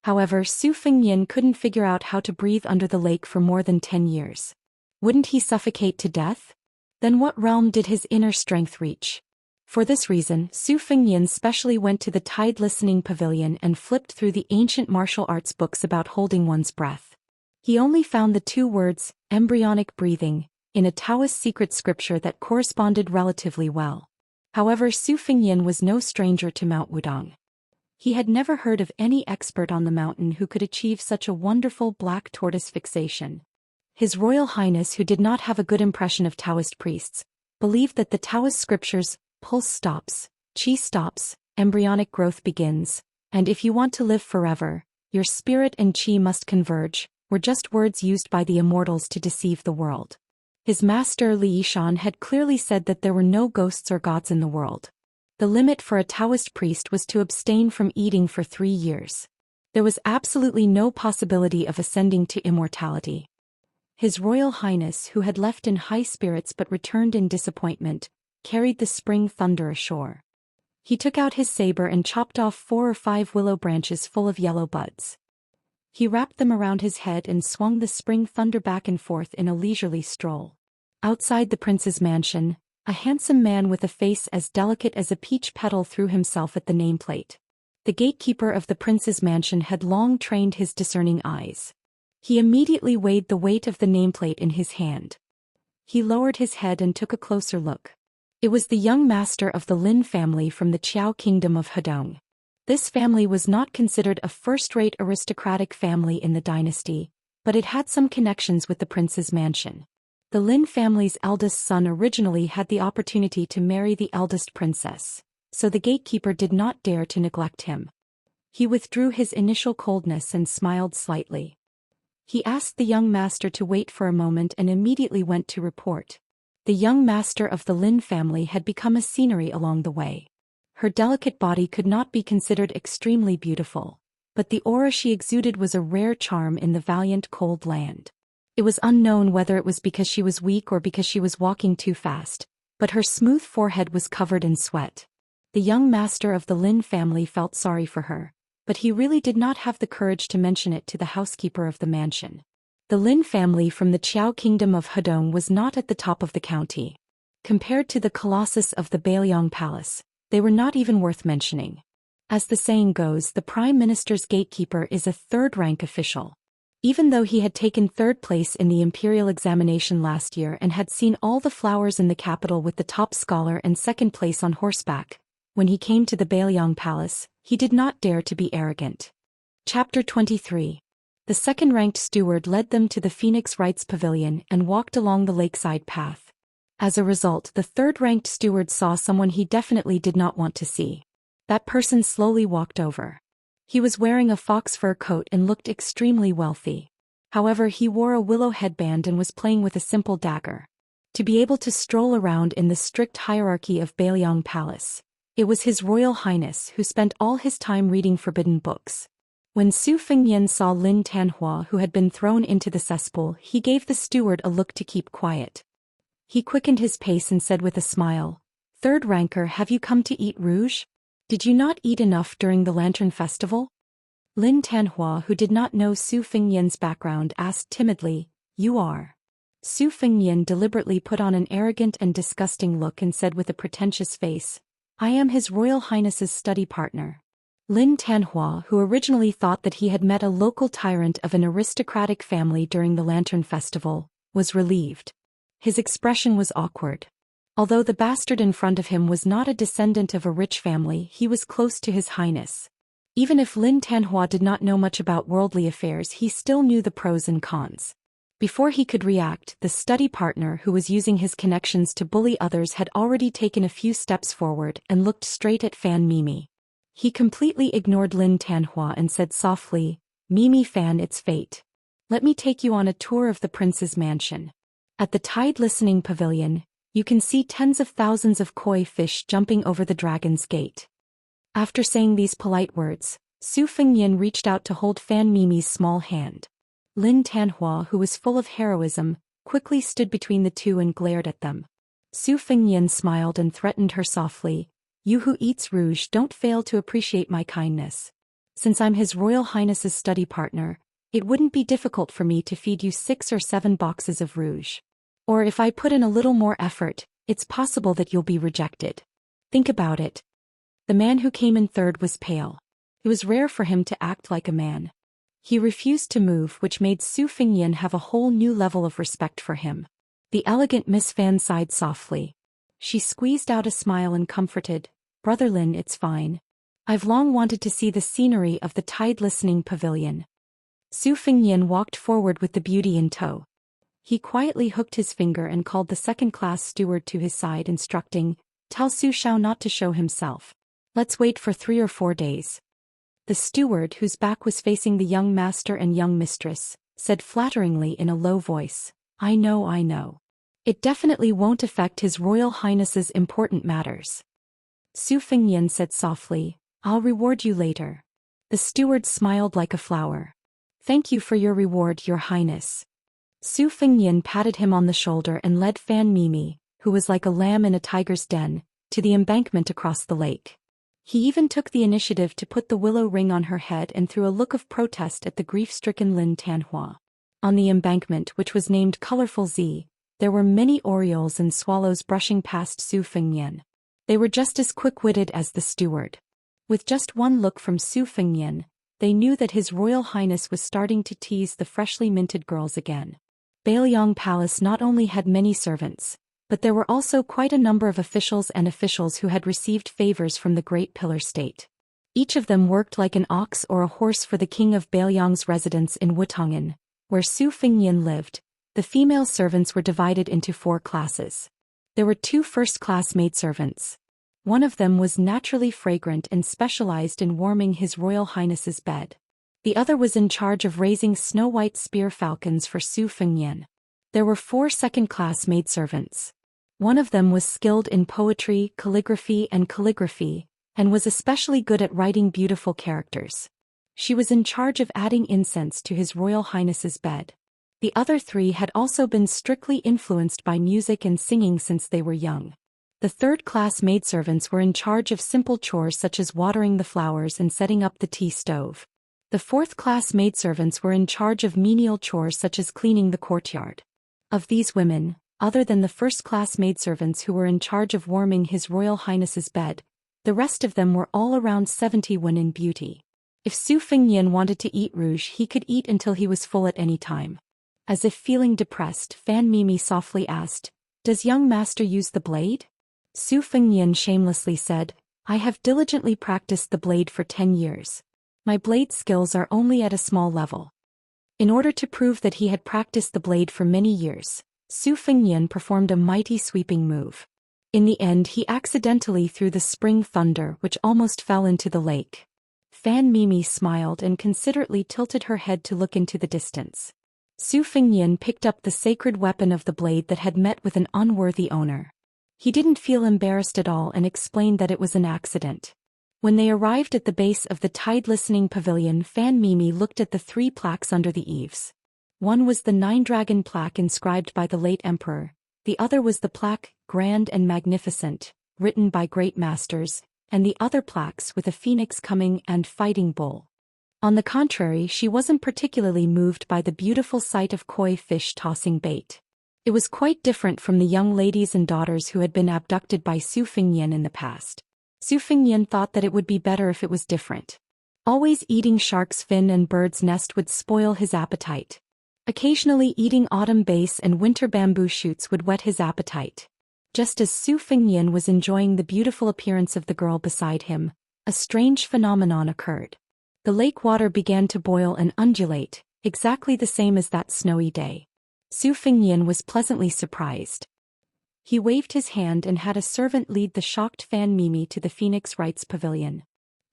However, Su Fengyan couldn't figure out how to breathe under the lake for more than 10 years. Wouldn't he suffocate to death? Then what realm did his inner strength reach? For this reason, Su Fengyan specially went to the Tide Listening Pavilion and flipped through the ancient martial arts books about holding one's breath. He only found the 2 words, embryonic breathing, in a Taoist secret scripture that corresponded relatively well. However, Su Fengyan was no stranger to Mount Wudong. He had never heard of any expert on the mountain who could achieve such a wonderful black tortoise fixation. His Royal Highness, who did not have a good impression of Taoist priests, believed that the Taoist scriptures, pulse stops, qi stops, embryonic growth begins, and if you want to live forever, your spirit and qi must converge, were just words used by the immortals to deceive the world. His master Li Yishan had clearly said that there were no ghosts or gods in the world. The limit for a Taoist priest was to abstain from eating for 3 years. There was absolutely no possibility of ascending to immortality. His Royal Highness, who had left in high spirits but returned in disappointment, carried the spring thunder ashore. He took out his saber and chopped off 4 or 5 willow branches full of yellow buds. He wrapped them around his head and swung the spring thunder back and forth in a leisurely stroll. Outside the prince's mansion, a handsome man with a face as delicate as a peach petal threw himself at the nameplate. The gatekeeper of the prince's mansion had long trained his discerning eyes. He immediately weighed the weight of the nameplate in his hand. He lowered his head and took a closer look. It was the young master of the Lin family from the Qiao kingdom of Hedong. This family was not considered a first-rate aristocratic family in the dynasty, but it had some connections with the prince's mansion. The Lin family's eldest son originally had the opportunity to marry the eldest princess, so the gatekeeper did not dare to neglect him. He withdrew his initial coldness and smiled slightly. He asked the young master to wait for a moment and immediately went to report. The young master of the Lin family had become a scenery along the way. Her delicate body could not be considered extremely beautiful, but the aura she exuded was a rare charm in the valiant cold land. It was unknown whether it was because she was weak or because she was walking too fast, but her smooth forehead was covered in sweat. The young master of the Lin family felt sorry for her, but he really did not have the courage to mention it to the housekeeper of the mansion. The Lin family from the Qiao kingdom of Hedong was not at the top of the county. Compared to the colossus of the Bailiang Palace, they were not even worth mentioning. As the saying goes, the prime minister's gatekeeper is a third-rank official. Even though he had taken 3rd place in the imperial examination last year and had seen all the flowers in the capital with the top scholar and 2nd place on horseback, when he came to the Bailiang Palace, he did not dare to be arrogant. Chapter 23. The 2nd-ranked steward led them to the Phoenix Rites Pavilion and walked along the lakeside path. As a result, the 3rd-ranked steward saw someone he definitely did not want to see. That person slowly walked over. He was wearing a fox fur coat and looked extremely wealthy. However, he wore a willow headband and was playing with a simple dagger. To be able to stroll around in the strict hierarchy of Bailiang Palace, it was His Royal Highness who spent all his time reading forbidden books. When Su Fengyan saw Lin Tanhua who had been thrown into the cesspool, he gave the steward a look to keep quiet. He quickened his pace and said with a smile, "Third ranker, have you come to eat rouge? Did you not eat enough during the Lantern Festival?" Lin Tanhua, who did not know Su Fengyan's background, asked timidly, "You are?" Su Fengyan deliberately put on an arrogant and disgusting look and said with a pretentious face, "I am His Royal Highness's study partner." Lin Tanhua, who originally thought that he had met a local tyrant of an aristocratic family during the Lantern Festival, was relieved. His expression was awkward. Although the bastard in front of him was not a descendant of a rich family, he was close to His Highness. Even if Lin Tanhua did not know much about worldly affairs, he still knew the pros and cons. Before he could react, the study partner who was using his connections to bully others had already taken a few steps forward and looked straight at Fan Mimi. He completely ignored Lin Tanhua and said softly, "Mimi Fan, it's fate. Let me take you on a tour of the prince's mansion. At the Tide Listening Pavilion, you can see tens of thousands of koi fish jumping over the Dragon's Gate." After saying these polite words, Su Fengyan reached out to hold Fan Mimi's small hand. Lin Tanhua, who was full of heroism, quickly stood between the two and glared at them. Su Fengyan smiled and threatened her softly, "You who eats rouge, don't fail to appreciate my kindness. Since I'm His Royal Highness's study partner, it wouldn't be difficult for me to feed you 6 or 7 boxes of rouge. Or if I put in a little more effort, it's possible that you'll be rejected. Think about it." The man who came in third was pale. It was rare for him to act like a man. He refused to move, which made Su Fengyan have a whole new level of respect for him. The elegant Miss Fan sighed softly. She squeezed out a smile and comforted, "Brother Lin, it's fine. I've long wanted to see the scenery of the Tide Listening Pavilion." Su Fengyan walked forward with the beauty in tow. He quietly hooked his finger and called the 2nd-class steward to his side, instructing, "Tell Su Xiao not to show himself. Let's wait for 3 or 4 days. The steward, whose back was facing the young master and young mistress, said flatteringly in a low voice, I know. It definitely won't affect His Royal Highness's important matters. Su Fengnian said softly, I'll reward you later. The steward smiled like a flower. Thank you for your reward, Your Highness. Su Fengnian patted him on the shoulder and led Fan Mimi, who was like a lamb in a tiger's den, to the embankment across the lake. He even took the initiative to put the willow ring on her head and threw a look of protest at the grief-stricken Lin Tanhua. On the embankment, which was named Colorful Z, there were many orioles and swallows brushing past Su Fengnian. They were just as quick-witted as the steward. With just one look from Su Fengnian, they knew that His Royal Highness was starting to tease the freshly minted girls again. Bailiang Palace not only had many servants, but there were also quite a number of officials who had received favors from the Great Pillar State. Each of them worked like an ox or a horse for the king of Bailiang's residence in Wutong'an, where Su Fengnian lived. The female servants were divided into 4 classes. There were 2 first-class maidservants. One of them was naturally fragrant and specialized in warming His Royal Highness's bed. The other was in charge of raising snow-white spear falcons for Su Fengnian. There were 4 second-class maidservants. One of them was skilled in poetry, calligraphy, and was especially good at writing beautiful characters. She was in charge of adding incense to His Royal Highness's bed. The other 3 had also been strictly influenced by music and singing since they were young. The third-class maidservants were in charge of simple chores such as watering the flowers and setting up the tea stove. The fourth-class maidservants were in charge of menial chores such as cleaning the courtyard. Of these women, other than the first-class maidservants who were in charge of warming His Royal Highness's bed, the rest of them were all around 71 in beauty. If Su Fengnian wanted to eat rouge, he could eat until he was full at any time. As if feeling depressed, Fan Mimi softly asked, Does young master use the blade? Su Fengnian shamelessly said, I have diligently practiced the blade for 10 years. My blade skills are only at a small level. In order to prove that he had practiced the blade for many years, Su Fengnian performed a mighty sweeping move. In the end, he accidentally threw the spring thunder, which almost fell into the lake. Fan Mimi smiled and considerately tilted her head to look into the distance. Su Fengnian picked up the sacred weapon of the blade that had met with an unworthy owner. He didn't feel embarrassed at all and explained that it was an accident. When they arrived at the base of the tide-listening pavilion, Fan Mimi looked at the 3 plaques under the eaves. One was the 9-dragon plaque inscribed by the late emperor, the other was the plaque, Grand and Magnificent, written by great masters, and the other plaques with a phoenix coming and fighting bull. On the contrary, she wasn't particularly moved by the beautiful sight of koi fish tossing bait. It was quite different from the young ladies and daughters who had been abducted by Su Fengnian in the past. Su Fengnian thought that it would be better if it was different. Always eating shark's fin and bird's nest would spoil his appetite. Occasionally eating autumn base and winter bamboo shoots would whet his appetite. Just as Su Fengnian was enjoying the beautiful appearance of the girl beside him, a strange phenomenon occurred. The lake water began to boil and undulate, exactly the same as that snowy day. Su Fengnian was pleasantly surprised. He waved his hand and had a servant lead the shocked Fan Mimi to the Phoenix Rites Pavilion.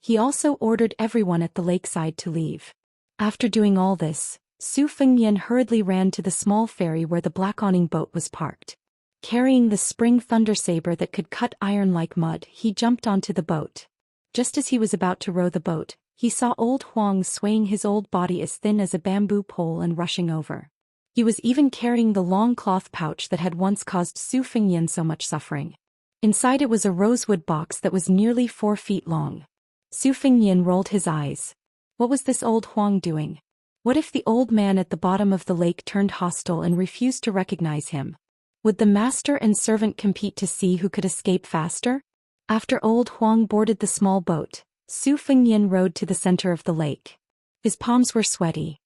He also ordered everyone at the lakeside to leave. After doing all this, Su Fengnian hurriedly ran to the small ferry where the black awning boat was parked. Carrying the spring thunder saber that could cut iron like mud, he jumped onto the boat. Just as he was about to row the boat, he saw old Huang swaying his old body as thin as a bamboo pole and rushing over. He was even carrying the long cloth pouch that had once caused Su Fengnian so much suffering. Inside it was a rosewood box that was nearly 4 feet long. Su Fengnian rolled his eyes. What was this old Huang doing? What if the old man at the bottom of the lake turned hostile and refused to recognize him? Would the master and servant compete to see who could escape faster? After old Huang boarded the small boat, Su Fengnian rowed to the center of the lake. His palms were sweaty.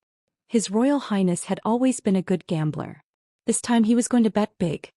His Royal Highness had always been a good gambler. This time he was going to bet big.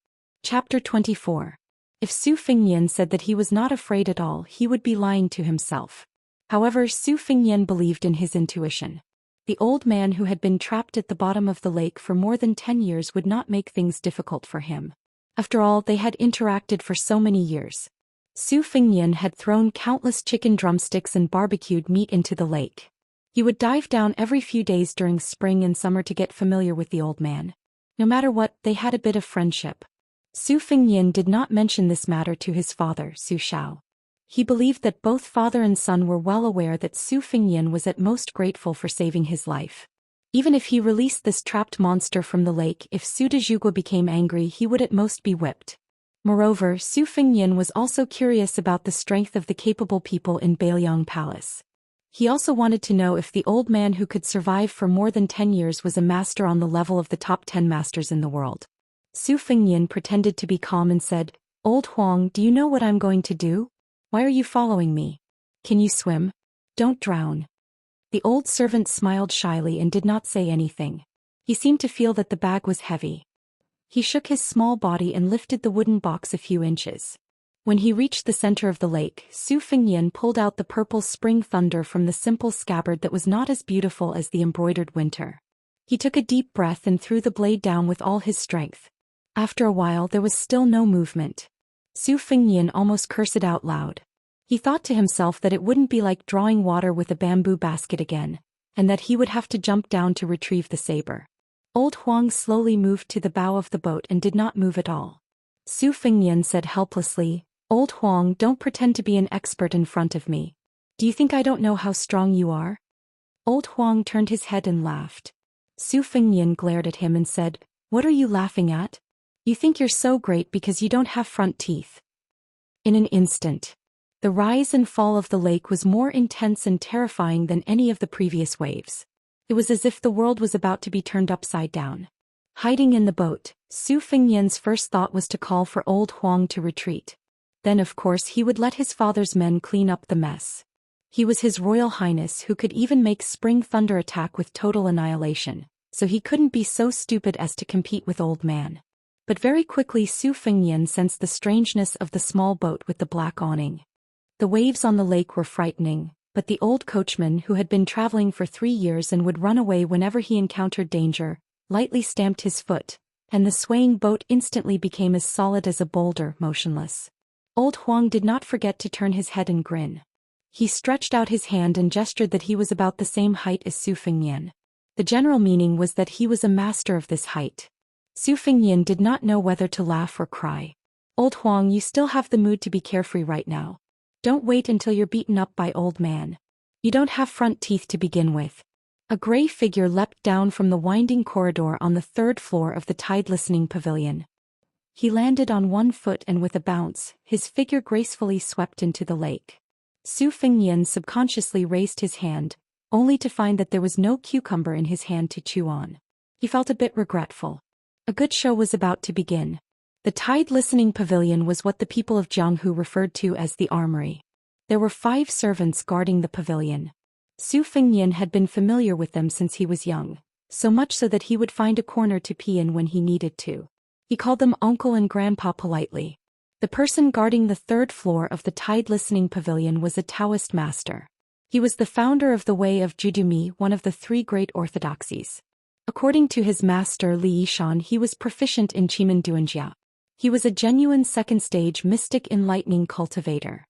Chapter 24. If Su Fengnian said that he was not afraid at all, he would be lying to himself. However, Su Fengnian believed in his intuition. The old man who had been trapped at the bottom of the lake for more than 10 years would not make things difficult for him. After all, they had interacted for so many years. Su Fengnian had thrown countless chicken drumsticks and barbecued meat into the lake. He would dive down every few days during spring and summer to get familiar with the old man. No matter what, they had a bit of friendship. Su Fengnian did not mention this matter to his father, Su Xiao. He believed that both father and son were well aware that Su Fengnian was at most grateful for saving his life. Even if he released this trapped monster from the lake, if Su Dezhugua became angry, he would at most be whipped. Moreover, Su Fengnian was also curious about the strength of the capable people in Bailiang Palace. He also wanted to know if the old man who could survive for more than 10 years was a master on the level of the top 10 masters in the world. Su Fengnian pretended to be calm and said, "Old Huang, do you know what I'm going to do? Why are you following me? Can you swim? Don't drown." The old servant smiled shyly and did not say anything. He seemed to feel that the bag was heavy. He shook his small body and lifted the wooden box a few inches. When he reached the center of the lake, Su Fengnian pulled out the purple spring thunder from the simple scabbard that was not as beautiful as the embroidered winter. He took a deep breath and threw the blade down with all his strength. After a while there was still no movement. Su Fengnian almost cursed out loud. He thought to himself that it wouldn't be like drawing water with a bamboo basket again, and that he would have to jump down to retrieve the saber. Old Huang slowly moved to the bow of the boat and did not move at all. Su Fengnian said helplessly, "Old Huang, don't pretend to be an expert in front of me. Do you think I don't know how strong you are?" Old Huang turned his head and laughed. Su Fengnian glared at him and said, "What are you laughing at? You think you're so great because you don't have front teeth." In an instant, the rise and fall of the lake was more intense and terrifying than any of the previous waves. It was as if the world was about to be turned upside down. Hiding in the boat, Su Fengnian's first thought was to call for Old Huang to retreat. Then of course he would let his father's men clean up the mess. He was His Royal Highness who could even make spring thunder attack with total annihilation, so he couldn't be so stupid as to compete with Old Man. But very quickly Su Fengnian sensed the strangeness of the small boat with the black awning. The waves on the lake were frightening, but the old coachman who had been traveling for 3 years and would run away whenever he encountered danger, lightly stamped his foot, and the swaying boat instantly became as solid as a boulder, motionless. Old Huang did not forget to turn his head and grin. He stretched out his hand and gestured that he was about the same height as Su Fengnian. The general meaning was that he was a master of this height. Su Fengnian did not know whether to laugh or cry. "Old Huang, you still have the mood to be carefree right now. Don't wait until you're beaten up by Old Man. You don't have front teeth to begin with." A gray figure leapt down from the winding corridor on the 3rd floor of the tide-listening pavilion. He landed on one foot and with a bounce, his figure gracefully swept into the lake. Su Fengnian subconsciously raised his hand, only to find that there was no cucumber in his hand to chew on. He felt a bit regretful. A good show was about to begin. The tide-listening pavilion was what the people of Jianghu referred to as the armory. There were 5 servants guarding the pavilion. Su Fengnian had been familiar with them since he was young, so much so that he would find a corner to pee in when he needed to. He called them uncle and grandpa politely. The person guarding the 3rd floor of the tide-listening pavilion was a Daoist master. He was the founder of the way of Judumi, one of the 3 great orthodoxies. According to his master Li Yishan, he was proficient in Qimen Duanjia. He was a genuine second-stage mystic enlightening cultivator.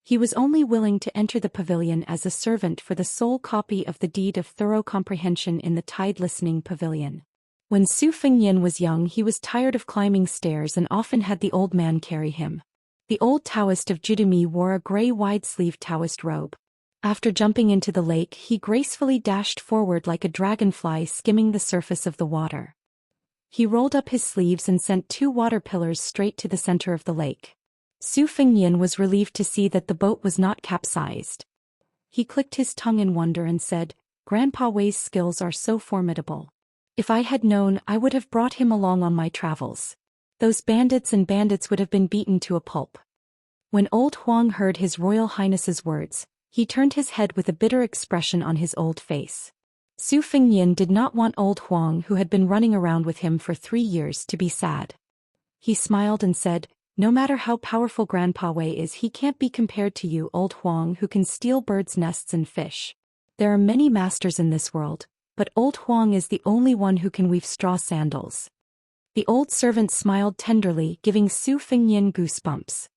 He was only willing to enter the pavilion as a servant for the sole copy of the deed of thorough comprehension in the tide-listening pavilion. When Su Fengnian was young, he was tired of climbing stairs and often had the old man carry him. The old Taoist of Judumi wore a gray wide-sleeved Taoist robe. After jumping into the lake, he gracefully dashed forward like a dragonfly skimming the surface of the water. He rolled up his sleeves and sent 2 water pillars straight to the center of the lake. Su Fengnian was relieved to see that the boat was not capsized. He clicked his tongue in wonder and said, "Grandpa Wei's skills are so formidable. If I had known, I would have brought him along on my travels. Those bandits would have been beaten to a pulp." When Old Huang heard His Royal Highness's words, he turned his head with a bitter expression on his old face. Su Fengnian did not want Old Huang, who had been running around with him for 3 years, to be sad. He smiled and said, "No matter how powerful Grandpa Wei is, he can't be compared to you, Old Huang, who can steal birds' nests and fish. There are many masters in this world, but Old Huang is the only one who can weave straw sandals." The old servant smiled tenderly, giving Su Fengnian goosebumps.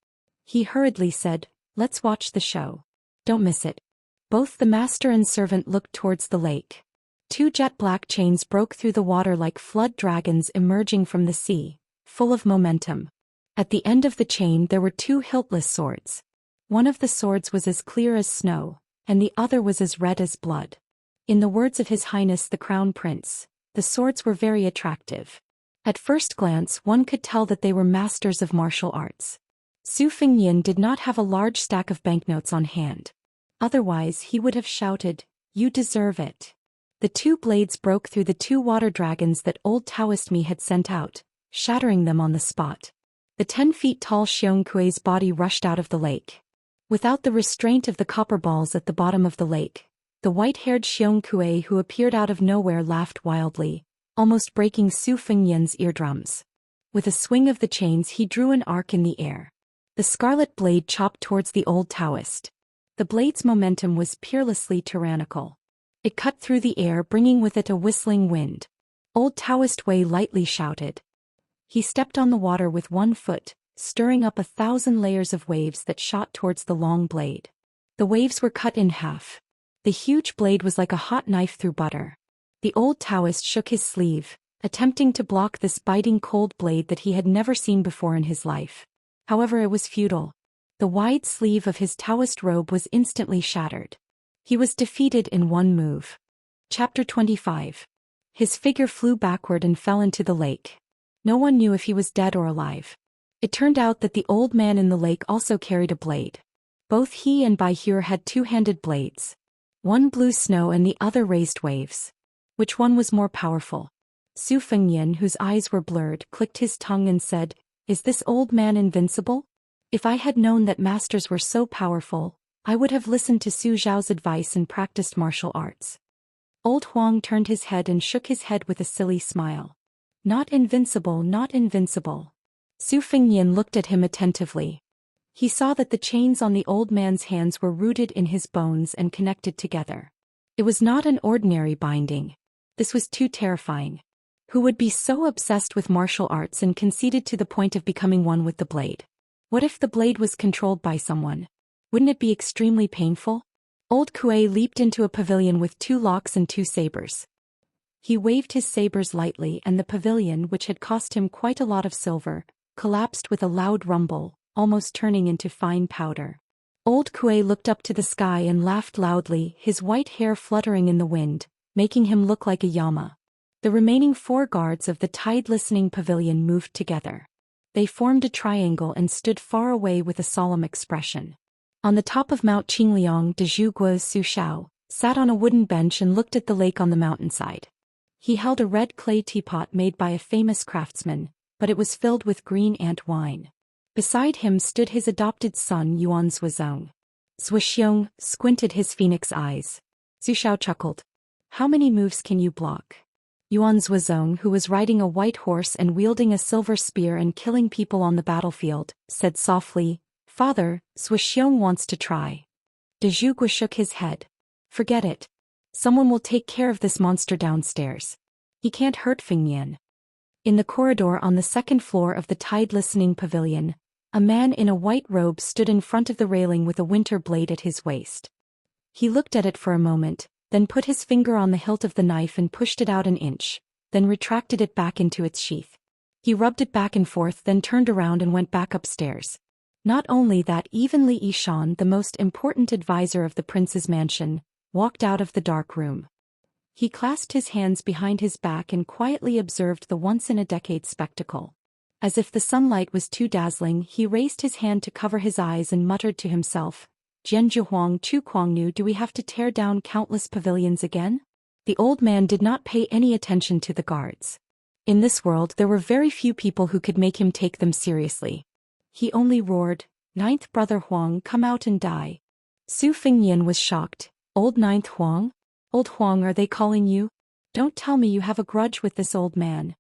He hurriedly said, "Let's watch the show. Don't miss it." Both the master and servant looked towards the lake. Two jet-black chains broke through the water like flood dragons emerging from the sea, full of momentum. At the end of the chain there were two hiltless swords. One of the swords was as clear as snow, and the other was as red as blood. In the words of His Highness the Crown Prince, the swords were very attractive. At first glance one could tell that they were masters of martial arts. Su Fengnian did not have a large stack of banknotes on hand. Otherwise he would have shouted, "You deserve it." The two blades broke through the two water dragons that old Daoist me had sent out, shattering them on the spot. The 10 feet tall Xiongkue's body rushed out of the lake. Without the restraint of the copper balls at the bottom of the lake, the white-haired Xiongkue who appeared out of nowhere laughed wildly, almost breaking Su Fengnian's eardrums. With a swing of the chains he drew an arc in the air. The scarlet blade chopped towards the old Daoist. The blade's momentum was peerlessly tyrannical. It cut through the air, bringing with it a whistling wind. Old Daoist Wei lightly shouted. He stepped on the water with one foot, stirring up 1,000 layers of waves that shot towards the long blade. The waves were cut in half. The huge blade was like a hot knife through butter. The old Daoist shook his sleeve, attempting to block this biting cold blade that he had never seen before in his life. However, it was futile. The wide sleeve of his Daoist robe was instantly shattered. He was defeated in one move. Chapter 25. His figure flew backward and fell into the lake. No one knew if he was dead or alive. It turned out that the old man in the lake also carried a blade. Both he and Bai Hure had two-handed blades. One blew snow and the other raised waves. Which one was more powerful? Su Fengnian, whose eyes were blurred, clicked his tongue and said, "Is this old man invincible? If I had known that masters were so powerful, I would have listened to Su Zhao's advice and practiced martial arts." Old Huang turned his head and shook his head with a silly smile. "Not invincible, not invincible." Su Fengnian looked at him attentively. He saw that the chains on the old man's hands were rooted in his bones and connected together. It was not an ordinary binding. This was too terrifying. Who would be so obsessed with martial arts and conceited to the point of becoming one with the blade? What if the blade was controlled by someone? Wouldn't it be extremely painful? Old Kuei leaped into a pavilion with 2 locks and 2 sabers. He waved his sabers lightly and the pavilion, which had cost him quite a lot of silver, collapsed with a loud rumble, almost turning into fine powder. Old Kuei looked up to the sky and laughed loudly, his white hair fluttering in the wind, making him look like a llama. The remaining 4 guards of the tide-listening pavilion moved together. They formed a triangle and stood far away with a solemn expression. On the top of Mount Qingliang, de Zhuguo's Su Xiao sat on a wooden bench and looked at the lake on the mountainside. He held a red clay teapot made by a famous craftsman, but it was filled with green ant wine. Beside him stood his adopted son Yuan Zhuozong. Zhuoxiong squinted his phoenix eyes. Su Xiao chuckled. "How many moves can you block?" Yuan Zhuozong, who was riding a white horse and wielding a silver spear and killing people on the battlefield, said softly, "Father, Zhuoxiong wants to try." De Zhuguo shook his head. "Forget it. Someone will take care of this monster downstairs. He can't hurt Fengnian." In the corridor on the 2nd floor of the tide-listening pavilion, a man in a white robe stood in front of the railing with a winter blade at his waist. He looked at it for a moment, then put his finger on the hilt of the knife and pushed it out an inch, then retracted it back into its sheath. He rubbed it back and forth, then turned around and went back upstairs. Not only that, even Li Yishan, the most important advisor of the prince's mansion, walked out of the dark room. He clasped his hands behind his back and quietly observed the once-in-a-decade spectacle. As if the sunlight was too dazzling, he raised his hand to cover his eyes and muttered to himself, "Jianzhu Huang Chu Kuangnu, do we have to tear down countless pavilions again?" The old man did not pay any attention to the guards. In this world there were very few people who could make him take them seriously. He only roared, "Ninth brother Huang, come out and die." Su Fengnian was shocked. "Old Ninth Huang? Old Huang, are they calling you? Don't tell me you have a grudge with this old man."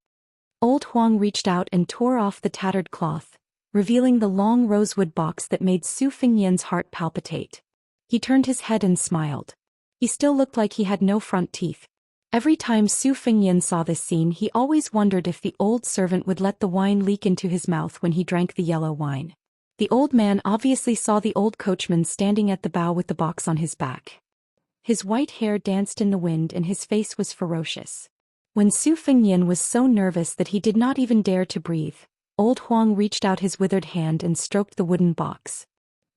Old Huang reached out and tore off the tattered cloth, revealing the long rosewood box that made Su Fengnian's heart palpitate. He turned his head and smiled. He still looked like he had no front teeth. Every time Su Fengnian saw this scene, he always wondered if the old servant would let the wine leak into his mouth when he drank the yellow wine. The old man obviously saw the old coachman standing at the bow with the box on his back. His white hair danced in the wind and his face was ferocious. When Su Fengnian was so nervous that he did not even dare to breathe, old Huang reached out his withered hand and stroked the wooden box.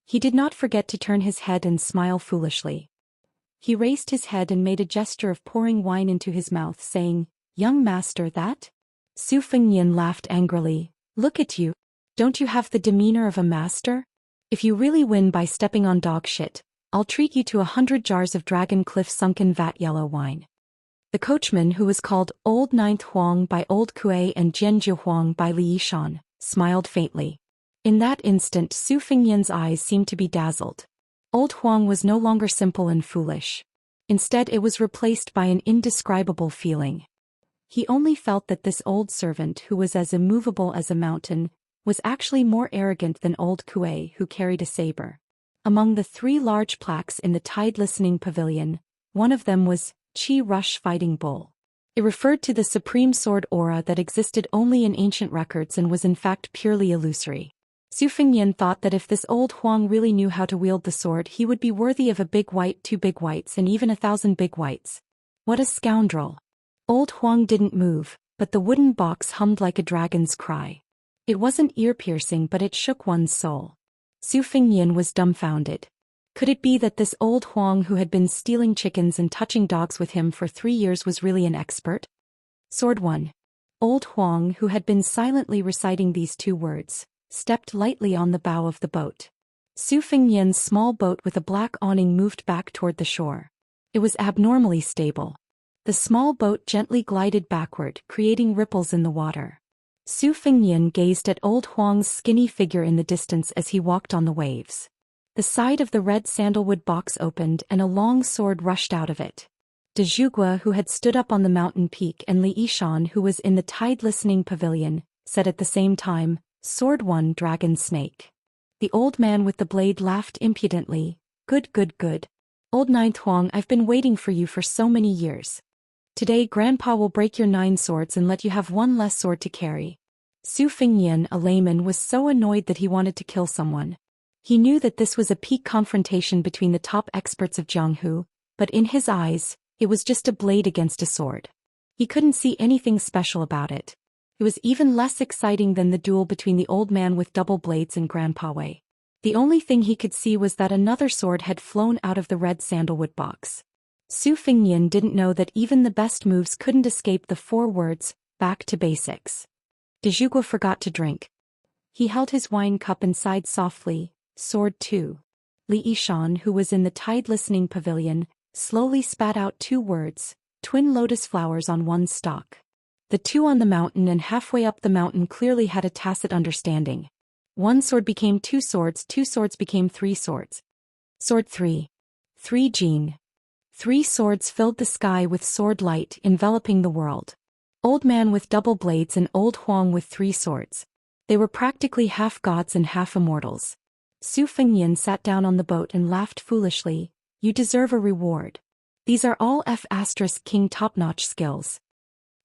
He did not forget to turn his head and smile foolishly. He raised his head and made a gesture of pouring wine into his mouth, saying, "Young master, that?" Su Fengnian laughed angrily. "Look at you. Don't you have the demeanor of a master? If you really win by stepping on dog shit, I'll treat you to 100 jars of Dragon Cliff sunken vat yellow wine." The coachman, who was called Old Ninth Huang by Old Kuei and Jianzhu Huang by Li Yishan, smiled faintly. In that instant Su Fengnian's eyes seemed to be dazzled. Old Huang was no longer simple and foolish. Instead it was replaced by an indescribable feeling. He only felt that this old servant, who was as immovable as a mountain, was actually more arrogant than Old Kuei, who carried a saber. Among the 3 large plaques in the Tide Listening Pavilion, one of them was Qi Rush Fighting Bull. It referred to the supreme sword aura that existed only in ancient records and was in fact purely illusory. Su Fengnian thought that if this old Huang really knew how to wield the sword, he would be worthy of a big white, 2 big whites, and even 1,000 big whites. What a scoundrel! Old Huang didn't move, but the wooden box hummed like a dragon's cry. It wasn't ear-piercing, but it shook one's soul. Su Fengnian was dumbfounded. Could it be that this old Huang who had been stealing chickens and touching dogs with him for 3 years was really an expert? Sword 1. Old Huang, who had been silently reciting these 2 words, stepped lightly on the bow of the boat. Su Fengnian's small boat with a black awning moved back toward the shore. It was abnormally stable. The small boat gently glided backward, creating ripples in the water. Su Fengnian gazed at old Huang's skinny figure in the distance as he walked on the waves. The side of the red sandalwood box opened and a long sword rushed out of it. De Zhugua, who had stood up on the mountain peak, and Li Yishan, who was in the Tide Listening Pavilion, said at the same time, "Sword 1, Dragon Snake." The old man with the blade laughed impudently. Good, good, good. Old Ninth Huang, I've been waiting for you for so many years. Today Grandpa will break your 9 swords and let you have 1 less sword to carry." Su Fengnian, a layman, was so annoyed that he wanted to kill someone. He knew that this was a peak confrontation between the top experts of Jianghu, but in his eyes, it was just a blade against a sword. He couldn't see anything special about it. It was even less exciting than the duel between the old man with double blades and Grandpa Wei. The only thing he could see was that another sword had flown out of the red sandalwood box. Su Fengnian didn't know that even the best moves couldn't escape the 4 words, "back to basics." De Zhugua forgot to drink. He held his wine cup and sighed softly. Sword 2. Li Yishan, who was in the Tide Listening Pavilion, slowly spat out 2 words, "twin lotus flowers on 1 stalk." The 2 on the mountain and halfway up the mountain clearly had a tacit understanding. 1 sword became 2 swords, 2 swords became 3 swords. Sword 3. 3 Jin. 3 swords filled the sky with sword light, enveloping the world. Old man with double blades and old Huang with 3 swords. They were practically half gods and half immortals. Su Fengnian sat down on the boat and laughed foolishly. "You deserve a reward. These are all F***king top-notch skills."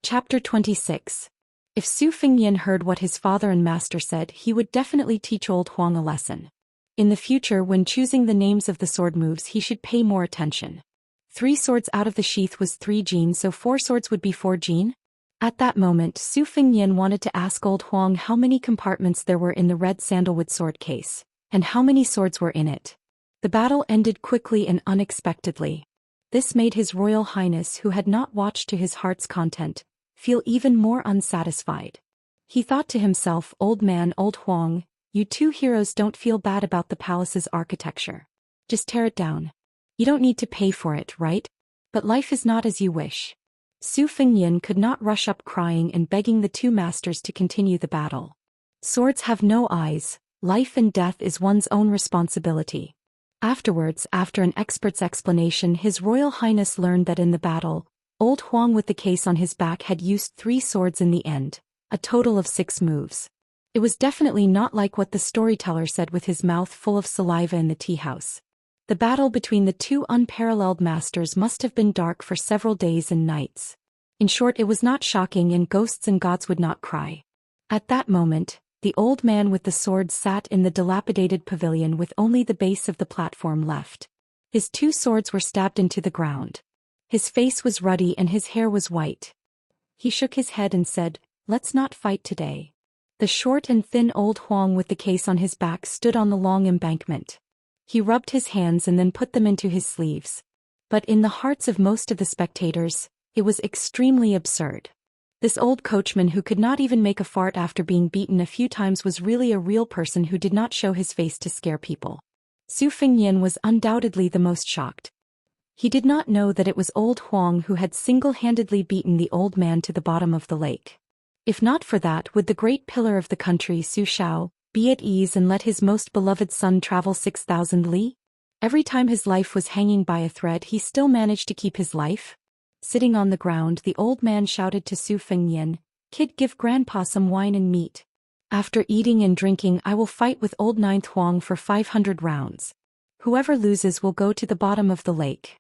Chapter 26. If Su Fengnian heard what his father and master said, he would definitely teach old Huang a lesson. In the future, when choosing the names of the sword moves, he should pay more attention. 3 swords out of the sheath was 3 Jin, so 4 swords would be 4 Jin? At that moment, Su Fengnian wanted to ask old Huang how many compartments there were in the red sandalwood sword case, and how many swords were in it. The battle ended quickly and unexpectedly. This made His Royal Highness, who had not watched to his heart's content, feel even more unsatisfied. He thought to himself, "Old man, old Huang, you 2 heroes don't feel bad about the palace's architecture. Just tear it down. You don't need to pay for it, right? But life is not as you wish." Su Fengnian could not rush up crying and begging the 2 masters to continue the battle. Swords have no eyes. Life and death is one's own responsibility. Afterwards, after an expert's explanation, His Royal Highness learned that in the battle, old Huang with the case on his back had used 3 swords in the end, a total of 6 moves. It was definitely not like what the storyteller said with his mouth full of saliva in the tea house. The battle between the 2 unparalleled masters must have been dark for several days and nights. In short, it was not shocking, and ghosts and gods would not cry. At that moment, The old man with the sword sat in the dilapidated pavilion with only the base of the platform left. His 2 swords were stabbed into the ground. His face was ruddy and his hair was white. He shook his head and said, "Let's not fight today." The short and thin old Huang with the case on his back stood on the long embankment. He rubbed his hands and then put them into his sleeves. But in the hearts of most of the spectators, it was extremely absurd. This old coachman who could not even make a fart after being beaten a few times was really a real person who did not show his face to scare people. Su Fengnian was undoubtedly the most shocked. He did not know that it was old Huang who had single-handedly beaten the old man to the bottom of the lake. If not for that, would the great pillar of the country Su Xiao be at ease and let his most beloved son travel 6,000 li? Every time his life was hanging by a thread, he still managed to keep his life. Sitting on the ground, the old man shouted to Su Fengnian, "Kid, give grandpa some wine and meat. After eating and drinking, I will fight with old Ninth Huang for 500 rounds. Whoever loses will go to the bottom of the lake."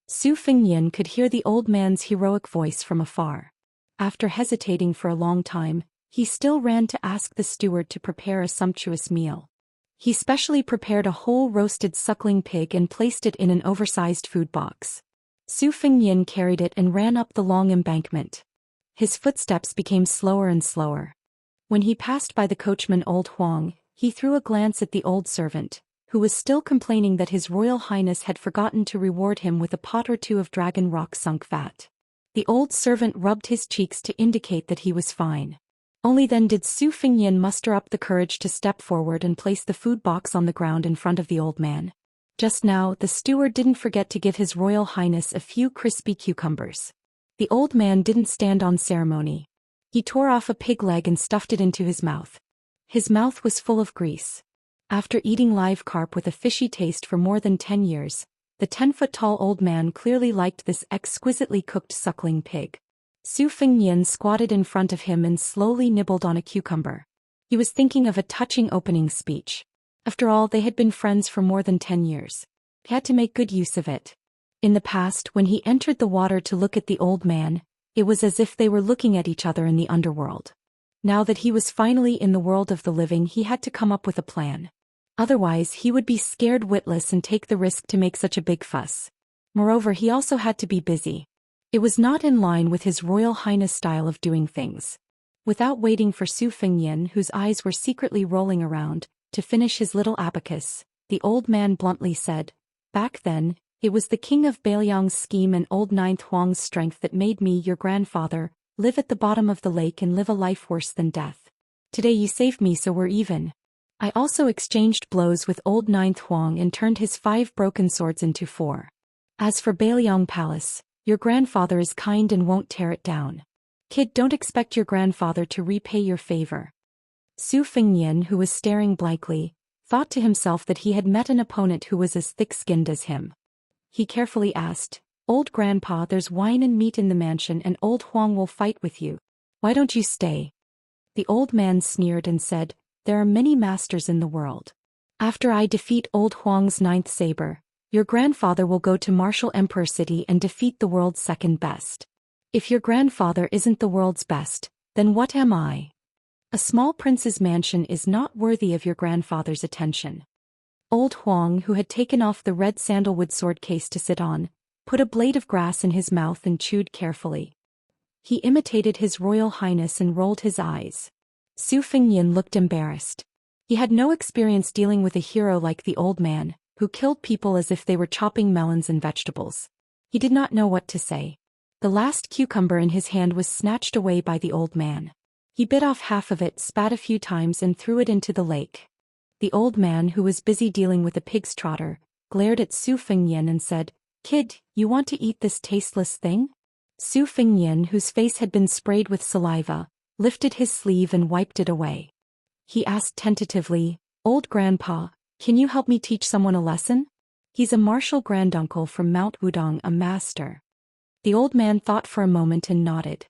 Su Fengnian could hear the old man's heroic voice from afar. After hesitating for a long time, he still ran to ask the steward to prepare a sumptuous meal. He specially prepared a whole roasted suckling pig and placed it in an oversized food box. Su Fengnian carried it and ran up the long embankment. His footsteps became slower and slower. When he passed by the coachman old Huang, he threw a glance at the old servant, who was still complaining that His Royal Highness had forgotten to reward him with a pot or 2 of dragon rock sunk fat. The old servant rubbed his cheeks to indicate that he was fine. Only then did Su Fengnian muster up the courage to step forward and place the food box on the ground in front of the old man. Just now, the steward didn't forget to give His Royal Highness a few crispy cucumbers. The old man didn't stand on ceremony. He tore off a pig leg and stuffed it into his mouth. His mouth was full of grease. After eating live carp with a fishy taste for more than 10 years, the 10-foot-tall old man clearly liked this exquisitely cooked suckling pig. Su Fengnian squatted in front of him and slowly nibbled on a cucumber. He was thinking of a touching opening speech. After all, they had been friends for more than 10 years. He had to make good use of it. In the past, when he entered the water to look at the old man, it was as if they were looking at each other in the underworld. Now that he was finally in the world of the living, he had to come up with a plan. Otherwise, he would be scared witless and take the risk to make such a big fuss. Moreover, he also had to be busy. It was not in line with His Royal Highness' style of doing things. Without waiting for Su Fengnian, whose eyes were secretly rolling around, to finish his little abacus, the old man bluntly said, "Back then, it was the king of Bailiang's scheme and old Ninth Huang's strength that made me, your grandfather, live at the bottom of the lake and live a life worse than death. Today you saved me, so we're even. I also exchanged blows with old Ninth Huang and turned his 5 broken swords into 4. As for Bailiang Palace, your grandfather is kind and won't tear it down. Kid, don't expect your grandfather to repay your favor." Su Fengnian, who was staring blankly, thought to himself that he had met an opponent who was as thick-skinned as him. He carefully asked, "Old grandpa, there's wine and meat in the mansion and old Huang will fight with you. Why don't you stay?" The old man sneered and said, "There are many masters in the world. After I defeat old Huang's 9th saber, your grandfather will go to Martial Emperor City and defeat the world's 2nd best. If your grandfather isn't the world's best, then what am I? A small prince's mansion is not worthy of your grandfather's attention." Old Huang, who had taken off the red sandalwood sword case to sit on, put a blade of grass in his mouth and chewed carefully. He imitated His Royal Highness and rolled his eyes. Su Fengnian looked embarrassed. He had no experience dealing with a hero like the old man, who killed people as if they were chopping melons and vegetables. He did not know what to say. The last cucumber in his hand was snatched away by the old man. He bit off half of it, spat a few times and threw it into the lake. The old man, who was busy dealing with a pig's trotter, glared at Su Fengnian and said, "Kid, you want to eat this tasteless thing?" Su Fengnian, whose face had been sprayed with saliva, lifted his sleeve and wiped it away. He asked tentatively, "Old grandpa, can you help me teach someone a lesson? He's a martial granduncle from Mount Wudong, a master." The old man thought for a moment and nodded.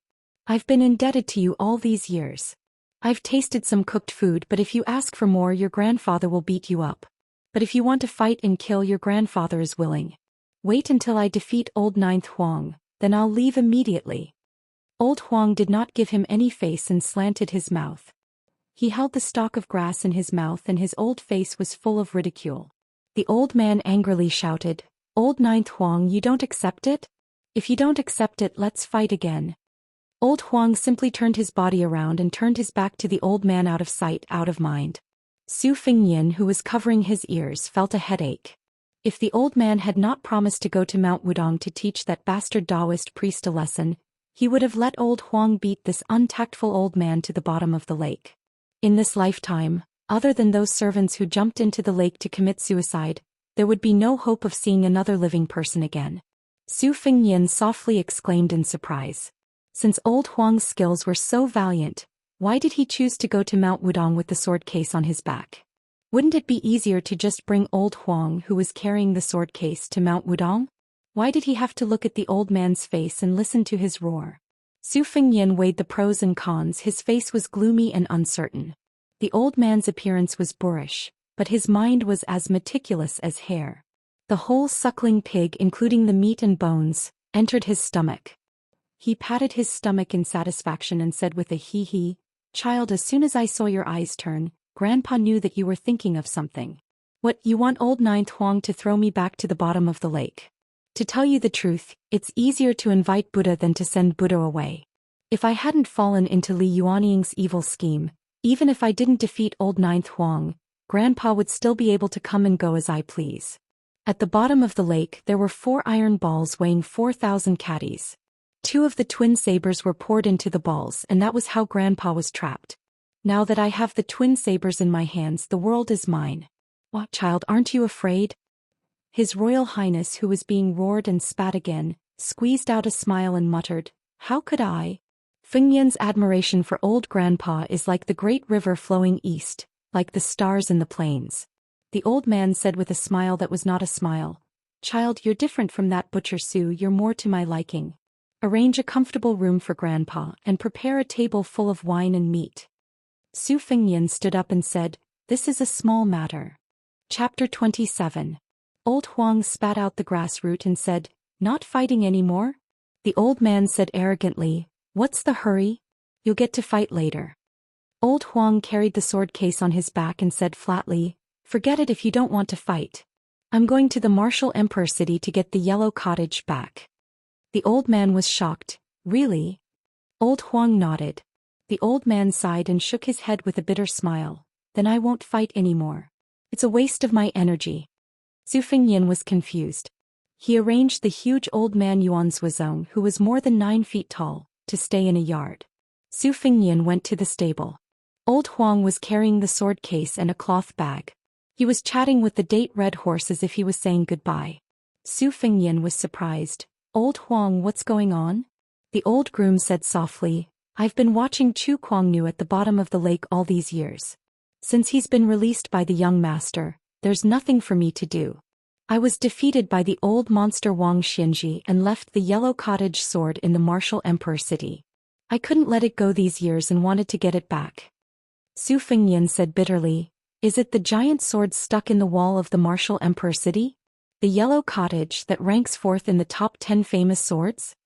"I've been indebted to you all these years. I've tasted some cooked food, but if you ask for more, your grandfather will beat you up. But if you want to fight and kill, your grandfather is willing. Wait until I defeat old Ninth Huang, then I'll leave immediately." Old Huang did not give him any face and slanted his mouth. He held the stalk of grass in his mouth and his old face was full of ridicule. The old man angrily shouted, "Old Ninth Huang, you don't accept it? If you don't accept it, let's fight again." Old Huang simply turned his body around and turned his back to the old man, out of sight, out of mind. Su Fengnian, who was covering his ears, felt a headache. If the old man had not promised to go to Mount Wudong to teach that bastard Daoist priest a lesson, he would have let old Huang beat this untactful old man to the bottom of the lake. In this lifetime, other than those servants who jumped into the lake to commit suicide, there would be no hope of seeing another living person again. Su Fengnian softly exclaimed in surprise. Since old Huang's skills were so valiant, why did he choose to go to Mount Wudong with the sword case on his back? Wouldn't it be easier to just bring old Huang, who was carrying the sword case, to Mount Wudong? Why did he have to look at the old man's face and listen to his roar? Su Fengnian weighed the pros and cons. His face was gloomy and uncertain. The old man's appearance was boorish, but his mind was as meticulous as hair. The whole suckling pig, including the meat and bones, entered his stomach. He patted his stomach in satisfaction and said with a hee-hee, "Child, as soon as I saw your eyes turn, Grandpa knew that you were thinking of something. What, you want old Ninth Huang to throw me back to the bottom of the lake? To tell you the truth, it's easier to invite Buddha than to send Buddha away. If I hadn't fallen into Li Yuanying's evil scheme, even if I didn't defeat old Ninth Huang, Grandpa would still be able to come and go as I please." At the bottom of the lake there were 4 iron balls weighing 4,000 catties. 2 of the twin sabers were poured into the balls, and that was how Grandpa was trapped. "Now that I have the twin sabers in my hands, the world is mine. What, child, aren't you afraid?" His Royal Highness, who was being roared and spat again, squeezed out a smile and muttered, "How could I?" Fengnian's admiration for old Grandpa is like the great river flowing east, like the stars in the plains. The old man said with a smile that was not a smile, "Child, you're different from that butcher Su, you're more to my liking. Arrange a comfortable room for Grandpa and prepare a table full of wine and meat." Su Fengnian stood up and said, "This is a small matter." Chapter 27. Old Huang spat out the grass root and said, "Not fighting anymore?" The old man said arrogantly, "What's the hurry? You'll get to fight later." Old Huang carried the sword case on his back and said flatly, "Forget it if you don't want to fight. I'm going to the martial emperor city to get the yellow cottage back." The old man was shocked. "Really?" Old Huang nodded. The old man sighed and shook his head with a bitter smile. "Then I won't fight anymore. It's a waste of my energy." Su Fengnian was confused. He arranged the huge old man Yuan Zhuozong, who was more than 9 feet tall, to stay in a yard. Su Fengnian went to the stable. Old Huang was carrying the sword case and a cloth bag. He was chatting with the date red horse as if he was saying goodbye. Su Fengnian was surprised. "Old Huang, what's going on?" The old groom said softly, "I've been watching Chu Kuangnu at the bottom of the lake all these years. Since he's been released by the young master, there's nothing for me to do. I was defeated by the old monster Wang Xianji and left the yellow cottage sword in the martial emperor city. I couldn't let it go these years and wanted to get it back." Su Fengnian said bitterly, "Is it the giant sword stuck in the wall of the martial emperor city? The yellow cottage that ranks 4th in the top 10 famous swords?"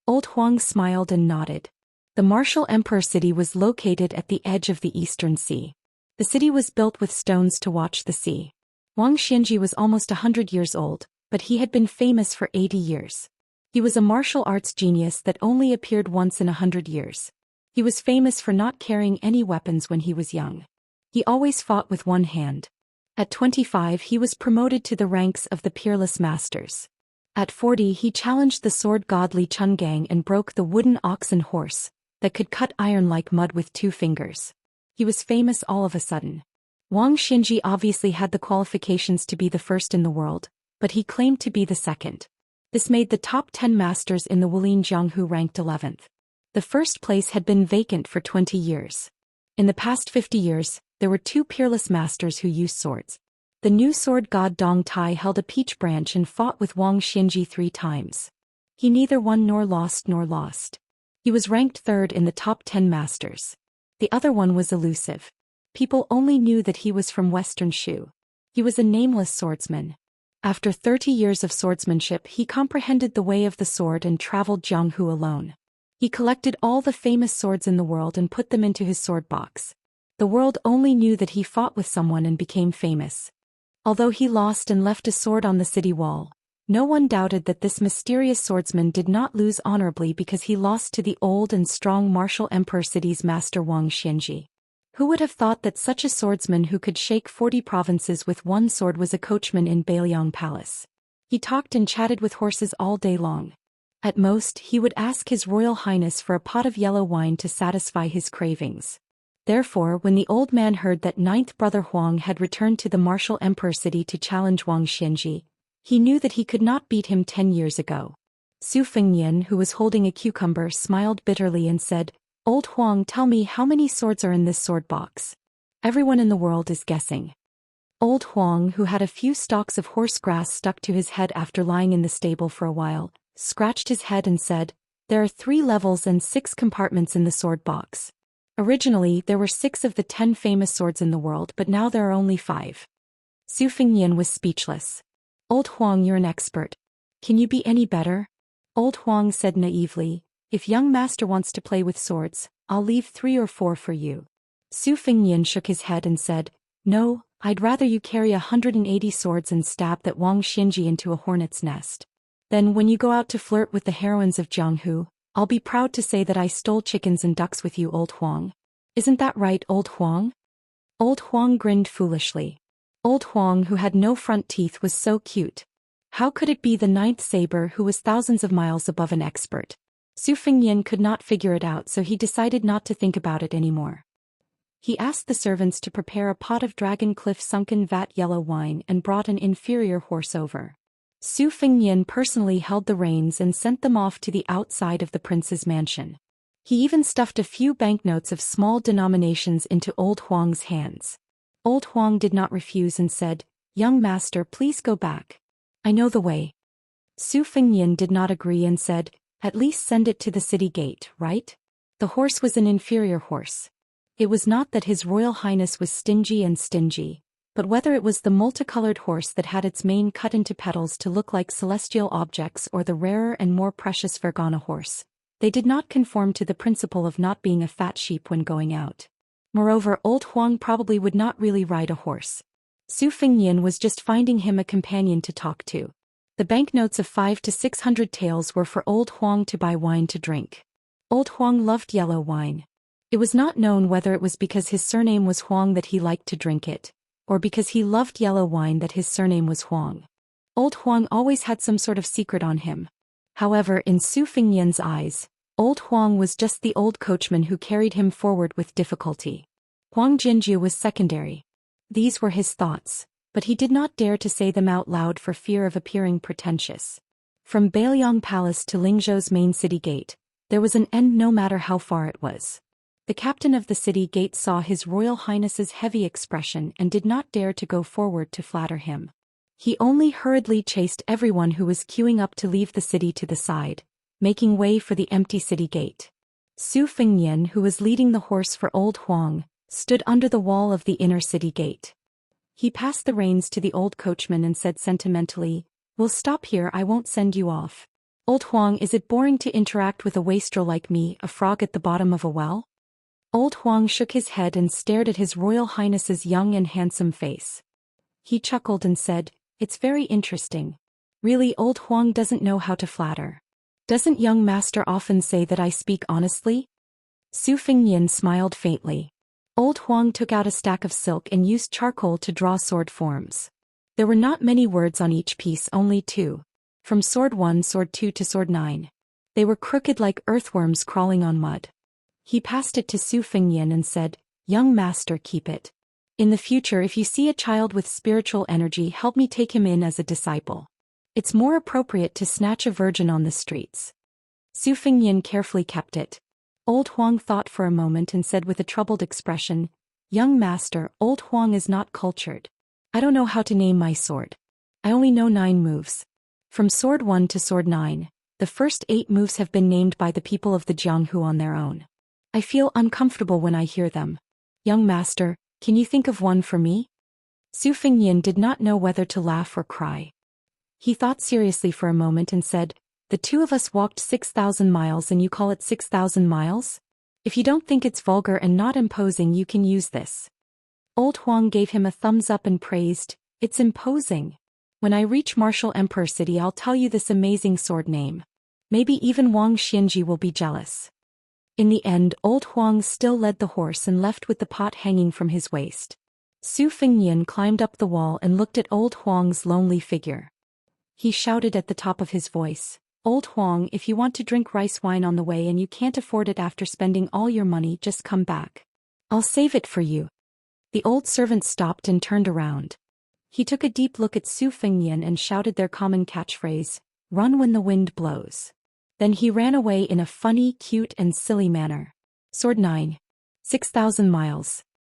Old Huang smiled and nodded. The martial emperor city was located at the edge of the eastern sea. The city was built with stones to watch the sea. Wang Xianji was almost 100 years old, but he had been famous for 80 years. He was a martial arts genius that only appeared once in 100 years. He was famous for not carrying any weapons when he was young. He always fought with one hand. At 25 he was promoted to the ranks of the Peerless Masters. At 40 he challenged the sword god Li Chungang and broke the wooden oxen horse that could cut iron like mud with 2 fingers. He was famous all of a sudden. Wang Xianji obviously had the qualifications to be the first in the world, but he claimed to be the second. This made the top 10 masters in the Wulin Jianghu ranked 11th. The first place had been vacant for 20 years. In the past 50 years, there were 2 peerless masters who used swords. The new sword god Dong Tai held a peach branch and fought with Wang Xianji 3 times. He neither won nor lost. He was ranked 3rd in the top 10 masters. The other one was elusive. People only knew that he was from Western Shu. He was a nameless swordsman. After 30 years of swordsmanship, he comprehended the way of the sword and traveled Jianghu alone. He collected all the famous swords in the world and put them into his sword box. The world only knew that he fought with someone and became famous. Although he lost and left a sword on the city wall, no one doubted that this mysterious swordsman did not lose honorably because he lost to the old and strong martial emperor city's master Wang Xianji. Who would have thought that such a swordsman who could shake 40 provinces with one sword was a coachman in Bailiang Palace? He talked and chatted with horses all day long. At most, he would ask His Royal Highness for a pot of yellow wine to satisfy his cravings. Therefore, when the old man heard that ninth brother Huang had returned to the martial emperor city to challenge Wang Xianji, he knew that he could not beat him 10 years ago. Su Fengnian, who was holding a cucumber, smiled bitterly and said, "Old Huang, tell me how many swords are in this sword box. Everyone in the world is guessing." Old Huang, who had a few stalks of horse grass stuck to his head after lying in the stable for a while, scratched his head and said, "There are 3 levels and 6 compartments in the sword box. Originally, there were 6 of the 10 famous swords in the world, but now there are only 5. Su Fengnian was speechless. "Old Huang, you're an expert. Can you be any better?" Old Huang said naively, "If young master wants to play with swords, I'll leave 3 or 4 for you." Su Fengnian shook his head and said, "No, I'd rather you carry 180 swords and stab that Wang Xianji into a hornet's nest. Then when you go out to flirt with the heroines of Jianghu, I'll be proud to say that I stole chickens and ducks with you, Old Huang. Isn't that right, Old Huang?" Old Huang grinned foolishly. Old Huang, who had no front teeth, was so cute. How could it be the 9th saber who was thousands of miles above an expert? Su Fengnian could not figure it out, so he decided not to think about it anymore. He asked the servants to prepare a pot of Dragon Cliff sunken vat yellow wine and brought an inferior horse over. Su Fengnian personally held the reins and sent them off to the outside of the prince's mansion. He even stuffed a few banknotes of small denominations into Old Huang's hands. Old Huang did not refuse and said, "Young master, please go back. I know the way." Su Fengnian did not agree and said, "At least send it to the city gate, right?" The horse was an inferior horse. It was not that His Royal Highness was stingy, but whether it was the multicolored horse that had its mane cut into petals to look like celestial objects or the rarer and more precious Vergana horse, they did not conform to the principle of not being a fat sheep when going out. Moreover, Old Huang probably would not really ride a horse. Su Fengnian was just finding him a companion to talk to. The banknotes of 500 to 600 taels were for Old Huang to buy wine to drink. Old Huang loved yellow wine. It was not known whether it was because his surname was Huang that he liked to drink it, or because he loved yellow wine that his surname was Huang. Old Huang always had some sort of secret on him. However, in Su Fengnian's eyes, Old Huang was just the old coachman who carried him forward with difficulty. Huang Jinju was secondary. These were his thoughts, but he did not dare to say them out loud for fear of appearing pretentious. From Bailiang Palace to Lingzhou's main city gate, there was an end no matter how far it was. The captain of the city gate saw His Royal Highness's heavy expression and did not dare to go forward to flatter him. He only hurriedly chased everyone who was queuing up to leave the city to the side, making way for the empty city gate. Su Fengnian, who was leading the horse for Old Huang, stood under the wall of the inner city gate. He passed the reins to the old coachman and said sentimentally, "We'll stop here, I won't send you off. Old Huang, is it boring to interact with a wastrel like me, a frog at the bottom of a well?" Old Huang shook his head and stared at His Royal Highness's young and handsome face. He chuckled and said, "It's very interesting. Really, Old Huang doesn't know how to flatter. Doesn't young master often say that I speak honestly?" Su Fengnian smiled faintly. Old Huang took out a stack of silk and used charcoal to draw sword forms. There were not many words on each piece, only 2. From sword 1, sword 2 to sword 9. They were crooked like earthworms crawling on mud. He passed it to Su Fengnian and said, "Young master, keep it. In the future, if you see a child with spiritual energy, help me take him in as a disciple. It's more appropriate to snatch a virgin on the streets." Su Fengnian carefully kept it. Old Huang thought for a moment and said with a troubled expression, "Young master, Old Huang is not cultured. I don't know how to name my sword. I only know 9 moves. From sword 1 to sword 9, the first 8 moves have been named by the people of the Jianghu on their own. I feel uncomfortable when I hear them. Young master, can you think of one for me?" Su Fengnian did not know whether to laugh or cry. He thought seriously for a moment and said, "The 2 of us walked 6,000 miles and you call it 6,000 miles? If you don't think it's vulgar and not imposing, you can use this. Old Huang gave him a thumbs up and praised, "It's imposing. When I reach Martial Emperor City, I'll tell you this amazing sword name. Maybe even Wang Xianji will be jealous." In the end, Old Huang still led the horse and left with the pot hanging from his waist. Su Fengnian climbed up the wall and looked at Old Huang's lonely figure. He shouted at the top of his voice, "Old Huang, if you want to drink rice wine on the way and you can't afford it after spending all your money, just come back. I'll save it for you." The old servant stopped and turned around. He took a deep look at Su Fengnian and shouted their common catchphrase, "Run when the wind blows." Then he ran away in a funny, cute and silly manner. Sword 9. 6,000 miles.